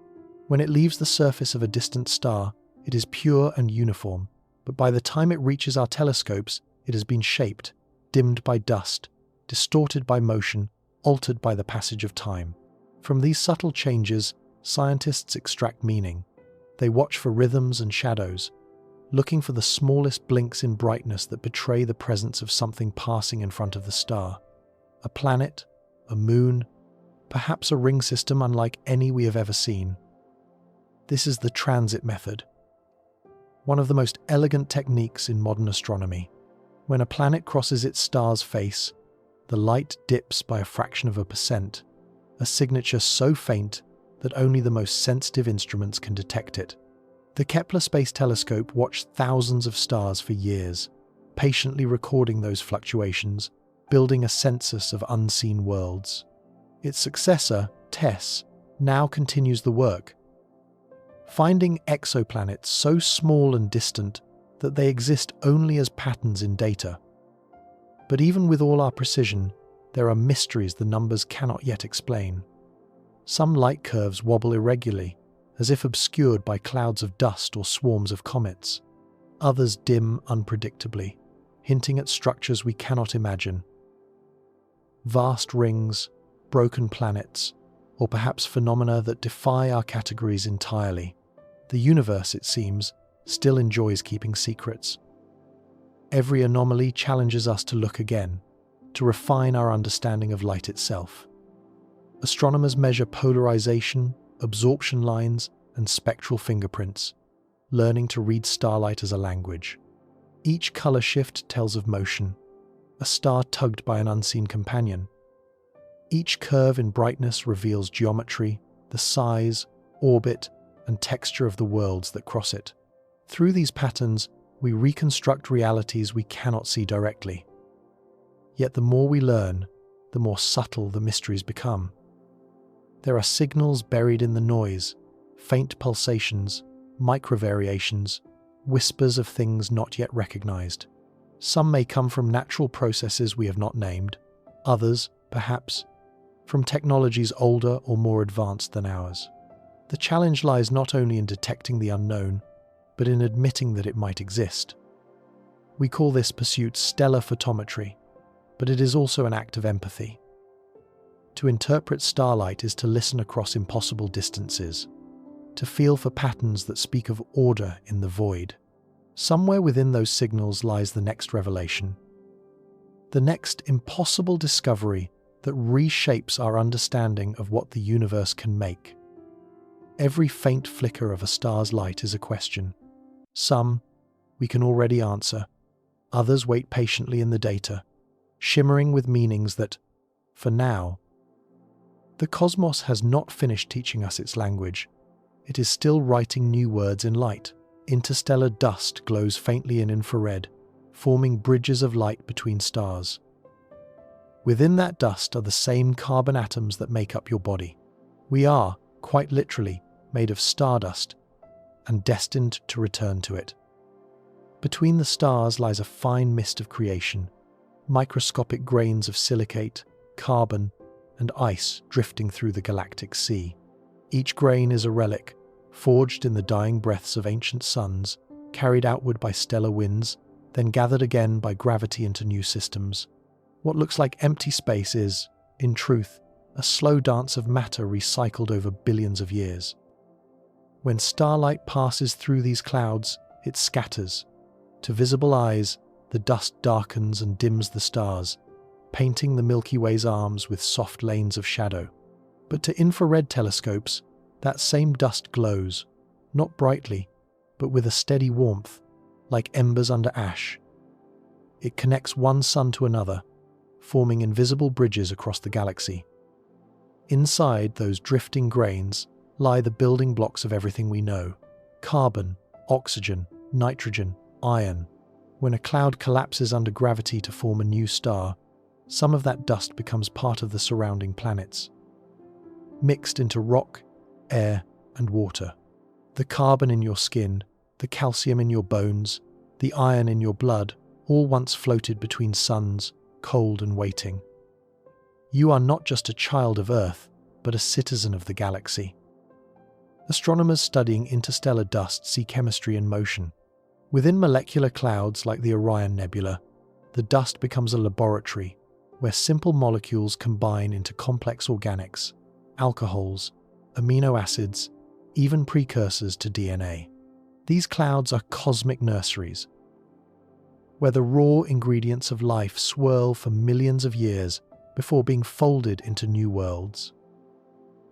When it leaves the surface of a distant star, it is pure and uniform, but by the time it reaches our telescopes, it has been shaped, dimmed by dust, distorted by motion, altered by the passage of time. From these subtle changes, scientists extract meaning. They watch for rhythms and shadows, looking for the smallest blinks in brightness that betray the presence of something passing in front of the star. A planet, a moon, perhaps a ring system unlike any we have ever seen. This is the transit method, one of the most elegant techniques in modern astronomy. When a planet crosses its star's face, the light dips by a fraction of a percent, a signature so faint that only the most sensitive instruments can detect it. The Kepler Space Telescope watched thousands of stars for years, patiently recording those fluctuations, building a census of unseen worlds. Its successor, TESS, now continues the work, finding exoplanets so small and distant that they exist only as patterns in data. But even with all our precision, there are mysteries the numbers cannot yet explain. Some light curves wobble irregularly, as if obscured by clouds of dust or swarms of comets. Others dim unpredictably, hinting at structures we cannot imagine. Vast rings, broken planets, or perhaps phenomena that defy our categories entirely. The universe, it seems, still enjoys keeping secrets. Every anomaly challenges us to look again, to refine our understanding of light itself. Astronomers measure polarization, absorption lines, and spectral fingerprints, learning to read starlight as a language. Each color shift tells of motion, a star tugged by an unseen companion. Each curve in brightness reveals geometry, the size, orbit, and texture of the worlds that cross it. Through these patterns, we reconstruct realities we cannot see directly. Yet the more we learn, the more subtle the mysteries become. There are signals buried in the noise, faint pulsations, microvariations, whispers of things not yet recognized. Some may come from natural processes we have not named, others, perhaps, from technologies older or more advanced than ours. The challenge lies not only in detecting the unknown, but in admitting that it might exist. We call this pursuit stellar photometry, but it is also an act of empathy. To interpret starlight is to listen across impossible distances, to feel for patterns that speak of order in the void. Somewhere within those signals lies the next revelation. the next impossible discovery that reshapes our understanding of what the universe can make. Every faint flicker of a star's light is a question. Some we can already answer, others wait patiently in the data, shimmering with meanings that, for now, the cosmos has not finished teaching us its language. It is still writing new words in light. Interstellar dust glows faintly in infrared, forming bridges of light between stars. Within that dust are the same carbon atoms that make up your body. We are, quite literally, made of stardust and destined to return to it. Between the stars lies a fine mist of creation, microscopic grains of silicate, carbon, and ice drifting through the galactic sea. Each grain is a relic, forged in the dying breaths of ancient suns, carried outward by stellar winds, then gathered again by gravity into new systems. What looks like empty space is, in truth, a slow dance of matter recycled over billions of years. When starlight passes through these clouds, it scatters. To visible eyes, the dust darkens and dims the stars, painting the Milky Way's arms with soft lanes of shadow. But to infrared telescopes, that same dust glows, not brightly, but with a steady warmth, like embers under ash. It connects one sun to another, forming invisible bridges across the galaxy. Inside those drifting grains lie the building blocks of everything we know: carbon, oxygen, nitrogen, iron. When a cloud collapses under gravity to form a new star, some of that dust becomes part of the surrounding planets, mixed into rock, air, and water. The carbon in your skin, the calcium in your bones, the iron in your blood, all once floated between suns, cold and waiting. You are not just a child of Earth, but a citizen of the galaxy. Astronomers studying interstellar dust see chemistry in motion. Within molecular clouds like the Orion Nebula, the dust becomes a laboratory where simple molecules combine into complex organics, alcohols, amino acids, even precursors to DNA. These clouds are cosmic nurseries, where the raw ingredients of life swirl for millions of years before being folded into new worlds.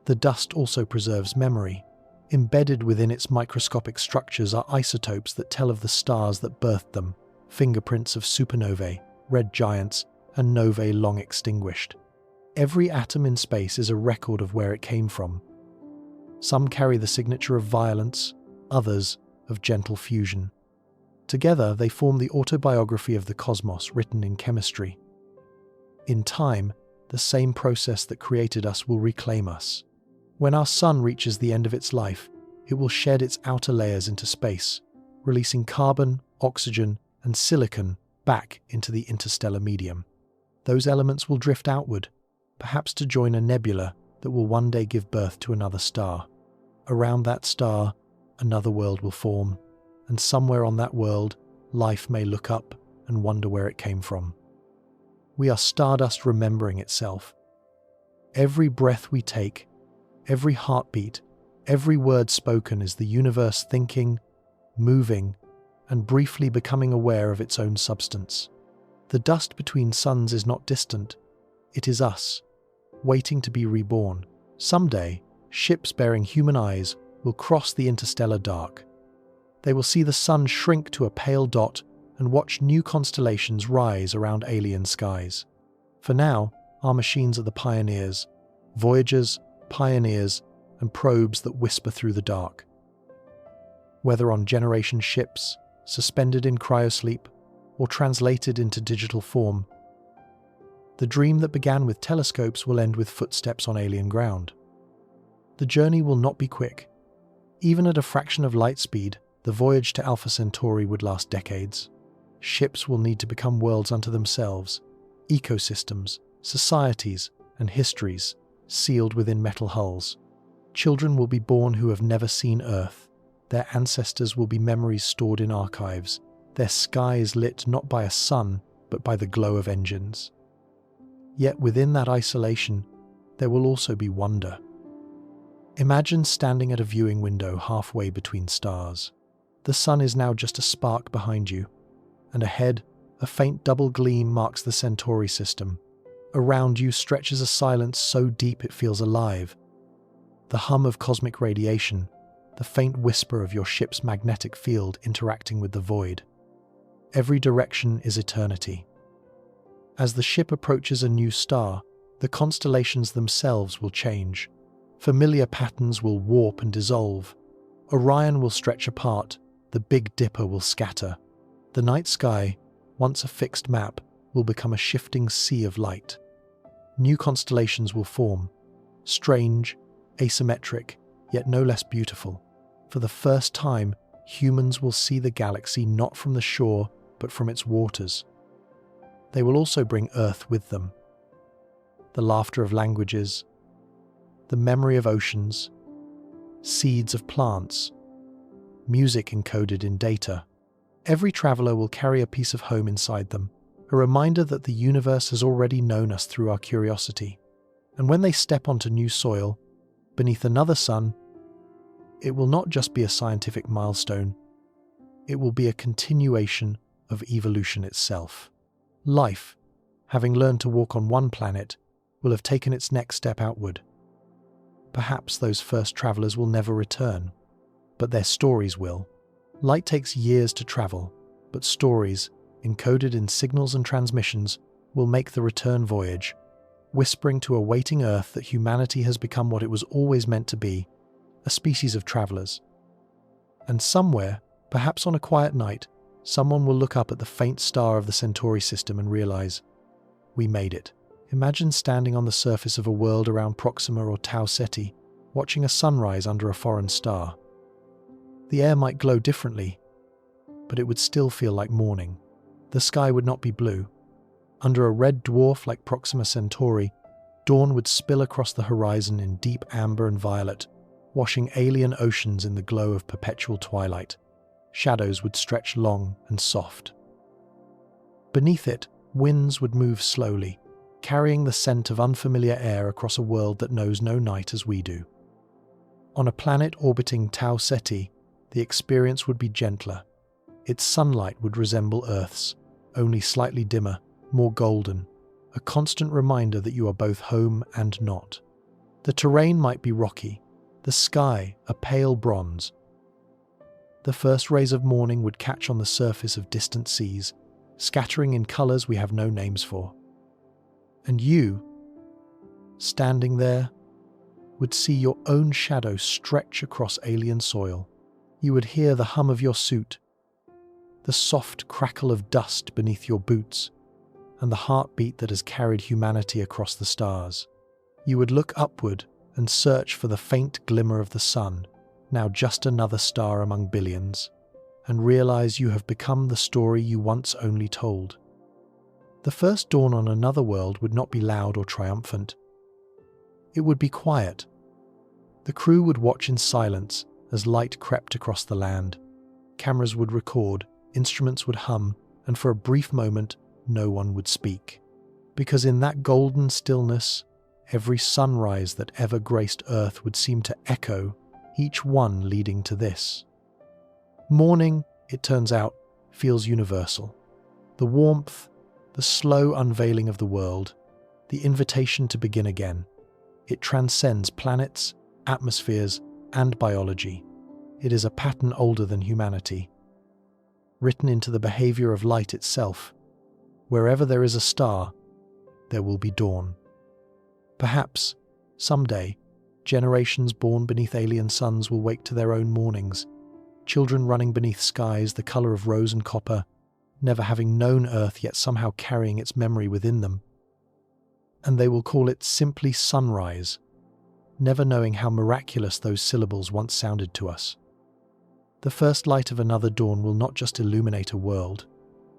The dust also preserves memory. Embedded within its microscopic structures are isotopes that tell of the stars that birthed them, fingerprints of supernovae, red giants, and novae long extinguished. Every atom in space is a record of where it came from. Some carry the signature of violence, others of gentle fusion. Together, they form the autobiography of the cosmos written in chemistry. In time, the same process that created us will reclaim us. When our sun reaches the end of its life, it will shed its outer layers into space, releasing carbon, oxygen, and silicon back into the interstellar medium. Those elements will drift outward, perhaps to join a nebula that will one day give birth to another star. Around that star, another world will form, and somewhere on that world, life may look up and wonder where it came from. We are stardust remembering itself. Every breath we take, every heartbeat, every word spoken is the universe thinking, moving, and briefly becoming aware of its own substance. The dust between suns is not distant. It is us, waiting to be reborn. Someday, ships bearing human eyes will cross the interstellar dark. They will see the sun shrink to a pale dot and watch new constellations rise around alien skies. For now, our machines are the pioneers, voyagers, pioneers, and probes that whisper through the dark. Whether on generation ships, suspended in cryosleep, or translated into digital form, the dream that began with telescopes will end with footsteps on alien ground. The journey will not be quick. Even at a fraction of light speed, the voyage to Alpha Centauri would last decades. Ships will need to become worlds unto themselves, ecosystems, societies, and histories sealed within metal hulls. Children will be born who have never seen Earth. Their ancestors will be memories stored in archives, their skies lit not by a sun, but by the glow of engines. Yet within that isolation, there will also be wonder. Imagine standing at a viewing window halfway between stars. The sun is now just a spark behind you, and ahead, A faint double gleam marks the Centauri system. Around you stretches a silence so deep it feels alive. The hum of cosmic radiation, the faint whisper of your ship's magnetic field interacting with the void. Every direction is eternity. As the ship approaches a new star, the constellations themselves will change. Familiar patterns will warp and dissolve. Orion will stretch apart, the Big Dipper will scatter. The night sky, once a fixed map, will become a shifting sea of light. New constellations will form, strange, asymmetric, yet no less beautiful. For the first time, humans will see the galaxy not from the shore, but from its waters. They will also bring Earth with them. The laughter of languages, the memory of oceans, seeds of plants, music encoded in data. Every traveler will carry a piece of home inside them, a reminder that the universe has already known us through our curiosity. And when they step onto new soil, beneath another sun, it will not just be a scientific milestone, it will be a continuation of evolution itself. Life, having learned to walk on one planet, will have taken its next step outward. Perhaps those first travelers will never return, but their stories will. Light takes years to travel, but stories, encoded in signals and transmissions, will make the return voyage, whispering to a waiting Earth that humanity has become what it was always meant to be, a species of travelers. And somewhere, perhaps on a quiet night, someone will look up at the faint star of the Centauri system and realize, we made it. Imagine standing on the surface of a world around Proxima or Tau Ceti, watching a sunrise under a foreign star. The air might glow differently, but it would still feel like morning. The sky would not be blue. Under a red dwarf like Proxima Centauri, dawn would spill across the horizon in deep amber and violet, washing alien oceans in the glow of perpetual twilight. Shadows would stretch long and soft. Beneath it, winds would move slowly, carrying the scent of unfamiliar air across a world that knows no night as we do. On a planet orbiting Tau Ceti, the experience would be gentler. Its sunlight would resemble Earth's, only slightly dimmer, more golden, a constant reminder that you are both home and not. The terrain might be rocky, the sky a pale bronze. The first rays of morning would catch on the surface of distant seas, scattering in colors we have no names for. And you, standing there, would see your own shadow stretch across alien soil. You would hear the hum of your suit, the soft crackle of dust beneath your boots, and the heartbeat that has carried humanity across the stars. You would look upward and search for the faint glimmer of the sun, now just another star among billions, and realize you have become the story you once only told. The first dawn on another world would not be loud or triumphant. It would be quiet. The crew would watch in silence as light crept across the land. Cameras would record, instruments would hum, and for a brief moment, no one would speak. Because in that golden stillness, every sunrise that ever graced Earth would seem to echo, each one leading to this. Morning, it turns out, feels universal. The warmth, the slow unveiling of the world, the invitation to begin again. It transcends planets, atmospheres, and biology. It is a pattern older than humanity, written into the behavior of light itself. Wherever there is a star, there will be dawn. Perhaps, someday, generations born beneath alien suns will wake to their own mornings, children running beneath skies the color of rose and copper, never having known Earth yet somehow carrying its memory within them. And they will call it simply sunrise, never knowing how miraculous those syllables once sounded to us. The first light of another dawn will not just illuminate a world,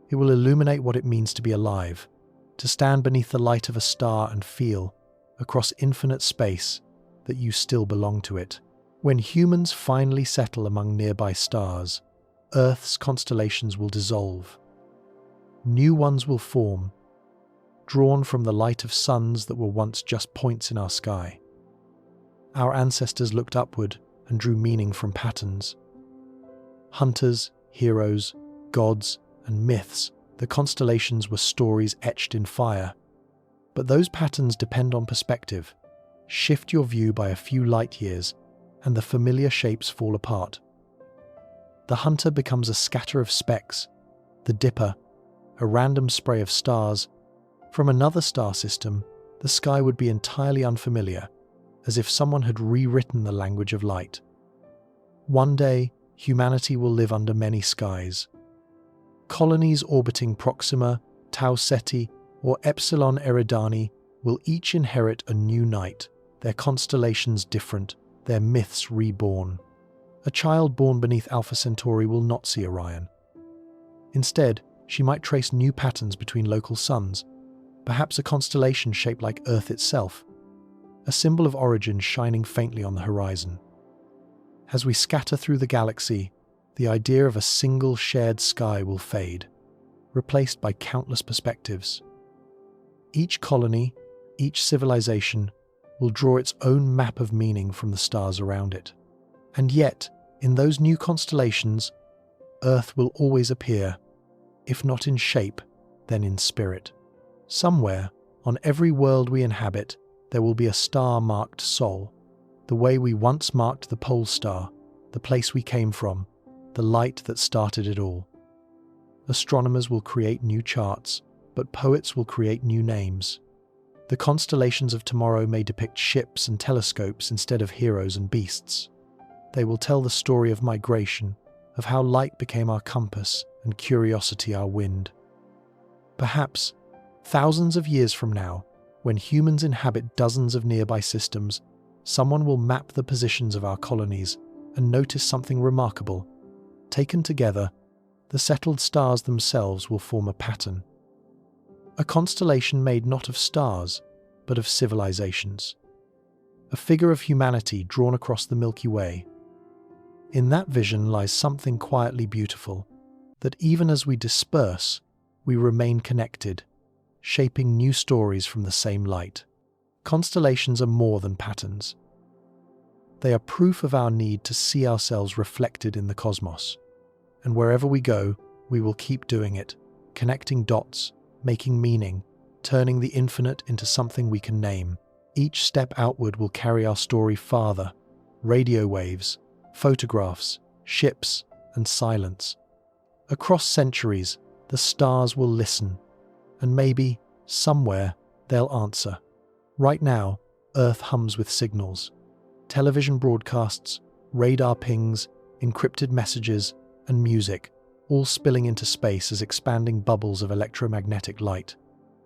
it will illuminate what it means to be alive, to stand beneath the light of a star and feel, across infinite space, that you still belong to it. When humans finally settle among nearby stars, Earth's constellations will dissolve. New ones will form, drawn from the light of suns that were once just points in our sky. Our ancestors looked upward and drew meaning from patterns. Hunters, heroes, gods, and myths The constellations were stories etched in fire. But those patterns depend on perspective. Shift your view by a few light years, and the familiar shapes fall apart. The Hunter becomes a scatter of specks, the Dipper, a random spray of stars. From another star system, the sky would be entirely unfamiliar, as if someone had rewritten the language of light. One day, humanity will live under many skies. Colonies orbiting Proxima, Ceti, or Epsilon Eridani will each inherit a new night, their constellations different, their myths reborn. A child born beneath Alpha Centauri will not see Orion. Instead, she might trace new patterns between local suns, perhaps a constellation shaped like Earth itself, a symbol of origin shining faintly on the horizon. As we scatter through the galaxy, the idea of a single shared sky will fade, replaced by countless perspectives. Each colony, each civilization, will draw its own map of meaning from the stars around it. And yet, in those new constellations, Earth will always appear, if not in shape, then in spirit. Somewhere, on every world we inhabit, there will be a star-marked soul, the way we once marked the pole star, the place we came from, the light that started it all. Astronomers will create new charts, but poets will create new names. The constellations of tomorrow may depict ships and telescopes instead of heroes and beasts. They will tell the story of migration, of how light became our compass and curiosity our wind. Perhaps, thousands of years from now, when humans inhabit dozens of nearby systems, someone will map the positions of our colonies and notice something remarkable. Taken together, the settled stars themselves will form a pattern. A constellation made not of stars, but of civilizations. A figure of humanity drawn across the Milky Way. In that vision lies something quietly beautiful, that even as we disperse, we remain connected, shaping new stories from the same light. Constellations are more than patterns. They are proof of our need to see ourselves reflected in the cosmos. And wherever we go, we will keep doing it, connecting dots, making meaning, turning the infinite into something we can name. Each step outward will carry our story farther. Radio waves, photographs, ships, and silence. Across centuries, the stars will listen, and maybe, somewhere, they'll answer. Right now, Earth hums with signals. Television broadcasts, radar pings, encrypted messages, and music, all spilling into space as expanding bubbles of electromagnetic light.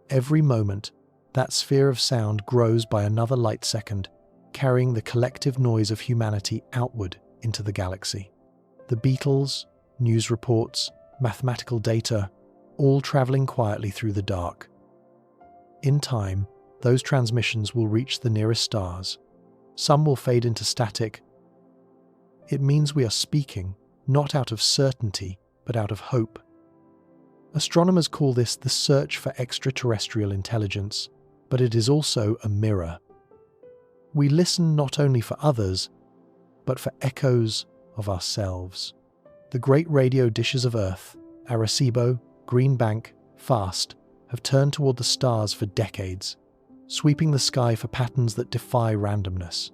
Every moment, that sphere of sound grows by another light second, carrying the collective noise of humanity outward into the galaxy. The Beatles, news reports, mathematical data, all traveling quietly through the dark. In time, those transmissions will reach the nearest stars. Some will fade into static. It means we are speaking, not out of certainty, but out of hope. Astronomers call this the search for extraterrestrial intelligence, but it is also a mirror. We listen not only for others, but for echoes of ourselves. The great radio dishes of Earth, Arecibo, Green Bank, FAST, have turned toward the stars for decades, sweeping the sky for patterns that defy randomness.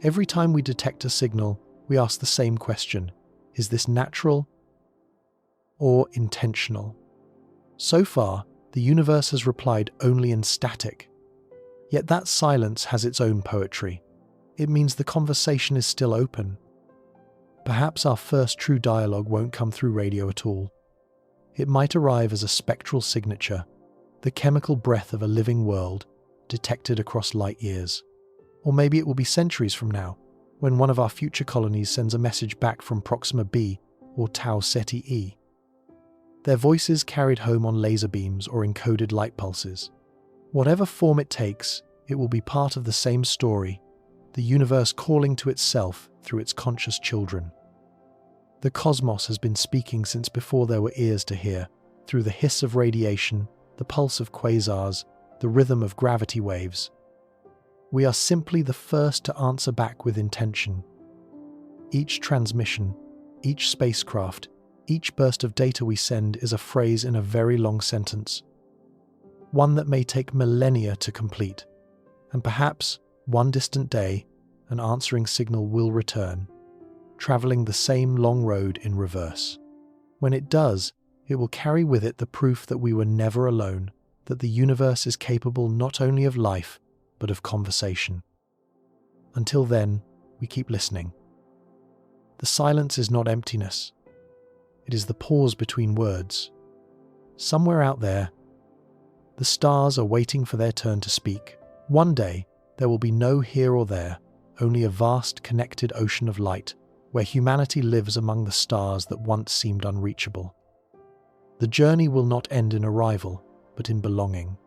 Every time we detect a signal, we ask the same question: is this natural or intentional? So far, the universe has replied only in static. Yet that silence has its own poetry. It means the conversation is still open. Perhaps our first true dialogue won't come through radio at all. It might arrive as a spectral signature, the chemical breath of a living world, detected across light years. Or maybe it will be centuries from now, when one of our future colonies sends a message back from Proxima B or Tau Ceti E. Their voices carried home on laser beams or encoded light pulses. Whatever form it takes, it will be part of the same story, the universe calling to itself through its conscious children. The cosmos has been speaking since before there were ears to hear, through the hiss of radiation, the pulse of quasars, the rhythm of gravity waves. We are simply the first to answer back with intention. Each transmission, each spacecraft, Each burst of data we send is a phrase in a very long sentence, one that may take millennia to complete, and perhaps one distant day an answering signal will return, traveling the same long road in reverse. When it does, it will carry with it the proof that we were never alone, that the universe is capable not only of life, but of conversation. Until then, we keep listening. The silence is not emptiness. It is the pause between words. Somewhere out there, the stars are waiting for their turn to speak. One day, there will be no here or there, only a vast connected ocean of light, where humanity lives among the stars that once seemed unreachable. The journey will not end in arrival, but in belonging.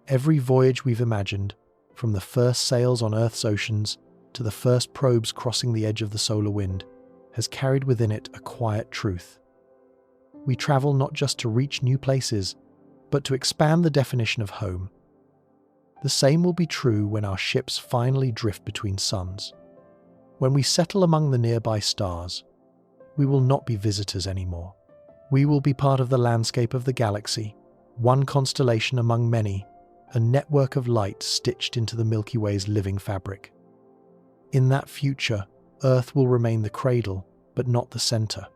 Every voyage we've imagined, from the first sails on Earth's oceans to the first probes crossing the edge of the solar wind, has carried within it a quiet truth. We travel not just to reach new places, but to expand the definition of home. The same will be true when our ships finally drift between suns. When we settle among the nearby stars, we will not be visitors anymore. We will be part of the landscape of the galaxy, one constellation among many, a network of light stitched into the Milky Way's living fabric. In that future, Earth will remain the cradle, but not the center.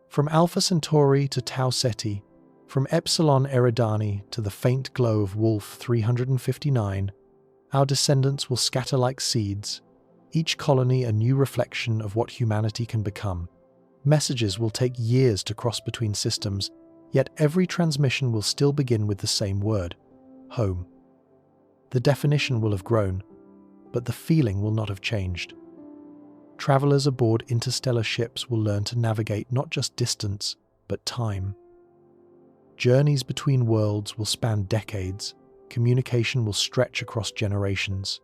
From Alpha Centauri to Tau Ceti, from Epsilon Eridani to the faint glow of Wolf 359, our descendants will scatter like seeds, each colony a new reflection of what humanity can become. Messages will take years to cross between systems, yet every transmission will still begin with the same word: home. The definition will have grown, but the feeling will not have changed. Travelers aboard interstellar ships will learn to navigate not just distance, but time. Journeys between worlds will span decades, communication will stretch across generations.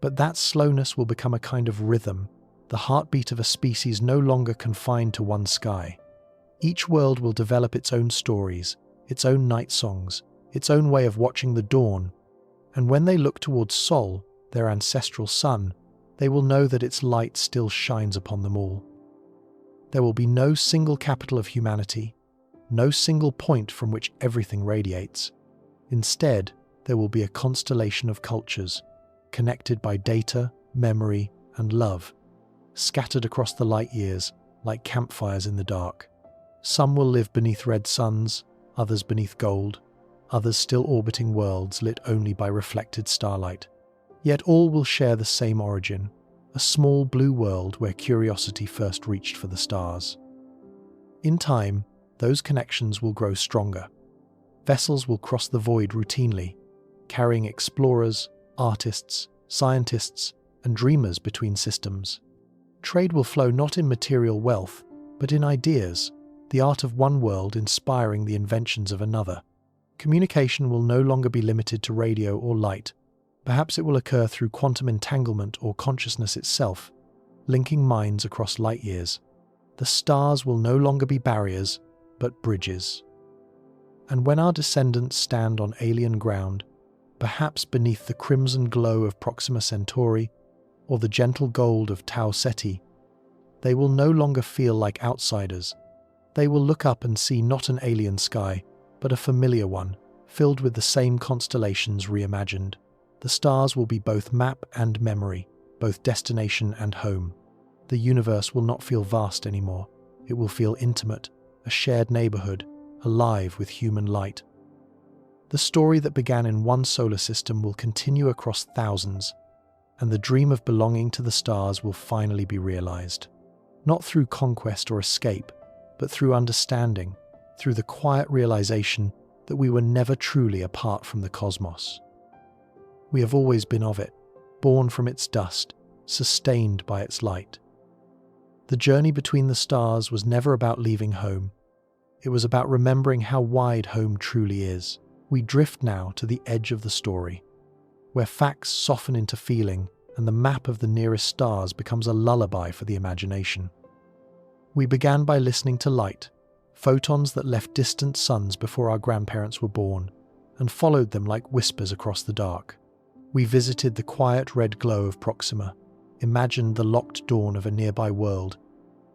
But that slowness will become a kind of rhythm, the heartbeat of a species no longer confined to one sky. Each world will develop its own stories, its own night songs, its own way of watching the dawn, and when they look towards Sol, their ancestral sun, they will know that its light still shines upon them all. There will be no single capital of humanity, no single point from which everything radiates. Instead, there will be a constellation of cultures, connected by data, memory, and love, scattered across the light years like campfires in the dark. Some will live beneath red suns, others beneath gold, others still orbiting worlds lit only by reflected starlight. Yet all will share the same origin, a small blue world where curiosity first reached for the stars. In time, those connections will grow stronger. Vessels will cross the void routinely, carrying explorers, artists, scientists, and dreamers between systems. Trade will flow not in material wealth, but in ideas, the art of one world inspiring the inventions of another. Communication will no longer be limited to radio or light. Perhaps it will occur through quantum entanglement or consciousness itself, linking minds across light years. The stars will no longer be barriers, but bridges. And when our descendants stand on alien ground, perhaps beneath the crimson glow of Proxima Centauri or the gentle gold of Tau Ceti, they will no longer feel like outsiders. They will look up and see not an alien sky, but a familiar one, filled with the same constellations reimagined. The stars will be both map and memory, both destination and home. The universe will not feel vast anymore. It will feel intimate, a shared neighborhood, alive with human light. The story that began in one solar system will continue across thousands, and the dream of belonging to the stars will finally be realized. Not through conquest or escape, but through understanding, through the quiet realization that we were never truly apart from the cosmos. We have always been of it, born from its dust, sustained by its light. The journey between the stars was never about leaving home. It was about remembering how wide home truly is. We drift now to the edge of the story, where facts soften into feeling and the map of the nearest stars becomes a lullaby for the imagination. We began by listening to light, photons that left distant suns before our grandparents were born, and followed them like whispers across the dark. We visited the quiet red glow of Proxima, imagined the locked dawn of a nearby world,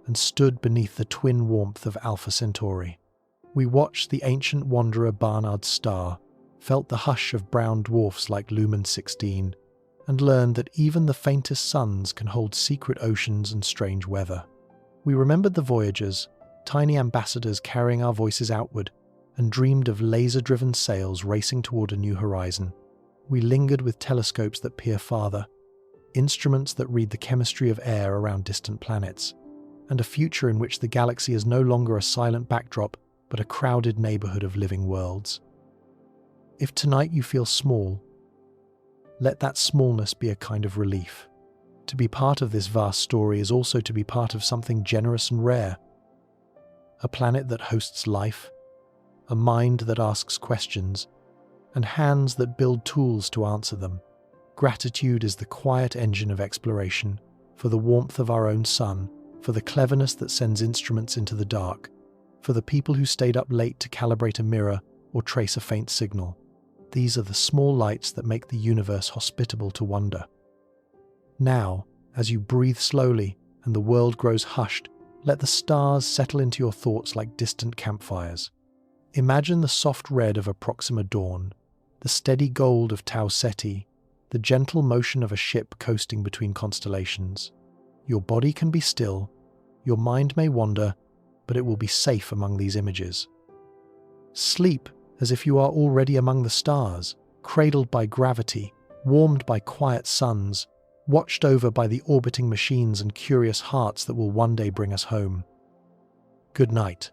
and stood beneath the twin warmth of Alpha Centauri. We watched the ancient wanderer Barnard's star, felt the hush of brown dwarfs like Luhman 16, and learned that even the faintest suns can hold secret oceans and strange weather. We remembered the voyagers, tiny ambassadors carrying our voices outward, and dreamed of laser-driven sails racing toward a new horizon. We lingered with telescopes that peer farther, instruments that read the chemistry of air around distant planets, and a future in which the galaxy is no longer a silent backdrop, but a crowded neighborhood of living worlds. If tonight you feel small, let that smallness be a kind of relief. To be part of this vast story is also to be part of something generous and rare. A planet that hosts life, a mind that asks questions, and hands that build tools to answer them. Gratitude is the quiet engine of exploration, for the warmth of our own sun, for the cleverness that sends instruments into the dark, for the people who stayed up late to calibrate a mirror or trace a faint signal. These are the small lights that make the universe hospitable to wonder. Now, as you breathe slowly and the world grows hushed, let the stars settle into your thoughts like distant campfires. Imagine the soft red of a Proxima dawn, the steady gold of Tau Ceti, the gentle motion of a ship coasting between constellations. Your body can be still, your mind may wander, but it will be safe among these images. Sleep as if you are already among the stars, cradled by gravity, warmed by quiet suns, watched over by the orbiting machines and curious hearts that will one day bring us home. Good night.